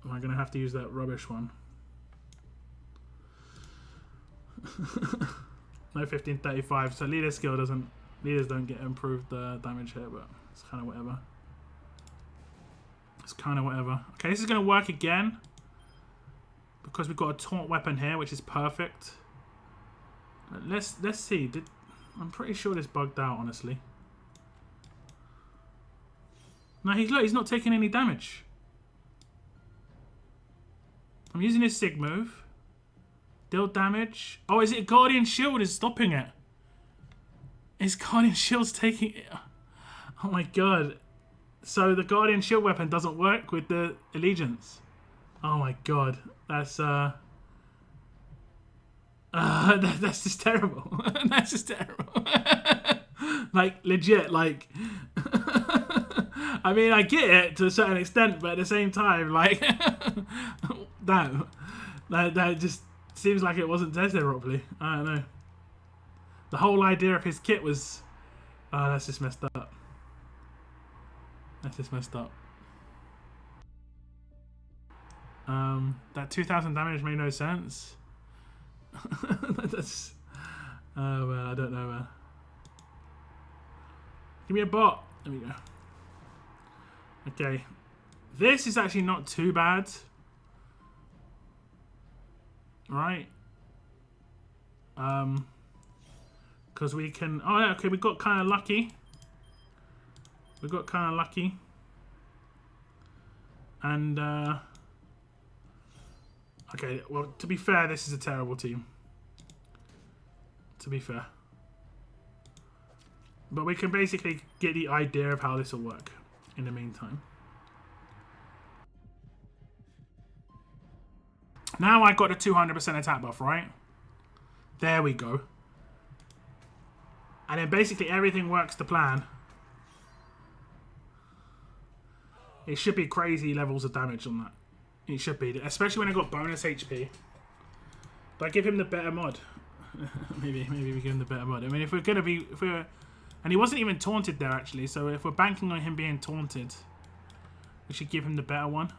Am I gonna have to use that rubbish one? No 1535. So leader skill doesn't. Leaders don't get improved damage here, but it's kind of whatever. It's kind of whatever. Okay, this is gonna work again because we've got a taunt weapon here, which is perfect. Let's see. I'm pretty sure this bugged out, honestly. No, he's not taking any damage. I'm using his Sig move. Deal damage. Oh, is it Guardian Shield is stopping it? Is Guardian Shield's taking it? Oh my god. So the Guardian Shield weapon doesn't work with the Allegiance. Oh my god. That's that's just terrible. That's just terrible. Like, legit, like... I mean, I get it to a certain extent, but at the same time, like... damn. That just seems like it wasn't tested properly. I don't know. The whole idea of his kit was... Oh, that's just messed up. That's just messed up. That 2,000 damage made no sense. That's... Oh, well, I don't know, man. Give me a bot. There we go. Okay. This is actually not too bad. Right. Because we can... Oh, yeah, okay, we got kind of lucky. We got kind of lucky. And, okay, well, to be fair, this is a terrible team. To be fair. But we can basically get the idea of how this will work in the meantime. Now I got a 200% attack buff, right? There we go. And then basically everything works to plan. It should be crazy levels of damage on that. It should be, especially when I got bonus HP. But I give him the better mod. maybe we give him the better mod. I mean, if we're gonna be, and he wasn't even taunted there actually. So if we're banking on him being taunted, we should give him the better one.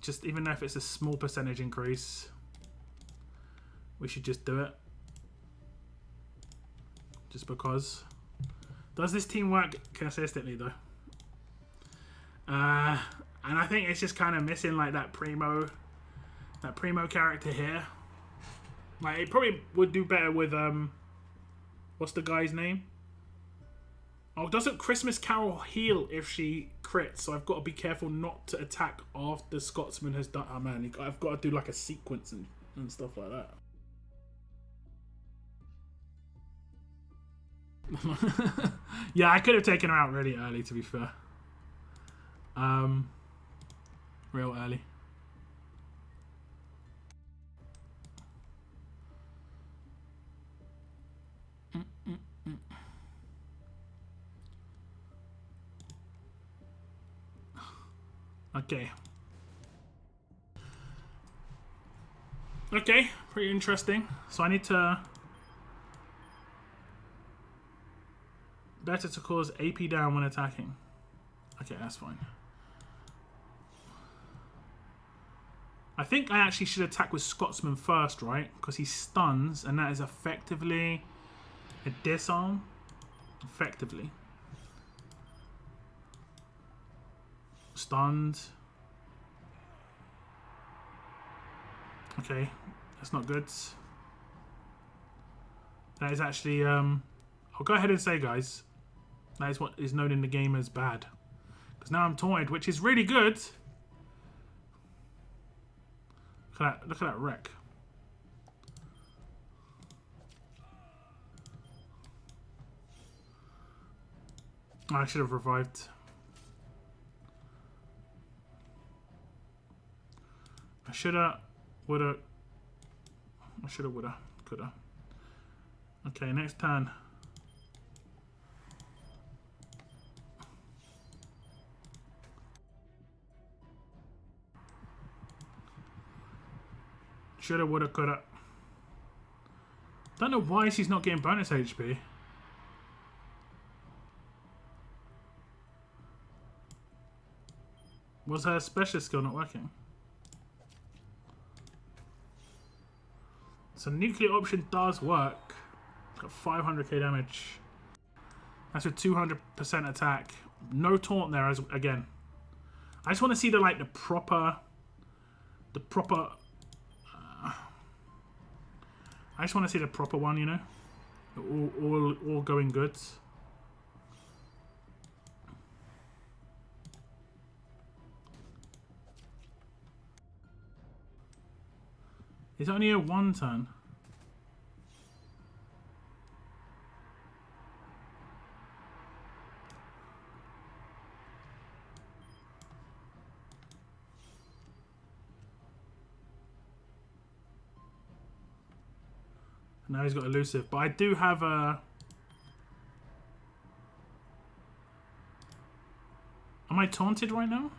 Just even if it's a small percentage increase, we should just do it. Just because. Does this team work consistently though? And I think it's just kind of missing like that primo character here. Like it probably would do better with what's the guy's name? Oh, doesn't Christmas Carol heal if she crits? So I've got to be careful not to attack after Scotsman has done. Oh man, I've got to do like a sequence and stuff like that. Yeah, I could have taken her out really early, to be fair. Real early. Okay. Okay, pretty interesting. So I need to... Better to cause AP down when attacking. Okay, that's fine. I think I actually should attack with Scotsman first, right? Because he stuns, and that is effectively a disarm. Effectively. Stunned. Okay, that's not good. That is actually, I'll go ahead and say, guys, that is what is known in the game as bad. Because now I'm taunted, which is really good. Look at that wreck. Oh, I should have revived. I shoulda, woulda. I shoulda, woulda, coulda. Okay, next turn. Shoulda, woulda, coulda. Don't know why she's not getting bonus HP. Was her special skill not working? So nuclear option does work. It's got 500k damage. That's with 200% attack. No taunt there as again. I just want to see the proper. I just want to see the proper one, you know, all going good. It's only a 1 turn. Now he's got elusive, but I do have a... Am I taunted right now?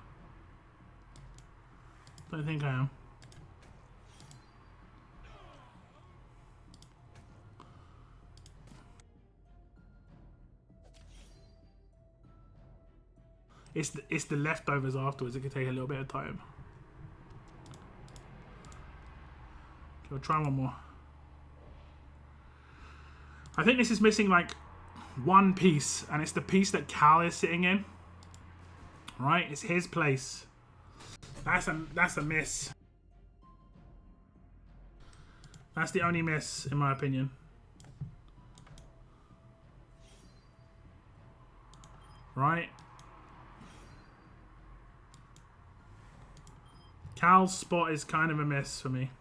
Don't think I am. It's the leftovers afterwards. It could take a little bit of time. Okay, we'll try one more. I think this is missing like one piece, and it's the piece that Cal is sitting in. Right? It's his place. That's a miss. That's the only miss, in my opinion. Right? Cal's spot is kind of a miss for me.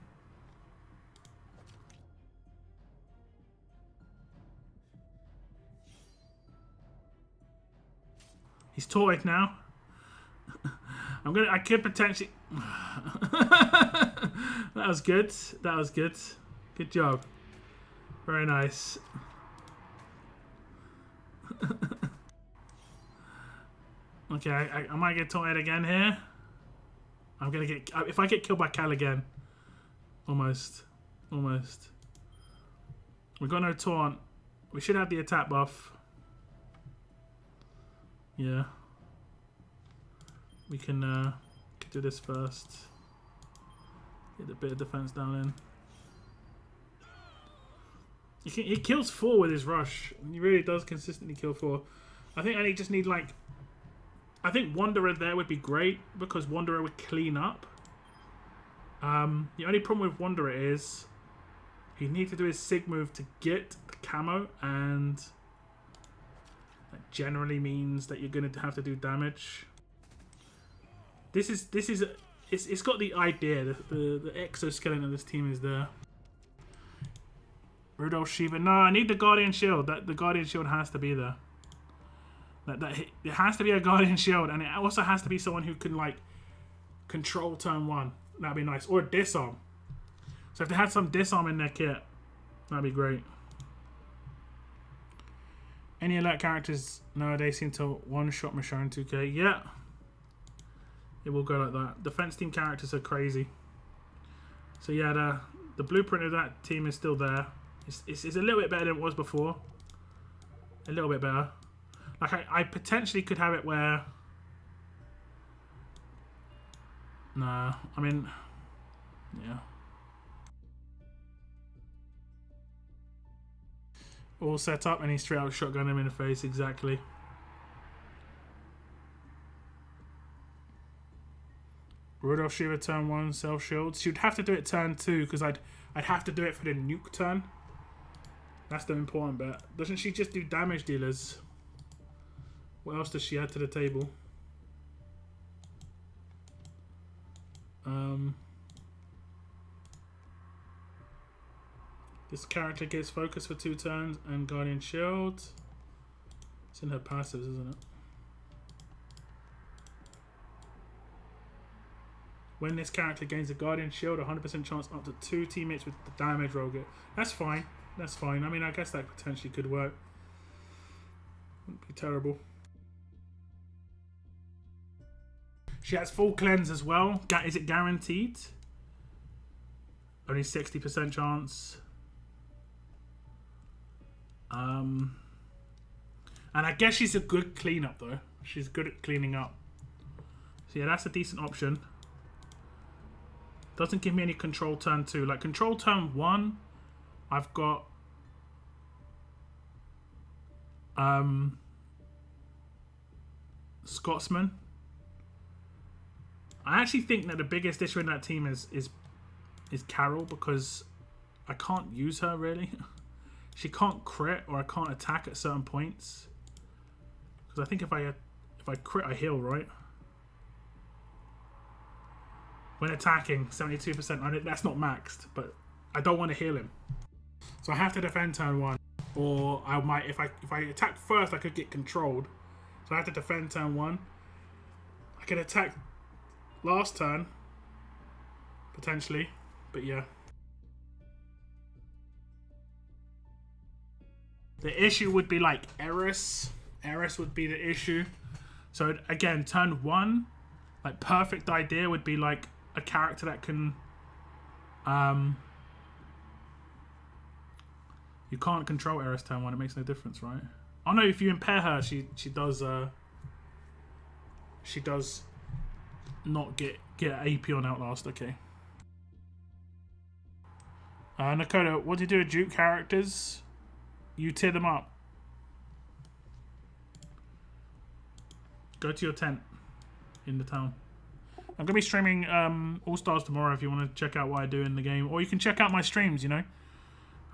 He's taunted now. I could potentially... That was good. That was good. Good job. Very nice. Okay, I might get taunted again here. I'm gonna get... If I get killed by Cal again. Almost. Almost. We've got no taunt. We should have the attack buff. Yeah. We can do this first. Get a bit of defense down in. He kills 4 with his rush. He really does consistently kill 4. I think I just need like... I think Wanderer there would be great because Wanderer would clean up. The only problem with Wanderer is he needs to do his Sig move to get the camo, and that generally means that you're going to have to do damage. It's got the idea. The exoskeleton of this team is there. Rudolph Shiva. No, I need the Guardian Shield. The Guardian Shield has to be there. It has to be a Guardian Shield, and it also has to be someone who can like control turn 1. That'd be nice. Or disarm. So if they had some disarm in their kit, that'd be great. Any alert characters nowadays seem to one-shot Michonne 2K. Yeah. It will go like that. Defense team characters are crazy. So yeah, the blueprint of that team is still there. It's a little bit better than it was before. A little bit better. Like I potentially could have it where... Nah, I mean... Yeah. All set up and he straight out shotgun him in the face, exactly. Rudolph Shiva turn 1, self shields. She'd have to do it turn 2 because I'd have to do it for the nuke turn. That's the important bit. Doesn't she just do damage dealers? What else does she add to the table? This character gets focus for 2 turns and Guardian Shield. It's in her passives, isn't it? When this character gains a Guardian Shield, 100% chance up to 2 teammates with the damage roll get. That's fine. That's fine. I mean, I guess that potentially could work. Wouldn't be terrible. She has full cleanse as well. Is it guaranteed? Only 60% chance. And I guess she's a good cleanup though. She's good at cleaning up. So yeah, that's a decent option. Doesn't give me any control turn 2. Like control turn 1, I've got Scotsman. I actually think that the biggest issue in that team is Carol, because I can't use her really. She can't crit or I can't attack at certain points. Because I think if I crit, I heal, right? when attacking, 72%. That's not maxed, but I don't want to heal him. So I have to defend turn 1. Or I might, if I attack first, I could get controlled. So I have to defend turn 1. I could attack last turn, potentially, but yeah. The issue would be like Eris. Eris would be the issue. So again, turn 1, like perfect idea would be like a character that can, you can't control Eris turn 1. It makes no difference, right? Oh no, if you impair her, she does not get AP on Outlast. Okay. Nakoda, what do you do with Duke characters? You tear them up. Go to your tent in the town. I'm going to be streaming All Stars tomorrow if you want to check out what I do in the game. Or you can check out my streams, you know.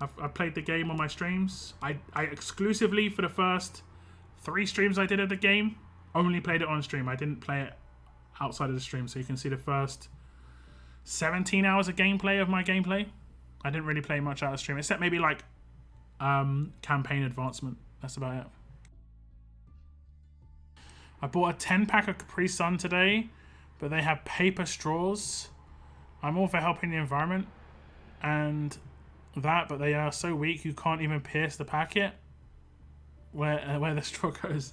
I played the game on my streams. I exclusively, for the first 3 streams I did of the game, only played it on stream. I didn't play it outside of the stream. So you can see the first 17 hours of gameplay of my gameplay. I didn't really play much out of stream, except maybe like campaign advancement. That's about it. I bought a 10-pack of Capri Sun today, but they have paper straws. I'm all for helping the environment and that, but they are so weak you can't even pierce the packet where the straw goes.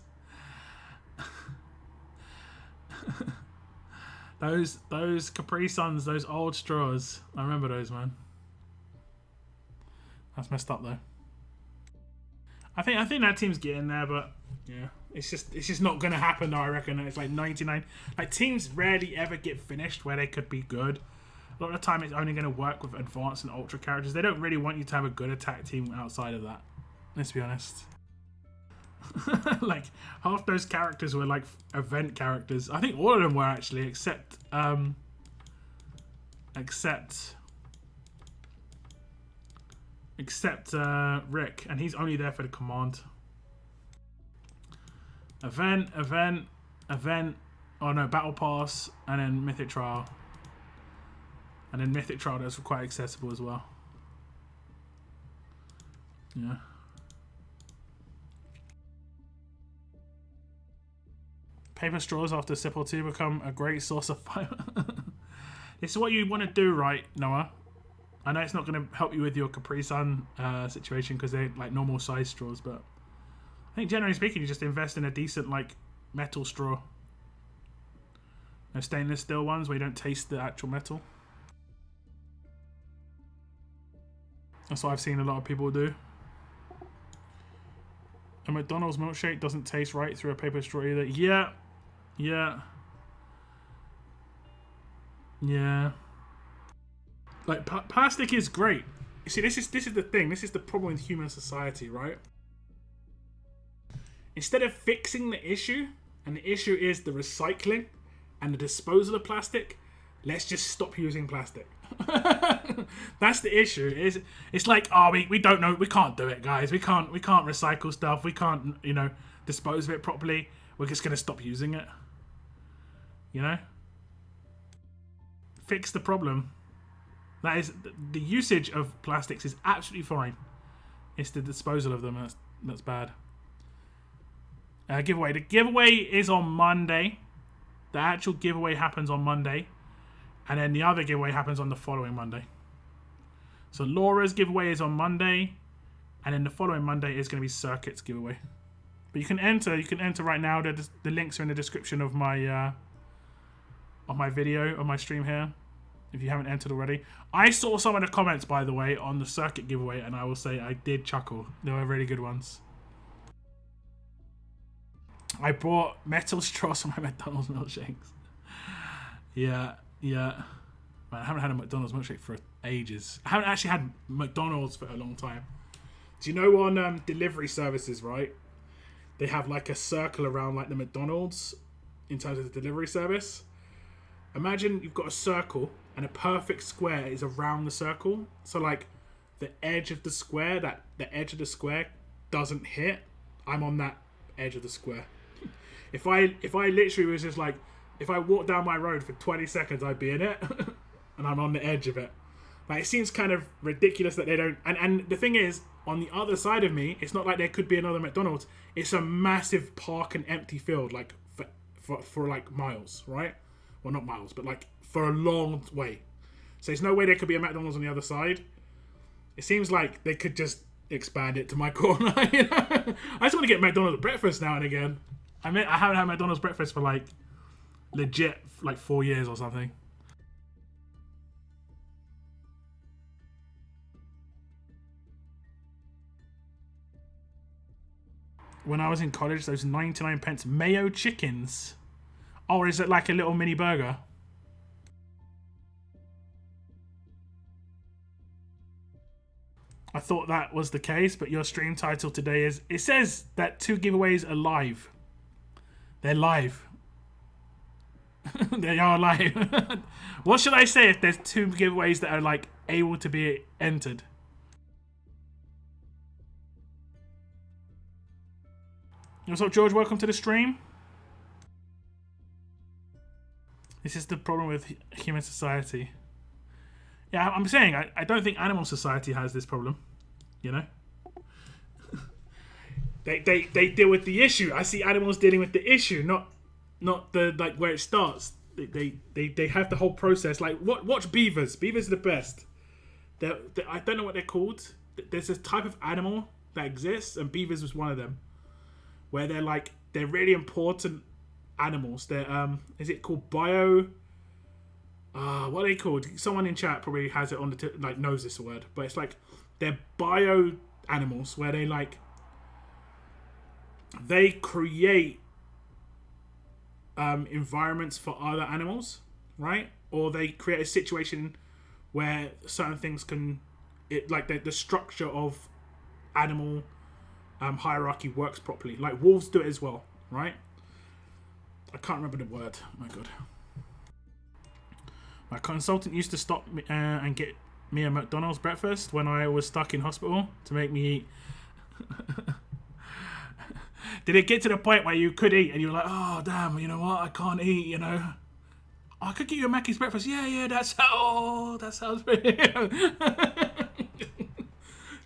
those Capri Suns, those old straws. I remember those, man. That's messed up though. I think that team's getting there, but yeah, it's just not gonna happen though. I reckon it's like 99. Like teams rarely ever get finished where they could be good. A lot of the time, it's only gonna work with advanced and ultra characters. They don't really want you to have a good attack team outside of that. Let's be honest. Like half those characters were like event characters. I think all of them were actually, except Rick, and he's only there for the command. Event. Oh no, Battle Pass, and then Mythic Trial. And then Mythic Trial is quite accessible as well. Yeah. Paper straws after sip or two become a great source of fiber. This is what you want to do, right, Noah? I know it's not going to help you with your Capri Sun situation because they're like normal size straws, but I think generally speaking, you just invest in a decent like metal straw. No stainless steel ones where you don't taste the actual metal. That's what I've seen a lot of people do. A McDonald's milkshake doesn't taste right through a paper straw either. Yeah. Like plastic is great. You see, this is the thing. This is the problem with human society, right? Instead of fixing the issue, and the issue is the recycling and the disposal of plastic, let's just stop using plastic. That's the issue. It's like, oh, we don't know, we can't do it, guys. We can't recycle stuff. We can't, you know, dispose of it properly. We're just gonna stop using it. You know? Fix the problem. That is, the usage of plastics is absolutely fine. It's the disposal of them that's bad. Giveaway. The giveaway is on Monday. The actual giveaway happens on Monday. And then the other giveaway happens on the following Monday. So Laura's giveaway is on Monday. And then the following Monday is going to be Circuit's giveaway. But you can enter right now. The links are in the description of my video, on my stream here. If you haven't entered already. I saw some of the comments, by the way, on the Circuit giveaway, and I will say I did chuckle. They were really good ones. I bought metal straws for my McDonald's milkshakes. Yeah. Man, I haven't had a McDonald's milkshake for ages. I haven't actually had McDonald's for a long time. Do you know on delivery services, right? They have like a circle around like the McDonald's in terms of the delivery service. Imagine you've got a circle and a perfect square is around the circle. So like the edge of the square, the edge of the square doesn't hit. I'm on that edge of the square. If I literally was just like if I walk down my road for 20 seconds, I'd be in it, and I'm on the edge of it. Like, it seems kind of ridiculous that they don't. And the thing is, on the other side of me, it's not like there could be another McDonald's. It's a massive park and empty field, like for like miles, right? Well, not miles, but like for a long way. So there's no way there could be a McDonald's on the other side. It seems like they could just expand it to my corner. You know? I just want to get McDonald's breakfast now and again. I haven't had McDonald's breakfast for like legit like 4 years or something. When I was in college, those 99 pence mayo chickens. Oh, is it like a little mini burger? I thought that was the case, but your stream title today is... It says that 2 giveaways are live. They're live. They are live. What should I say if there's 2 giveaways that are like able to be entered? What's up, George? Welcome to the stream. This is the problem with human society. Yeah, I'm saying I don't think animal society has this problem. You know, they deal with the issue. I see animals dealing with the issue, not the like where it starts. They have the whole process. Like watch beavers. Beavers are the best. I don't know what they're called. There's a type of animal that exists, and beavers was one of them. Where they're really important animals. They're is it called bio? What are they called? Someone in chat probably has it on the like knows this word, but it's like they're bio animals where they create environments for other animals, right? Or they create a situation where certain things the structure of animal hierarchy works properly. Like wolves do it as well, right? I can't remember the word. Oh my god. My consultant used to stop me and get me a McDonald's breakfast when I was stuck in hospital to make me eat. Did it get to the point where you could eat and you were like, oh damn, you know what? I can't eat, you know. I could get you a Mackey's breakfast. Yeah, that sounds pretty.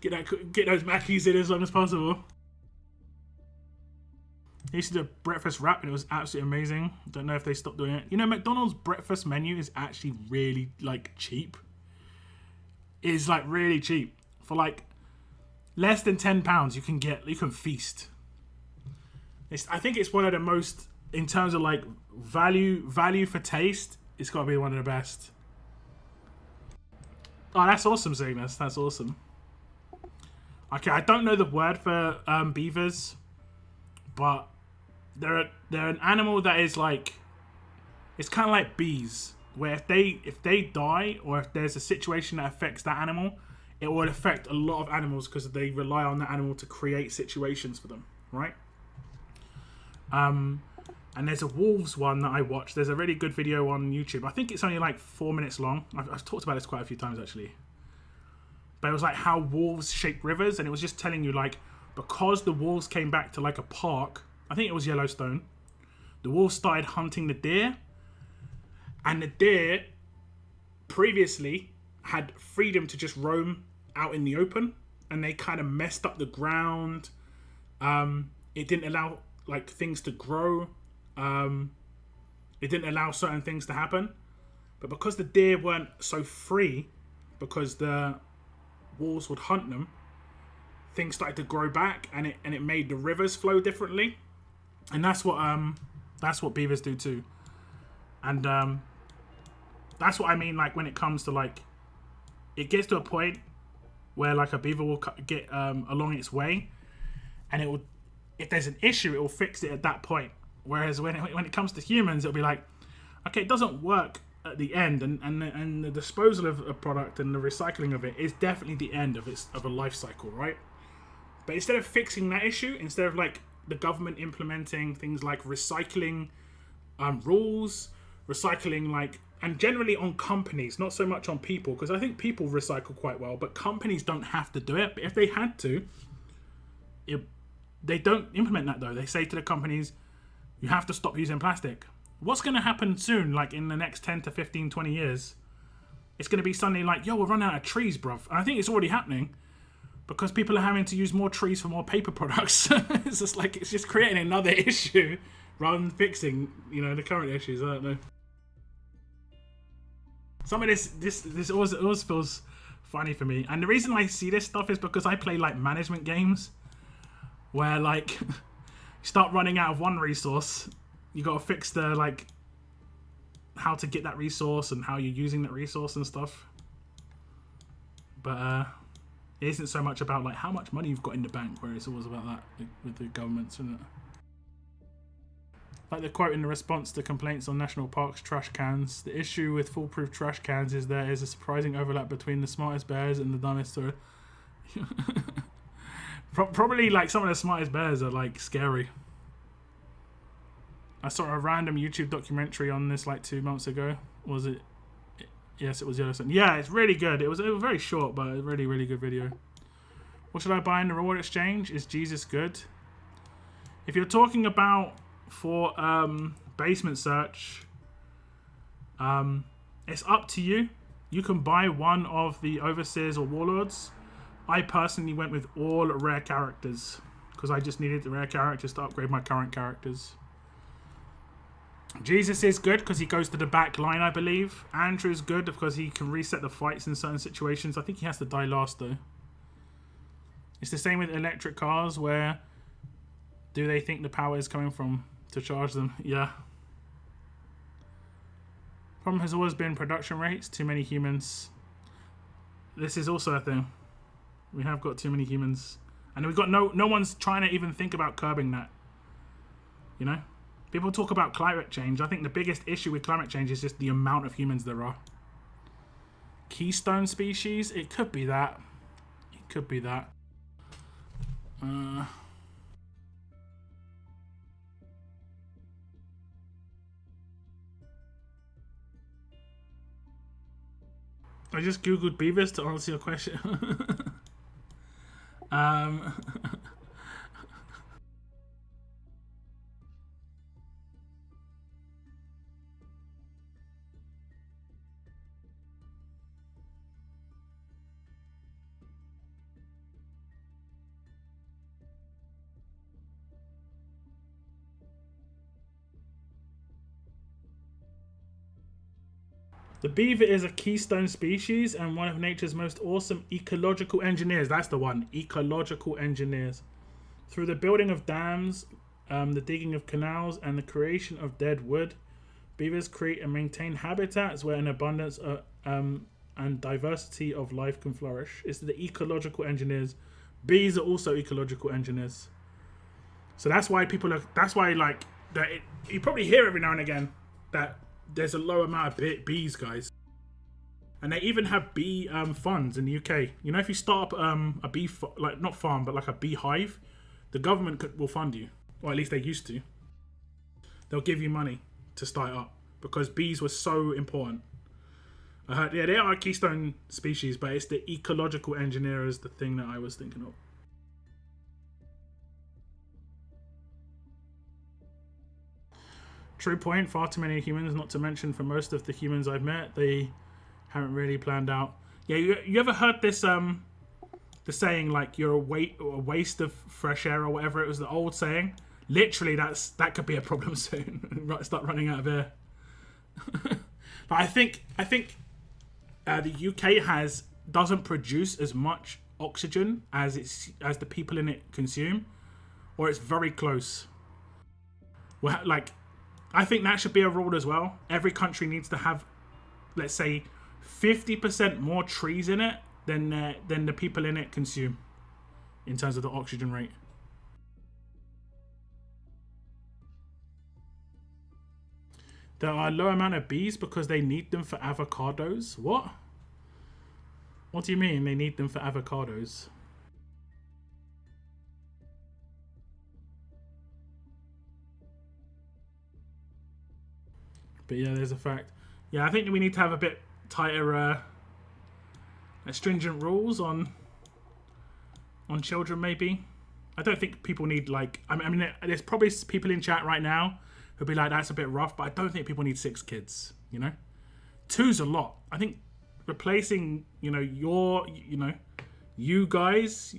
Get those Mackies in as long as possible. I used to do a breakfast wrap and it was absolutely amazing. Don't know if they stopped doing it. You know, McDonald's breakfast menu is actually really like cheap. It is like really cheap. For like less than £10 you can feast. I think it's one of the most, in terms of like value for taste, it's got to be one of the best. Oh, that's awesome, Cygnus. That's awesome. Okay, I don't know the word for beavers, but they're an animal that is like, it's kind of like bees, where if they die or if there's a situation that affects that animal, it will affect a lot of animals because they rely on that animal to create situations for them, right? And there's a wolves one that I watched. There's a really good video on YouTube. I think it's only like 4 minutes long. I've talked about this quite a few times actually. But it was like how wolves shape rivers, and it was just telling you like, because the wolves came back to like a park, I think it was Yellowstone, the wolves started hunting the deer, and the deer previously had freedom to just roam out in the open, and they kind of messed up the ground. It didn't allow like things to grow. It didn't allow certain things to happen. But because the deer weren't so free, because the wolves would hunt them, things started to grow back, and it made the rivers flow differently. And that's what beavers do too. And that's what I mean, like when it comes to like, it gets to a point where like a beaver will get along its way, and it will, if there's an issue, it will fix it at that point. Whereas when it comes to humans, it'll be like, okay, it doesn't work at the end, and the disposal of a product and the recycling of it is definitely the end of a life cycle, right? But instead of fixing that issue, instead of like the government implementing things like recycling rules, recycling like, and generally on companies, not so much on people, because I think people recycle quite well, but companies don't have to do it. But if they had to, they don't implement that though. They say to the companies, you have to stop using plastic. What's going to happen soon, like in the next 10 to 15, 20 years? It's going to be suddenly like, yo, we're running out of trees, bruv. And I think it's already happening because people are having to use more trees for more paper products. It's just like, it's just creating another issue rather than fixing, you know, the current issues. I don't know. Some of this always feels funny for me. And the reason I see this stuff is because I play like management games where like you start running out of one resource. You got to fix the like how to get that resource and how you're using that resource and stuff. But it isn't so much about like how much money you've got in the bank, where it's always about that with the governments, isn't it? Like the quote in the response to complaints on national parks trash cans, the issue with foolproof trash cans is there is a surprising overlap between the smartest bears and the dumbest. Probably like some of the smartest bears are like scary. I saw a random YouTube documentary on this like 2 months ago. Was it? Yes, it was Yellowstone. Yeah, it's really good. It was very short, but a really, really good video. What should I buy in the reward exchange? Is Jesus good? If you're talking about for basement search, it's up to you. You can buy one of the overseers or warlords. I personally went with all rare characters because I just needed the rare characters to upgrade my current characters. Jesus is good because he goes to the back line, I believe. Andrew's good because he can reset the fights in certain situations. I think he has to die last though. It's the same with electric cars, where do they think the power is coming from to charge them? Yeah. Problem has always been production rates. Too many humans. This is also a thing. We have got too many humans. And we've got no one's trying to even think about curbing that. You know? People talk about climate change. I think the biggest issue with climate change is just the amount of humans there are. Keystone species? It could be that. It could be that. I just googled beavers to answer your question. The beaver is a keystone species and one of nature's most awesome ecological engineers. That's the one. Ecological engineers. Through the building of dams, the digging of canals, and the creation of dead wood, beavers create and maintain habitats where an abundance and diversity of life can flourish. It's the ecological engineers. Bees are also ecological engineers. So that's why people are... That's why, like... you probably hear every now and again that there's a low amount of bees, guys. And they even have bee funds in the UK. You know, if you start up a bee, like not farm, but like a beehive, the government will fund you. Or at least they used to. They'll give you money to start up because bees were so important. I heard, yeah, they are a keystone species, but it's the ecological engineer is the thing that I was thinking of. True point, far too many humans, not to mention for most of the humans I've met, they haven't really planned out. Yeah, you ever heard this, the saying, like, you're a waste of fresh air or whatever? It was the old saying. Literally, that could be a problem soon. Start running out of air. But I think the UK doesn't produce as much oxygen as the people in it consume, or it's very close. Well, like, I think that should be a rule as well. Every country needs to have, let's say, 50% more trees in it than the people in it consume in terms of the oxygen rate. There are a low amount of bees because they need them for avocados. What? What do you mean they need them for avocados? But yeah, there's a fact. Yeah, I think we need to have a bit tighter, stringent rules on children, maybe. I don't think people need, like... I mean, there's probably people in chat right now who'd be like, that's a bit rough, but I don't think people need 6 kids, you know? 2's a lot. I think replacing, you know, you guys,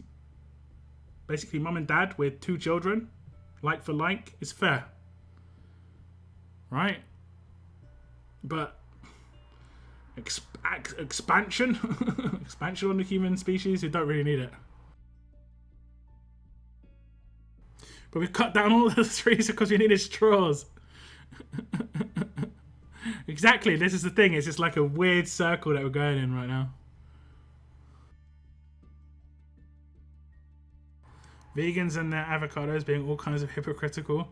basically mum and dad with 2 children, like for like, is fair. Right? But expansion expansion on the human species, we don't really need it. But we've cut down all the trees because we needed straws. Exactly, this is the thing, it's just like a weird circle that we're going in right now. Vegans and their avocados being all kinds of hypocritical.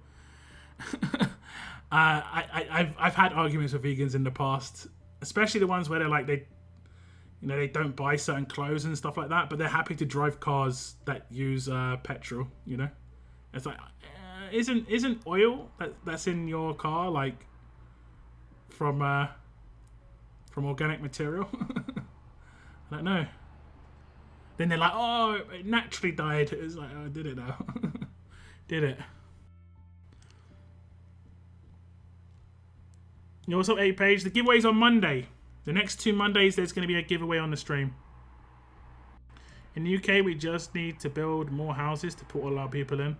I've had arguments with vegans in the past, especially the ones where they're like they don't buy certain clothes and stuff like that, but they're happy to drive cars that use petrol. You know, it's like isn't oil that's in your car like from organic material? I don't know. Then they're like, oh, it naturally died. It's like, oh, did it now? Did it? You also 8-page. The giveaway's on Monday. The next 2 Mondays, there's going to be a giveaway on the stream. In the UK, we just need to build more houses to put all our people in.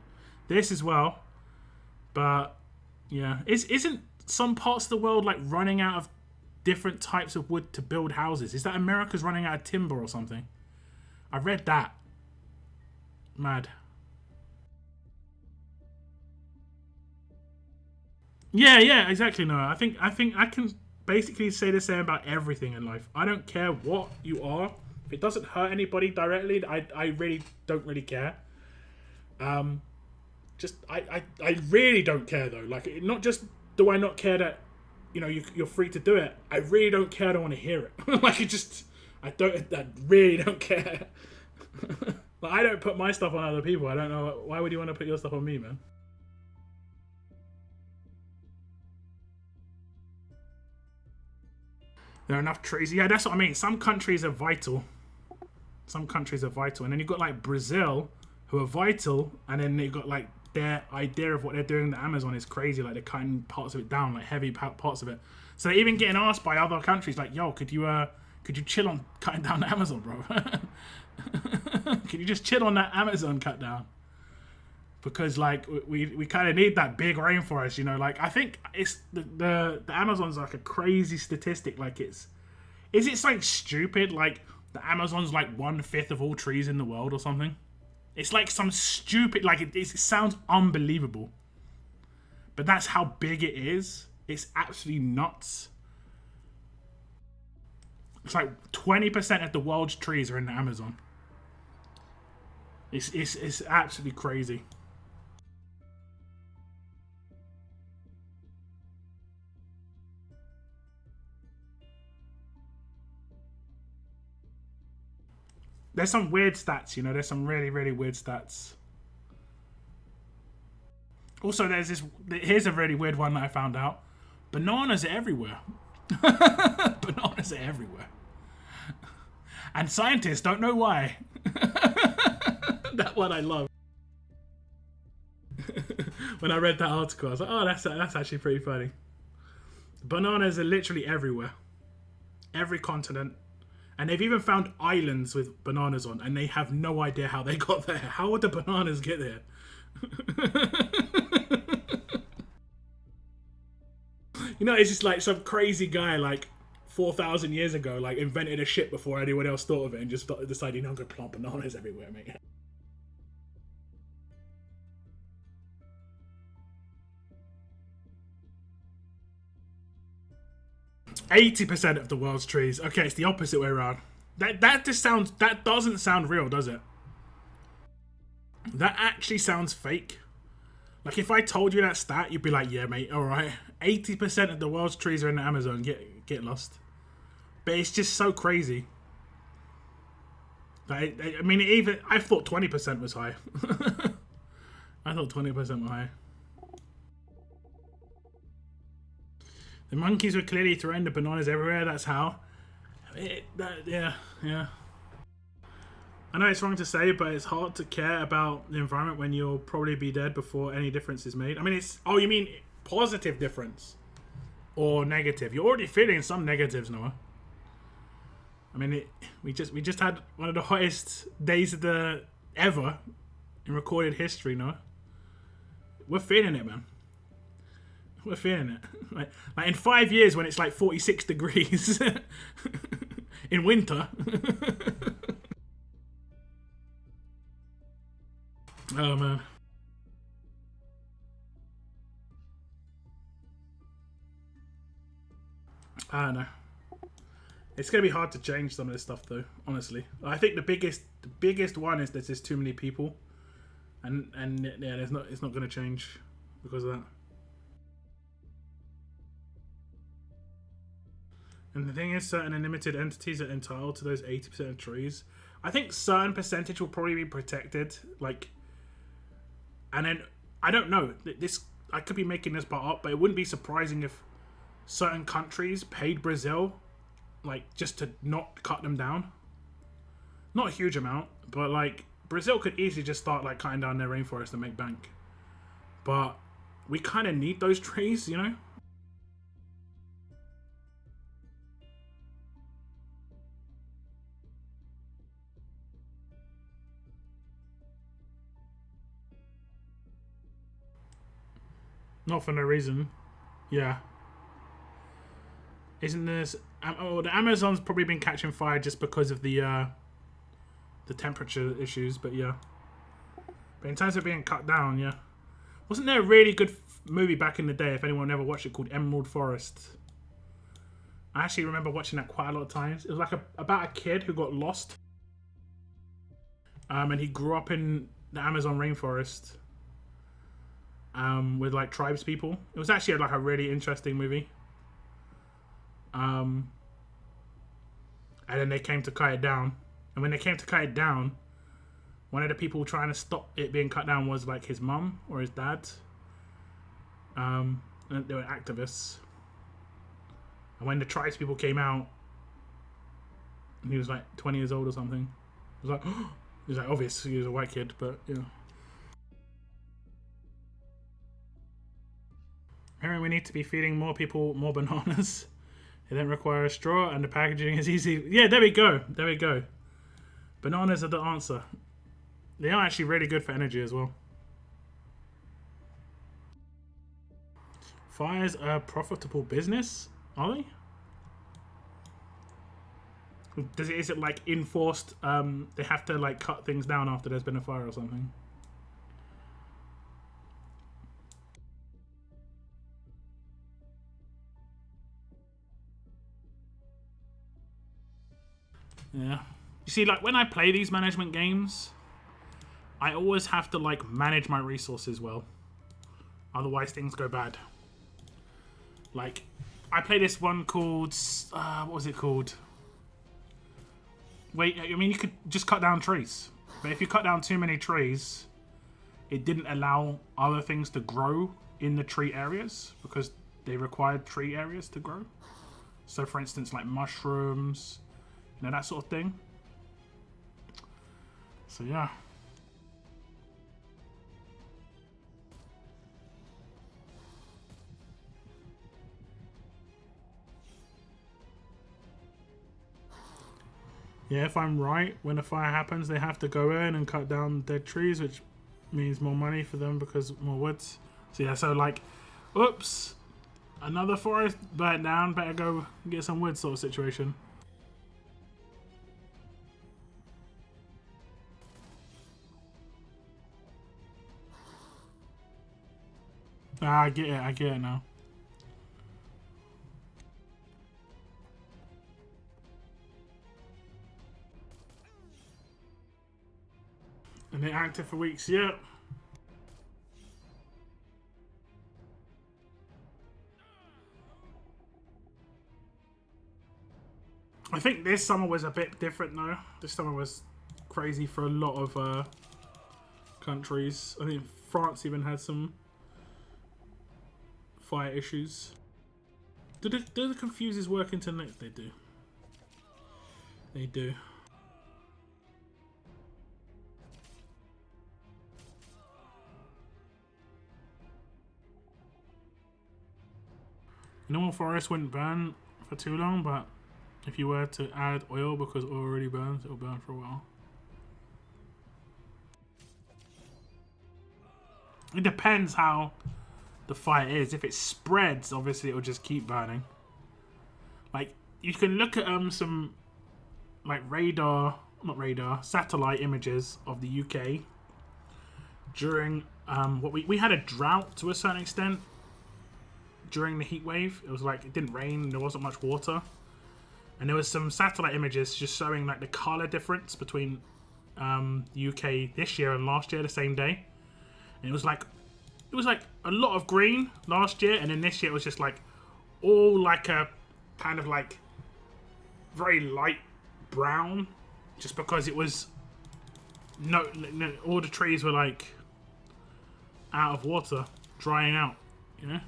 This as well. But, yeah. Isn't some parts of the world like running out of different types of wood to build houses? Is that America's running out of timber or something? I read that. Mad. Yeah, exactly. No, I think I can basically say the same about everything in life. I don't care what you are. If it doesn't hurt anybody directly, I really don't really care. I really don't care though. Like, not just do I not care that, you know, you're free to do it. I really don't care. I don't want to hear it. Like, I really don't care. Like, I don't put my stuff on other people. I don't know. Why would you want to put your stuff on me, man? There are enough trees. Yeah, that's what I mean. Some countries are vital. Some countries are vital. And then you've got like Brazil, who are vital. And then you've got like their idea of what they're doing in the Amazon is crazy. Like they're cutting parts of it down, like heavy parts of it. So they're even getting asked by other countries like, yo, could you chill on cutting down the Amazon, bro? Can you just chill on that Amazon cut down? Because like we kind of need that big rainforest, you know. Like I think it's the Amazon's like a crazy statistic. Like it's like stupid. Like the Amazon's like 1/5 of all trees in the world or something. It's like some stupid. Like it sounds unbelievable, but that's how big it is. It's absolutely nuts. It's like 20% of the world's trees are in the Amazon. It's absolutely crazy. There's some weird stats, you know. There's some really, really weird stats. Also, here's a really weird one that I found out. Bananas are everywhere. Bananas are everywhere. And scientists don't know why. That one I love. When I read that article, I was like, oh, that's actually pretty funny. Bananas are literally everywhere. Every continent. And they've even found islands with bananas on, and they have no idea how they got there. How would the bananas get there? You know, it's just like some crazy guy, like 4,000 years ago, like invented a ship before anyone else thought of it, and just decided, you know, I'm gonna plant bananas everywhere, mate. %80 of the world's trees. Okay, it's the opposite way around. That doesn't sound real, does it? That actually sounds fake. Like if I told you that stat, you'd be like, yeah, mate, all right. 80% of the world's trees are in the Amazon. Get lost. But it's just so crazy. Like, I mean, I thought 20% was high. I thought 20% was high. The monkeys were clearly throwing the bananas everywhere. That's how. Yeah. I know it's wrong to say, but it's hard to care about the environment when you'll probably be dead before any difference is made. I mean, oh, you mean positive difference or negative. You're already feeling some negatives, Noah. I mean, we just had one of the hottest days of the ever in recorded history, Noah. We're feeling it, man. We're feeling it. Like in 5 years when it's like 46 degrees in winter. Oh, man. I don't know. It's going to be hard to change some of this stuff, though, honestly. I think the biggest one is that there's too many people. And yeah, it's not going to change because of that. And the thing is, certain unlimited entities are entitled to those 80% of trees. I think certain percentage will probably be protected, like, and then I don't know. This I could be making this part up, but it wouldn't be surprising if certain countries paid Brazil, like, just to not cut them down. Not a huge amount, but like Brazil could easily just start like cutting down their rainforest and make bank. But we kind of need those trees, you know. Not for no reason. Yeah. Isn't this... Oh, the Amazon's probably been catching fire just because of the temperature issues, but yeah. But in terms of being cut down, yeah. Wasn't there a really good movie back in the day, if anyone ever watched it, called Emerald Forest? I actually remember watching that quite a lot of times. It was like about a kid who got lost. And he grew up in the Amazon rainforest. With like tribes people. It was actually like a really interesting movie. And then they came to cut it down. And when they came to cut it down, one of the people trying to stop it being cut down was like his mum or his dad. And they were activists. And when the tribes people came out, and he was like 20 years old or something. It was like, he was like, obvious, he was a white kid, but yeah. Apparently we need to be feeding more people more bananas. They don't require a straw and the packaging is easy. Yeah, there we go. There we go. Bananas are the answer. They are actually really good for energy as well. Fires are a profitable business? Are they? Is it like enforced? They have to like cut things down after there's been a fire or something? Yeah. You see, like when I play these management games, I always have to like manage my resources well. Otherwise things go bad. Like, I play this one called, what was it called? Wait, I mean, you could just cut down trees. But if you cut down too many trees, it didn't allow other things to grow in the tree areas because they required tree areas to grow. So for instance, like mushrooms, you know, that sort of thing. So yeah. Yeah, if I'm right, when a fire happens, they have to go in and cut down dead trees, which means more money for them because more woods. So yeah, so like, oops, another forest burnt down, better go get some wood sort of situation. Ah, I get it now. And they're active for weeks, yeah. I think this summer was a bit different though. This summer was crazy for a lot of countries. I think France even had some fire issues. Do the confusers work into next? They do. They do. Normal forest wouldn't burn for too long, but if you were to add oil, because oil already burns, it'll burn for a while. It depends how the fire is. If it spreads, obviously it'll just keep burning. Like, you can look at some like satellite images of the UK during what we had a drought to a certain extent during the heat wave. It was like it didn't rain, there wasn't much water, and there was some satellite images just showing like the color difference between the UK this year and last year the same day. And it was like a lot of green last year, and then this year it was just like all like a kind of like very light brown, just because it was no all the trees were like out of water, drying out, you know.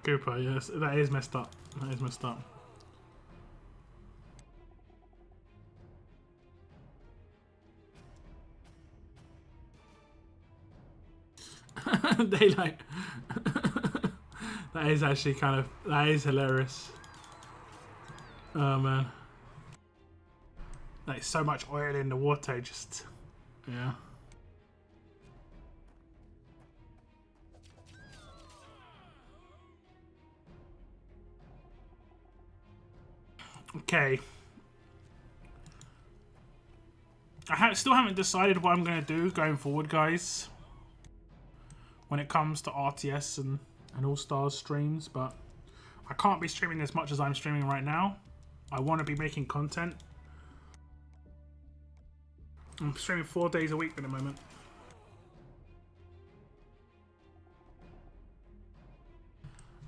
Cooper, yes, that is messed up. That is messed up. Daylight. That is actually that is hilarious. Oh man. Like so much oil in the water, just, yeah. Okay. I still haven't decided what I'm going to do going forward, guys, when it comes to RTS and All-Stars streams, but I can't be streaming as much as I'm streaming right now. I want to be making content. I'm streaming 4 days a week at the moment.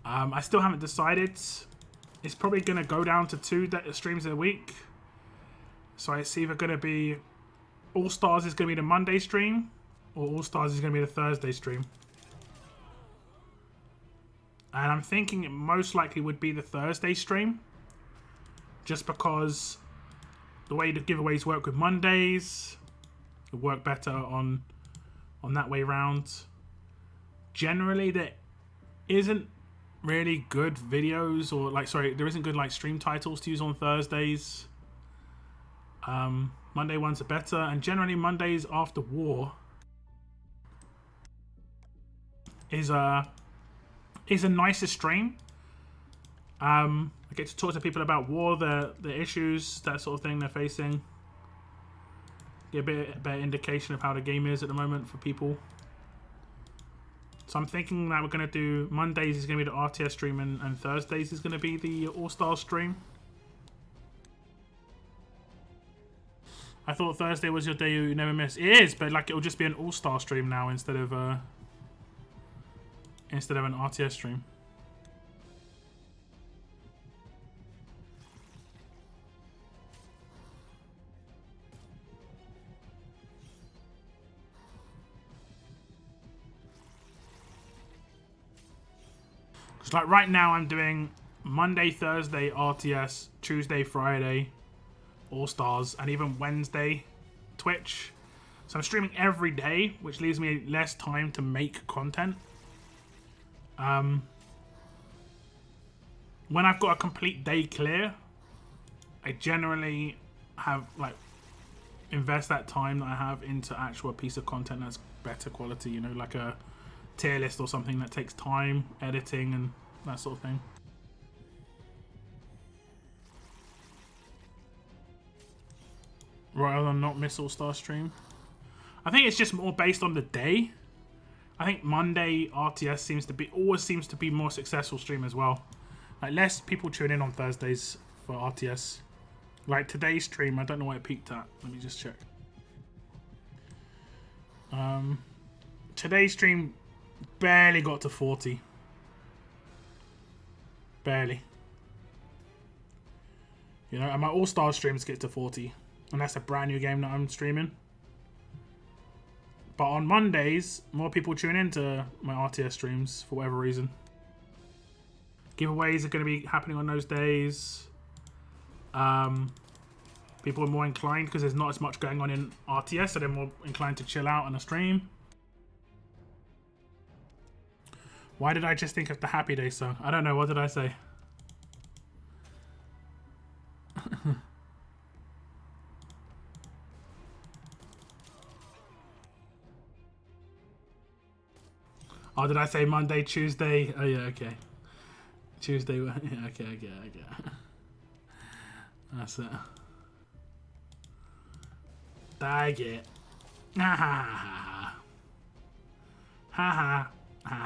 I still haven't decided. It's probably going to go down to 2 streams a week. So it's either going to be All-Stars is going to be the Monday stream, or All-Stars is going to be the Thursday stream. And I'm thinking it most likely would be the Thursday stream, just because the way the giveaways work with Mondays, it work better on that way round. Generally, there isn't really good videos, or like, sorry, there isn't good like stream titles to use on Thursdays. Monday ones are better, and generally Mondays after war is a nicer stream. I get to talk to people about war, the issues, that sort of thing they're facing. Get a bit better indication of how the game is at the moment for people. So I'm thinking that we're going to do Mondays is going to be the RTS stream, and Thursdays is going to be the All-Star stream. I thought Thursday was your day you never miss. It is, but like it'll just be an All-Star stream now instead of an RTS stream. Because like right now I'm doing Monday, Thursday RTS, Tuesday, Friday All-Stars, and even Wednesday Twitch. So I'm streaming every day, which leaves me less time to make content. When I've got a complete day clear, I generally have like invest that time that I have into actual piece of content that's better quality, you know, like a tier list or something that takes time, editing and that sort of thing. Rather than not miss All-Star stream. I think it's just more based on the day. I think Monday RTS always seems to be more successful stream as well. Like less people tune in on Thursdays for RTS. Like today's stream, I don't know what it peaked at. Let me just check. Today's stream barely got to 40. Barely. You know, and my All-Star streams get to 40. And that's a brand new game that I'm streaming. But on Mondays, more people tune into my RTS streams for whatever reason. Giveaways are going to be happening on those days. People People are more inclined because there's not as much going on in RTS, so they're more inclined to chill out on a stream. Why did I just think of the Happy Day song? I don't know. What did I say? Oh, did I say Monday, Tuesday? Oh, yeah, okay. Tuesday, yeah, okay, I get it. That's it. Dag it. Ha ha ha ha. Ha ha ha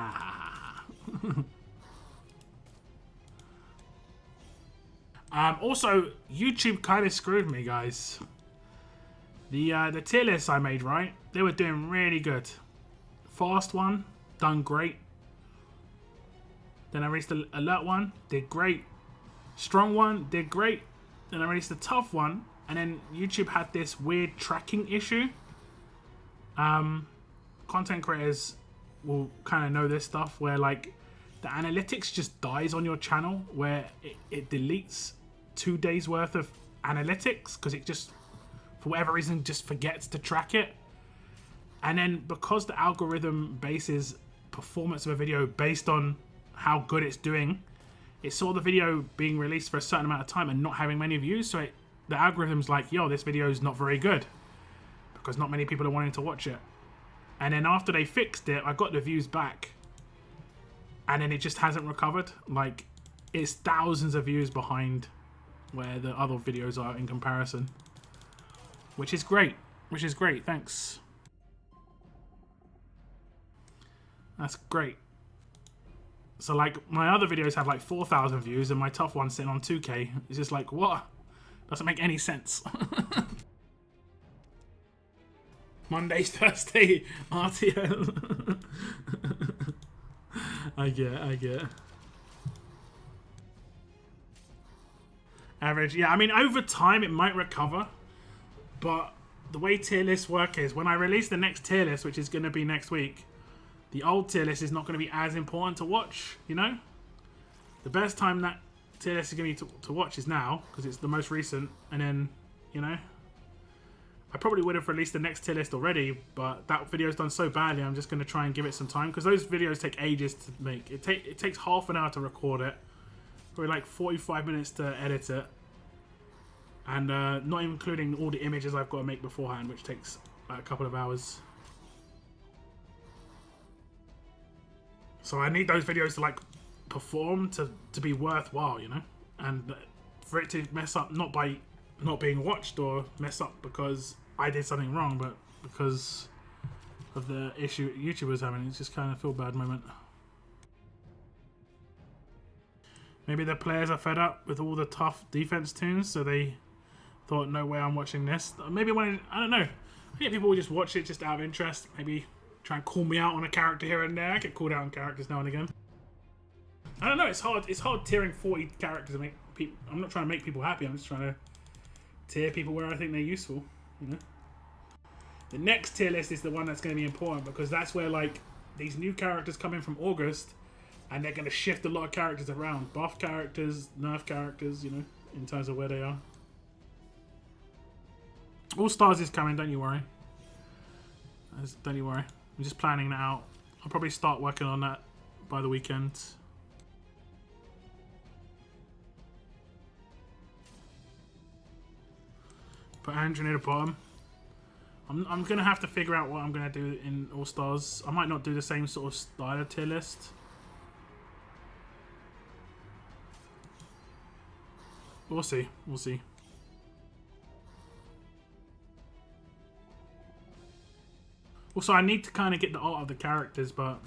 ha. Also, YouTube kind of screwed me, guys. The tier lists I made, right? They were doing really good. Fast one, done great. Then I released the alert one, did great. Strong one, did great. Then I released the tough one, and then YouTube had this weird tracking issue. Content creators will kind of know this stuff, where like the analytics just dies on your channel, where it deletes 2 days worth of analytics because it just, for whatever reason, just forgets to track it. And then because the algorithm bases performance of a video based on how good it's doing, it saw the video being released for a certain amount of time and not having many views, so the algorithm's like, yo, this video is not very good because not many people are wanting to watch it. And then after they fixed it, I got the views back, and then it just hasn't recovered. Like, it's thousands of views behind where the other videos are in comparison, which is great. Thanks. That's great. So like my other videos have like 4,000 views and my tough one's sitting on 2K. It's just like, what? Doesn't make any sense. Monday, Thursday, RTL. I get. Average, yeah, I mean over time it might recover, but the way tier lists work is when I release the next tier list, which is going to be next week, the old tier list is not going to be as important to watch, you know? The best time that tier list is going to be to watch is now, because it's the most recent, and then, you know? I probably would have released the next tier list already, but that video's done so badly, I'm just going to try and give it some time, because those videos take ages to make. It takes half an hour to record it, probably like 45 minutes to edit it, and not including all the images I've got to make beforehand, which takes like a couple of hours. So I need those videos to like perform to be worthwhile, you know, and for it to mess up not by not being watched or mess up because I did something wrong, but because of the issue YouTube was having. It's just kind of feel bad moment. Maybe the players are fed up with all the tough defense tunes, so they thought, no way I'm watching this. Maybe when I don't know. I think people will just watch it just out of interest. Maybe try and call me out on a character here and there. I get called out on characters now and again. I don't know. It's hard. It's hard tiering 40 characters to make people. I'm not trying to make people happy. I'm just trying to tier people where I think they're useful. You know. The next tier list is the one that's going to be important because that's where like these new characters come in from August, and they're going to shift a lot of characters around. Buff characters, nerf characters. You know, in terms of where they are. All Stars is coming. Don't you worry. Don't you worry. I'm just planning that out. I'll probably start working on that by the weekend. Put Andrew near the bottom. I'm going to have to figure out what I'm going to do in All Stars. I might not do the same sort of style of tier list. We'll see. We'll see. Also, I need to kind of get the art of the characters, but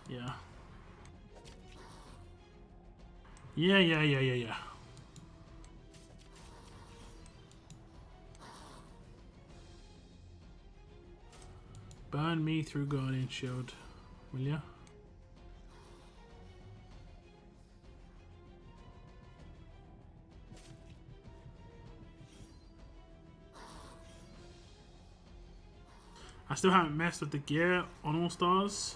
yeah. Yeah. Burn me through Guardian Shield, will ya? I still haven't messed with the gear on All Stars.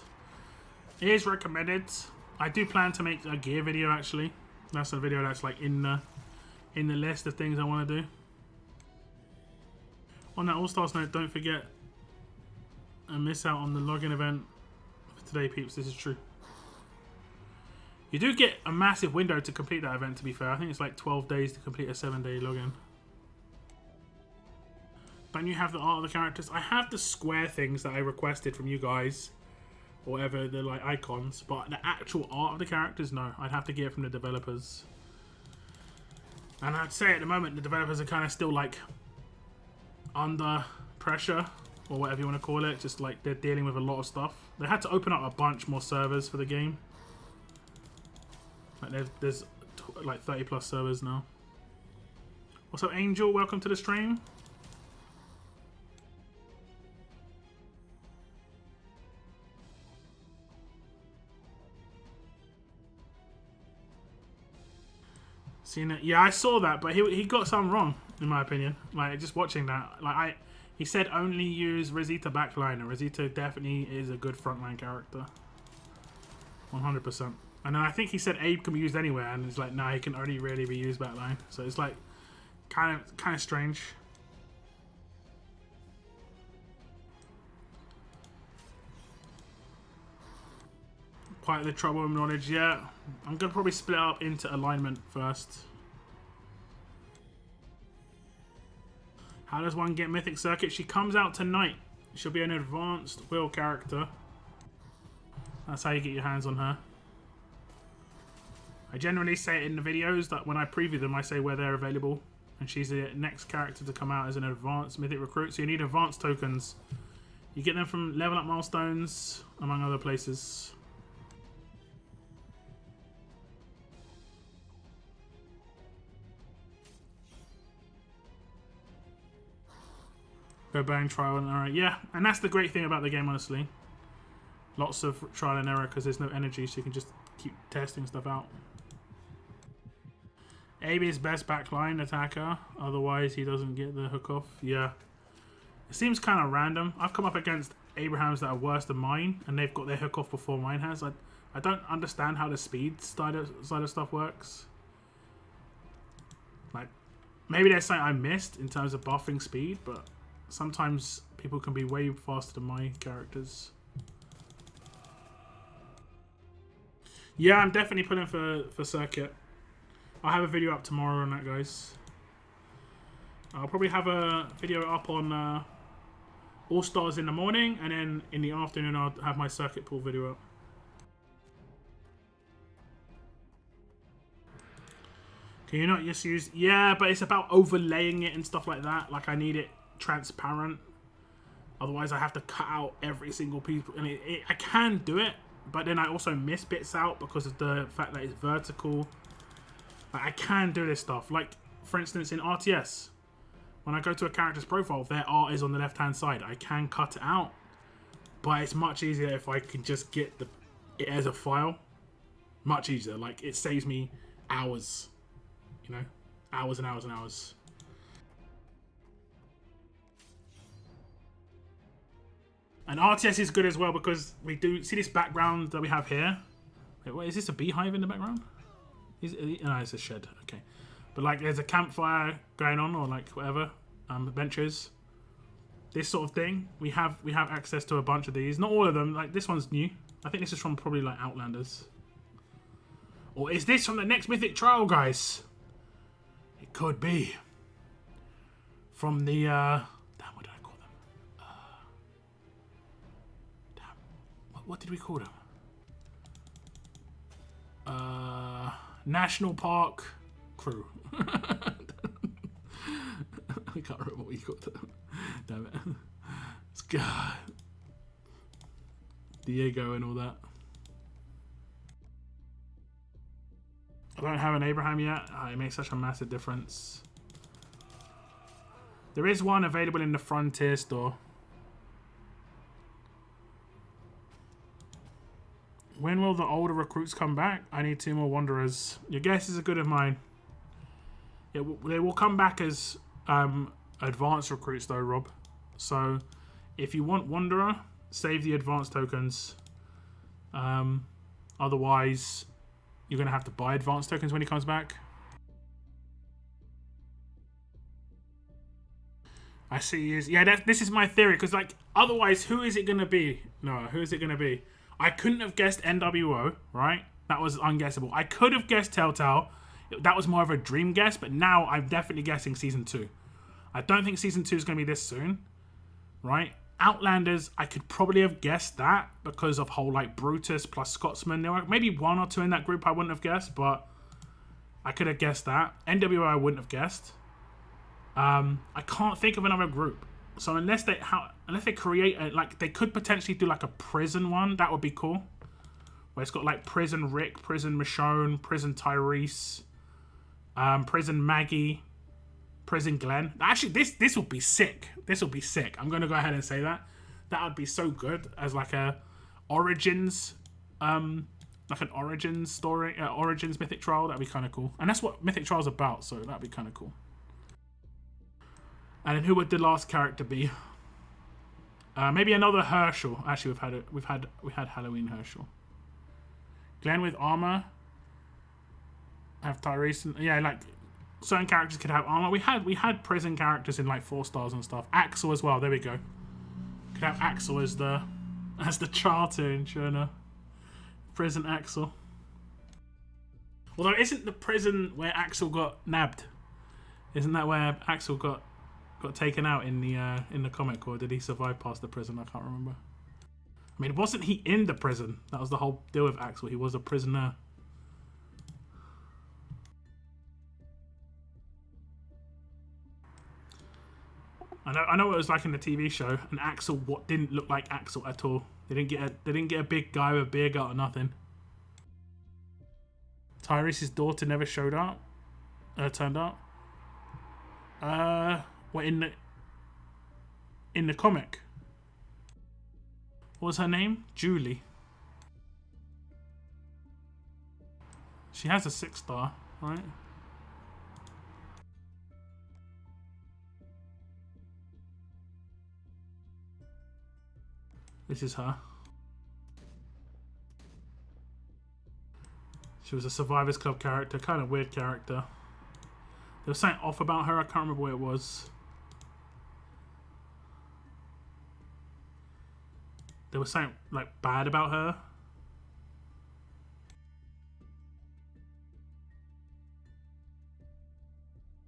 It is recommended. I do plan to make a gear video actually. That's a video that's like in the in the list of things I want to do. On that All-Stars note, don't forget and miss out on the login event for today, peeps. This is true. You do get a massive window to complete that event, to be fair. I think it's like 12 days to complete a 7-day login. Don't you have the art of the characters? I have the square things that I requested from you guys. Or whatever, they're like icons. But the actual art of the characters, no. I'd have to get it from the developers. And I'd say at the moment, the developers are kind of still like under pressure. Or whatever you want to call it. Just like they're dealing with a lot of stuff. They had to open up a bunch more servers for the game. Like there's like 30 plus servers now. What's up, Angel? Welcome to the stream. Seen it? Yeah, I saw that, but he got something wrong, in my opinion. Like just watching that, like he said only use Rosita backline, and Rosita definitely is a good frontline character, 100%. And then I think he said Abe can be used anywhere, and it's like nah, he can only really be used backline. So it's like kind of strange. Quite the trouble with knowledge, yeah. I'm gonna probably split up into alignment first. How does one get Mythic Circuit? She comes out tonight. She'll be an advanced wheel character. That's how you get your hands on her. I generally say it in the videos that when I preview them, I say where they're available. And she's the next character to come out as an advanced Mythic Recruit. So you need advanced tokens. You get them from level up milestones, among other places. Go bang, trial and error. Yeah, and that's the great thing about the game, honestly. Lots of trial and error because there's no energy, so you can just keep testing stuff out. Abe is best backline attacker, otherwise he doesn't get the hook off. Yeah. It seems kind of random. I've come up against Abrahams that are worse than mine, and they've got their hook off before mine has. I don't understand how the speed side of stuff works. Like, maybe there's something I missed in terms of buffing speed, but sometimes people can be way faster than my characters. Yeah, I'm definitely pulling for Circuit. I'll have a video up tomorrow on that, guys. I'll probably have a video up on All Stars in the morning, and then in the afternoon I'll have my Circuit Pool video up. Can you not just use... Yeah, but it's about overlaying it and stuff like that. Like, I need it transparent. Otherwise, I have to cut out every single piece. And I can do it, but then I also miss bits out because of the fact that it's vertical. Like, I can do this stuff. Like, for instance, in RTS, when I go to a character's profile, their art is on the left-hand side. I can cut it out, but it's much easier if I can just get it as a file. Much easier. Like, it saves me hours. You know? Hours and hours and hours. And RTS is good as well because we do... See this background that we have here? Wait, what, is this a beehive in the background? No, it's a shed. Okay. But like there's a campfire going on or like whatever. Benches. This sort of thing. We have access to a bunch of these. Not all of them. Like this one's new. I think this is from probably like Outlanders. Or is this from the next Mythic Trial, guys? It could be. From the... Damn, what did I call them? Damn. What did we call them? National Park Crew. I can't remember what you called them. Damn it. It's God. Diego and all that. I don't have an Abraham yet. It makes such a massive difference. There is one available in the Frontier store. When will the older recruits come back? I need 2 more Wanderers. Your guess is as good as mine. They will come back as advanced recruits though, Rob. So if you want Wanderer, save the advanced tokens. Otherwise, you're going to have to buy advanced tokens when he comes back. I see. Yeah, this is my theory. Because, like, otherwise, who is it going to be? No, who is it going to be? I couldn't have guessed NWO, right? That was unguessable. I could have guessed Telltale. That was more of a dream guess. But now I'm definitely guessing Season 2. I don't think Season 2 is going to be this soon, right? Outlanders, I could probably have guessed that because of whole, like, Brutus plus Scotsman. There were maybe 1 or 2 in that group I wouldn't have guessed, but I could have guessed that. NWO I wouldn't have guessed. I can't think of another group. So unless they create a, like, they could potentially do like a prison one. That would be cool. Where it's got like Prison Rick, Prison Michonne, Prison Tyrese, Prison Maggie, Prison Glenn. Actually, this would be sick. This would be sick. I'm gonna go ahead and say that. That would be so good as like a Origins, like an Origins story, Origins Mythic Trial. That'd be kind of cool. And that's what Mythic Trial's about. So that'd be kind of cool. And then who would the last character be? Maybe another Herschel. Actually, we had Halloween Herschel. Glenn with armor. Have Tyrese. And, yeah, like certain characters could have armor. We had prison characters in like 4 stars and stuff. Axel as well. There we go. Could have Axel as the charter in Sherna. Prison Axel. Although isn't the prison where Axel got nabbed? Isn't that where Axel got taken out in the comic, or did he survive past the prison? I can't remember. I mean, wasn't he in the prison? That was the whole deal with Axel. He was a prisoner. I know what it was like in the TV show, and Axel didn't look like Axel at all. They didn't get a big guy with a beer gut or nothing. Tyrese's daughter never showed up. Turned up. What in the comic? What was her name? Julie. She has a 6-star, right? This is her. She was a Survivors Club character, kind of weird character. There was something off about her, I can't remember what it was. There was something like bad about her.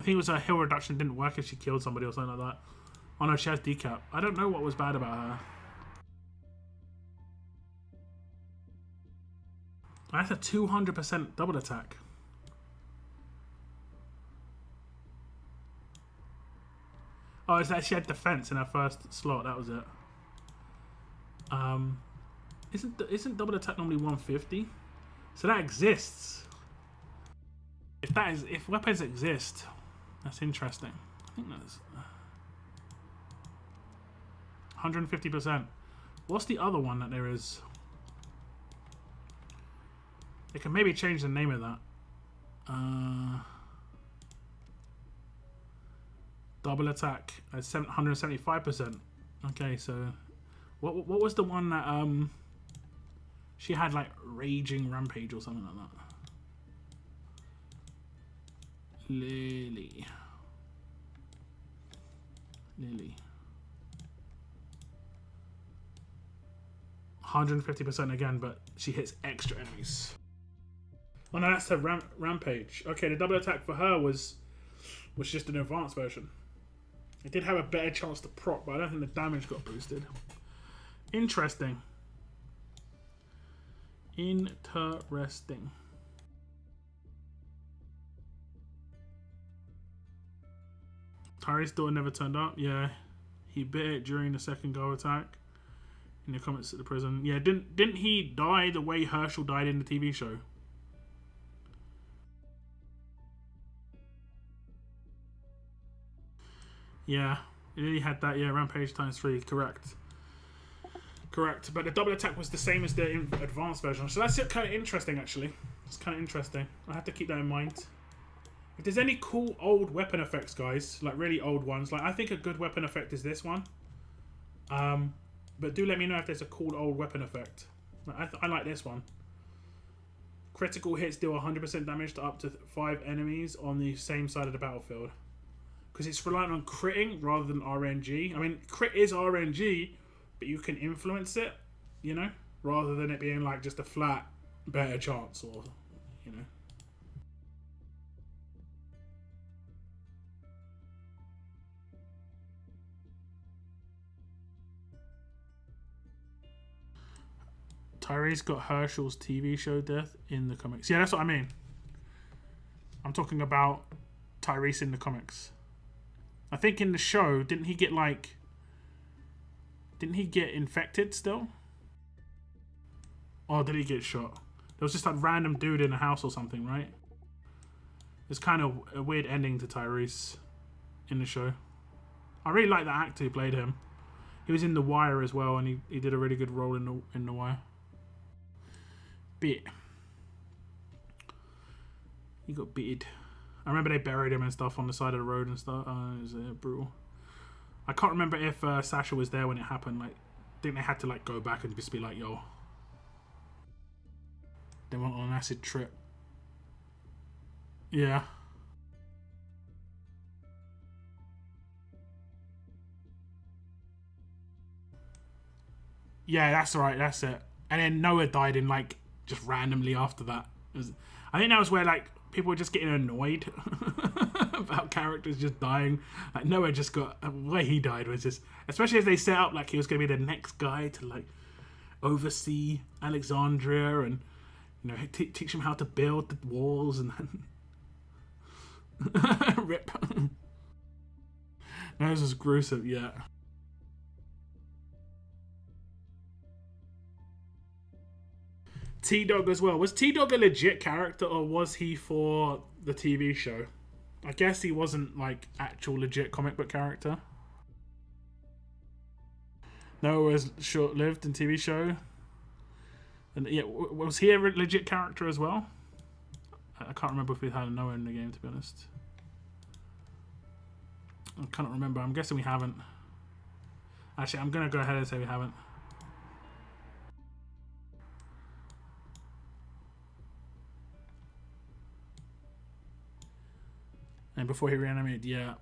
I think it was her heal reduction didn't work if she killed somebody or something like that. Oh no, she has decap. I don't know what was bad about her. That's a 200% double attack. Oh, it's that she had defense in her first slot. That was it. Isn't double attack normally 150? So that exists. If weapons exist, that's interesting. I think that's 150%. What's the other one that there is? They can maybe change the name of that. Double attack at 175%. Okay, so what was the one that she had, like raging rampage or something like that? Lily. 150% again, but she hits extra enemies. Oh no, that's her rampage. Okay, the double attack for her was just an advanced version. It did have a better chance to proc, but I don't think the damage got boosted. Interesting. Interesting. Tyrese's daughter never turned up. Yeah, he bit it during the second goal attack. In the comments at the prison. Yeah, didn't he die the way Herschel died in the TV show? Yeah, he had that. Yeah, rampage ×3. Correct. But the double attack was the same as the advanced version. So that's kind of interesting, actually. It's kind of interesting. I have to keep that in mind. If there's any cool old weapon effects, guys, like really old ones, like I think a good weapon effect is this one. But do let me know if there's a cool old weapon effect. I like this one. Critical hits deal 100% damage to up to 5 enemies on the same side of the battlefield. because it's reliant on critting rather than RNG. I mean, crit is RNG, but you can influence it, you know, rather than it being like just a flat better chance, or you know. Tyrese got Herschel's TV show death in the comics. Yeah, that's what I mean. I'm talking about Tyrese in the comics. I think in the show, didn't he get infected still? Or did he get shot? There was just that random dude in a house or something, right? It's kind of a weird ending to Tyrese in the show. I really like the actor who played him. He was in The Wire as well, and he did a really good role in The Wire. Bit. He got bitted. I remember they buried him and stuff on the side of the road and stuff. It was brutal. I can't remember if Sasha was there when it happened. Like, I think they had to like go back and just be like, "Yo." They went on an acid trip. Yeah. Yeah, that's right. That's it. And then Noah died in like just randomly after that. I think that was where like people were just getting annoyed about characters just dying. Like Noah just got the way he died was just, especially as they set up like he was going to be the next guy to like oversee Alexandria and you know teach him how to build the walls and then rip. No, this was gruesome. Yeah. T-Dog as well. Was T-Dog a legit character or was he for the TV show? I guess he wasn't like actual legit comic book character. No, it was short-lived in TV show. And yeah, was he a legit character as well? I can't remember if we had a Noah in the game, to be honest. I can't remember. I'm guessing we haven't. Actually, I'm going to go ahead and say we haven't. And before he reanimated, yeah.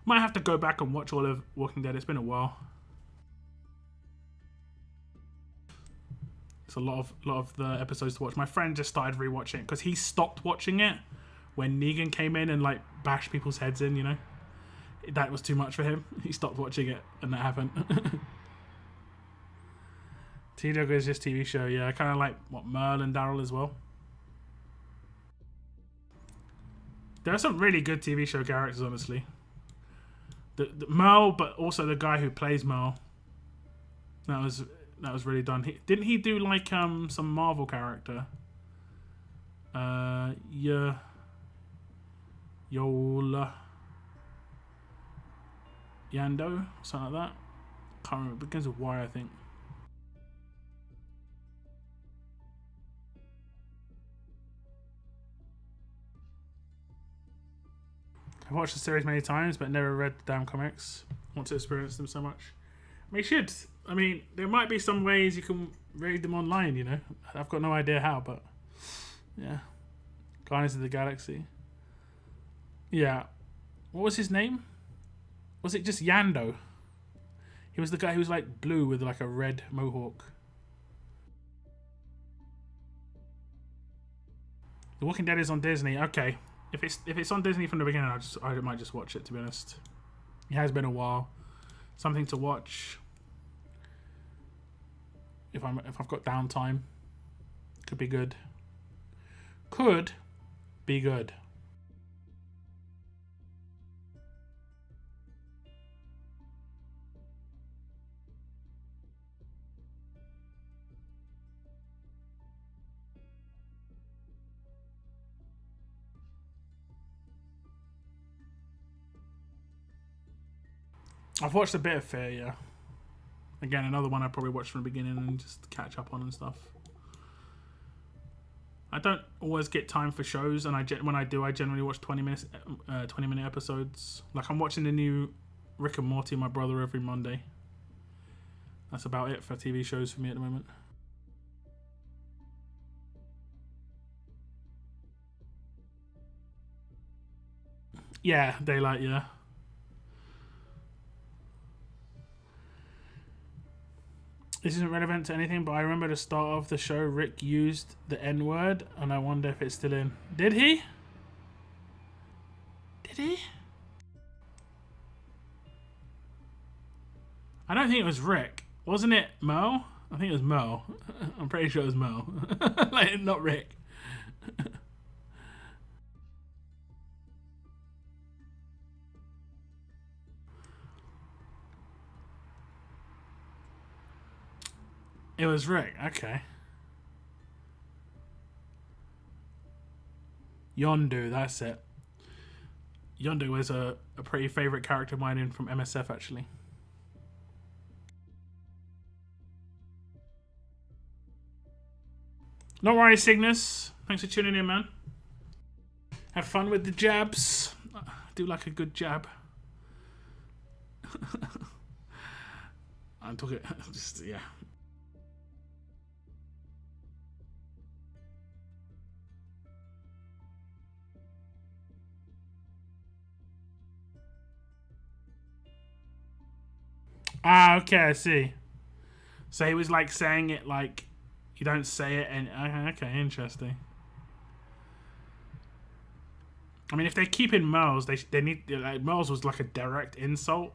Might have to go back and watch all of Walking Dead. It's been a while. It's a lot of the episodes to watch. My friend just started rewatching it because he stopped watching it when Negan came in and like bashed people's heads in. You know, that was too much for him. He stopped watching it, and that happened. T-Dog is just TV show. Yeah, I kind of like Merle and Daryl as well. There are some really good TV show characters, honestly. The Merle, but also the guy who plays Merle. That was really done. Didn't he do like some Marvel character? Yeah. Yola. Yando, something like that. Can't remember. It begins with Y, I think. I've watched the series many times, but never read the damn comics. I want to experience them so much. I mean, you should. I mean, there might be some ways you can read them online, you know. I've got no idea how, but yeah. Guardians of the Galaxy. Yeah. What was his name? Was it just Yando? He was the guy who was like blue with like a red mohawk. The Walking Dead is on Disney. Okay. If it's on Disney from the beginning, I might just watch it, to be honest. It has been a while. Something to watch. If I've got downtime. Could be good. Could be good. I've watched a bit of Fear, yeah. Again, another one I probably watched from the beginning and just catch up on and stuff. I don't always get time for shows, and when I do, I generally watch 20-minute episodes. Like I'm watching the new Rick and Morty, my brother, every Monday. That's about it for TV shows for me at the moment. Yeah, daylight. Yeah. This isn't relevant to anything, but I remember the start of the show, Rick used the N-word, and I wonder if it's still in. Did he? Did he? I don't think it was Rick. Wasn't it Mo? I think it was Mo. I'm pretty sure it was Mo. Like, not Rick. It was Rick. Okay. Yondu, that's it. Yondu was a pretty favourite character of mine in from MSF, actually. No worries, Cygnus. Thanks for tuning in, man. Have fun with the jabs. I do like a good jab. I'm talking... Just, yeah. Ah, okay, I see. So he was like saying it like you don't say it, and okay, interesting. I mean, if they keep in Merle's, they need like Merle's was like a direct insult.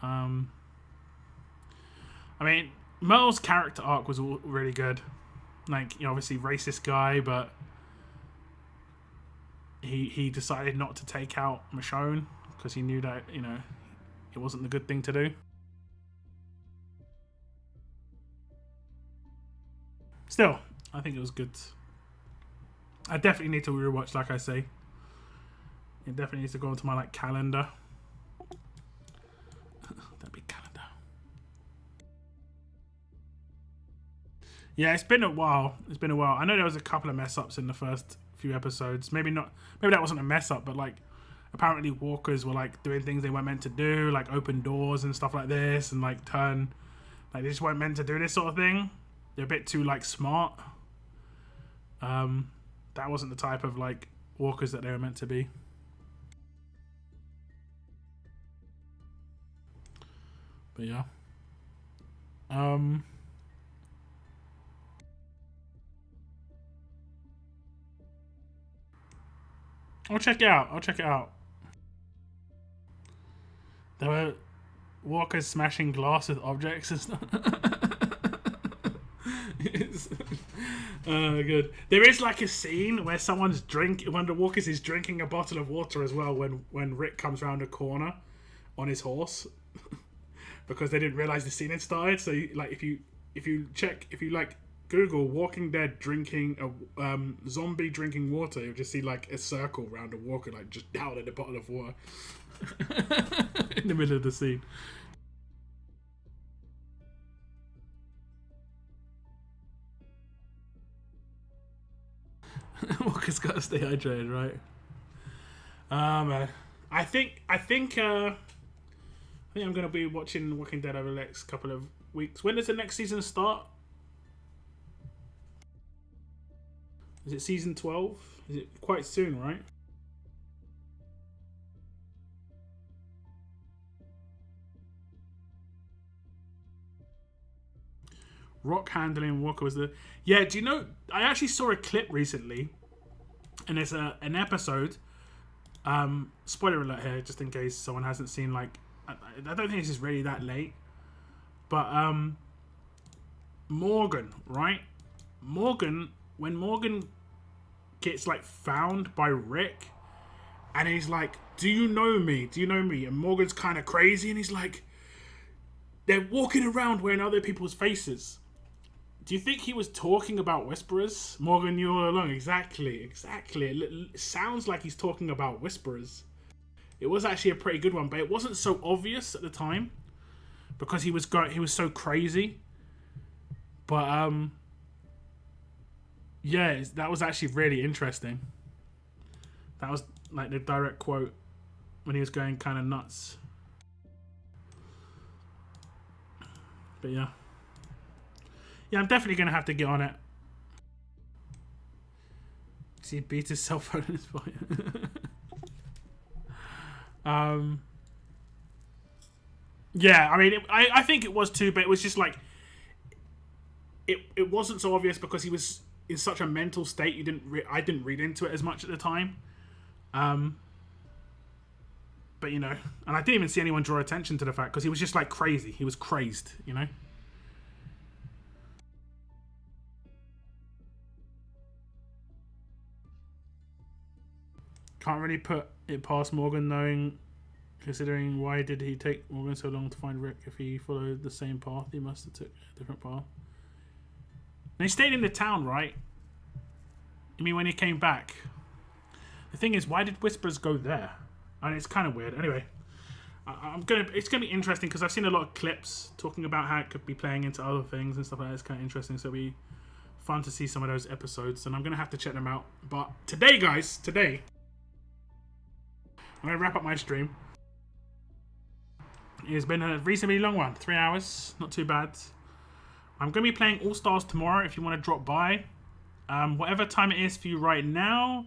I mean, Merle's character arc was really good. Like, you know, obviously racist guy, but he decided not to take out Michonne because he knew that, you know, it wasn't the good thing to do. Still, I think it was good. I definitely need to rewatch, like I say. It definitely needs to go into my like calendar. That big calendar. Yeah, it's been a while. It's been a while. I know there was a couple of mess ups in the first few episodes. Maybe not. Maybe that wasn't a mess up, but like apparently walkers were like doing things they weren't meant to do, like open doors and stuff like this, and like turn. Like they just weren't meant to do this sort of thing. They're a bit too like smart. That wasn't the type of like walkers that they were meant to be. But yeah. I'll check it out. I'll check it out. There were walkers smashing glass with objects and stuff. Good. There is like a scene where one of the walkers is drinking a bottle of water as well when Rick comes around a corner on his horse because they didn't realize the scene had started. So like if you like Google Walking Dead drinking a zombie drinking water, you'll just see like a circle around a walker like just down in a bottle of water in the middle of the scene. Walker's got to stay hydrated, right? Man. I think I'm gonna be watching Walking Dead over the next couple of weeks. When does the next season start? Is it season 12? Is it quite soon, right? Rock handling Walker was the... Yeah, do you know... I actually saw a clip recently. And it's an episode. Spoiler alert here, just in case someone hasn't seen, like... I don't think this is really that late. But, Morgan, right? When Morgan gets, like, found by Rick... And he's like, do you know me? Do you know me? And Morgan's kind of crazy. And he's like... They're walking around wearing other people's faces. Do you think he was talking about Whisperers? Morgan knew all along. Exactly. It sounds like he's talking about Whisperers. It was actually a pretty good one, but it wasn't so obvious at the time because he was so crazy. But yeah, that was actually really interesting. That was like the direct quote when he was going kind of nuts. But yeah. Yeah, I'm definitely going to have to get on it. He beat his cell phone in his fight. Yeah, I mean, I think it was too, but it was just like it wasn't so obvious because he was in such a mental state. I didn't read into it as much at the time. But you know, and I didn't even see anyone draw attention to the fact because he was just like crazy. He was crazed, you know. Can't really put it past Morgan considering why did he take Morgan so long to find Rick? If he followed the same path, he must have took a different path. And he stayed in the town, right? I mean, when he came back. The thing is, why did Whispers go there? And it's kind of weird. Anyway, it's gonna be interesting because I've seen a lot of clips talking about how it could be playing into other things and stuff like that. It's kind of interesting, so it'll be fun to see some of those episodes, and I'm gonna have to check them out. But today, guys, I'm gonna wrap up my stream. It's been a reasonably long one, 3 hours, not too bad. I'm gonna be playing All Stars tomorrow. If you want to drop by, whatever time it is for you right now,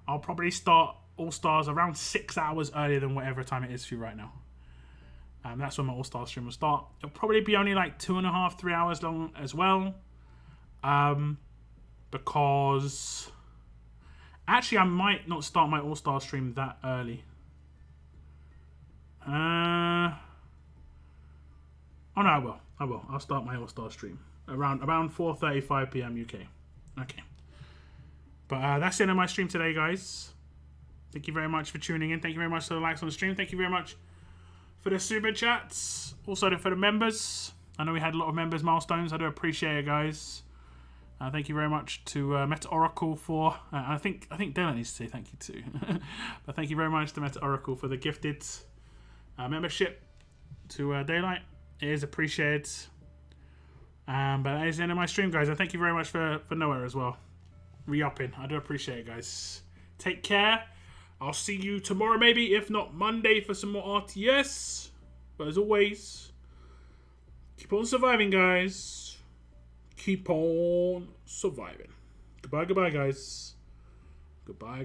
I'll probably start All Stars around 6 hours earlier than whatever time it is for you right now. That's when my All Star stream will start. It'll probably be only like 2.5, 3 hours long as well. Because actually I might not start my All Star stream that early. Oh no, I will. I'll start my All Star stream around 4:35 p.m. UK. Okay. But that's the end of my stream today, guys. Thank you very much for tuning in. Thank you very much for the likes on the stream. Thank you very much for the super chats. Also for the members. I know we had a lot of members milestones. I do appreciate it, guys. Thank you very much to Meta Oracle for. I think Dylan needs to say thank you too. But thank you very much to Meta Oracle for the gifted membership to Daylight. It is appreciated. But that is the end of my stream, guys. And thank you very much for Noah as well. Re-upping. I do appreciate it, guys. Take care. I'll see you tomorrow, maybe, if not Monday, for some more RTS. But as always, keep on surviving, guys. Keep on surviving. Goodbye, guys. Goodbye.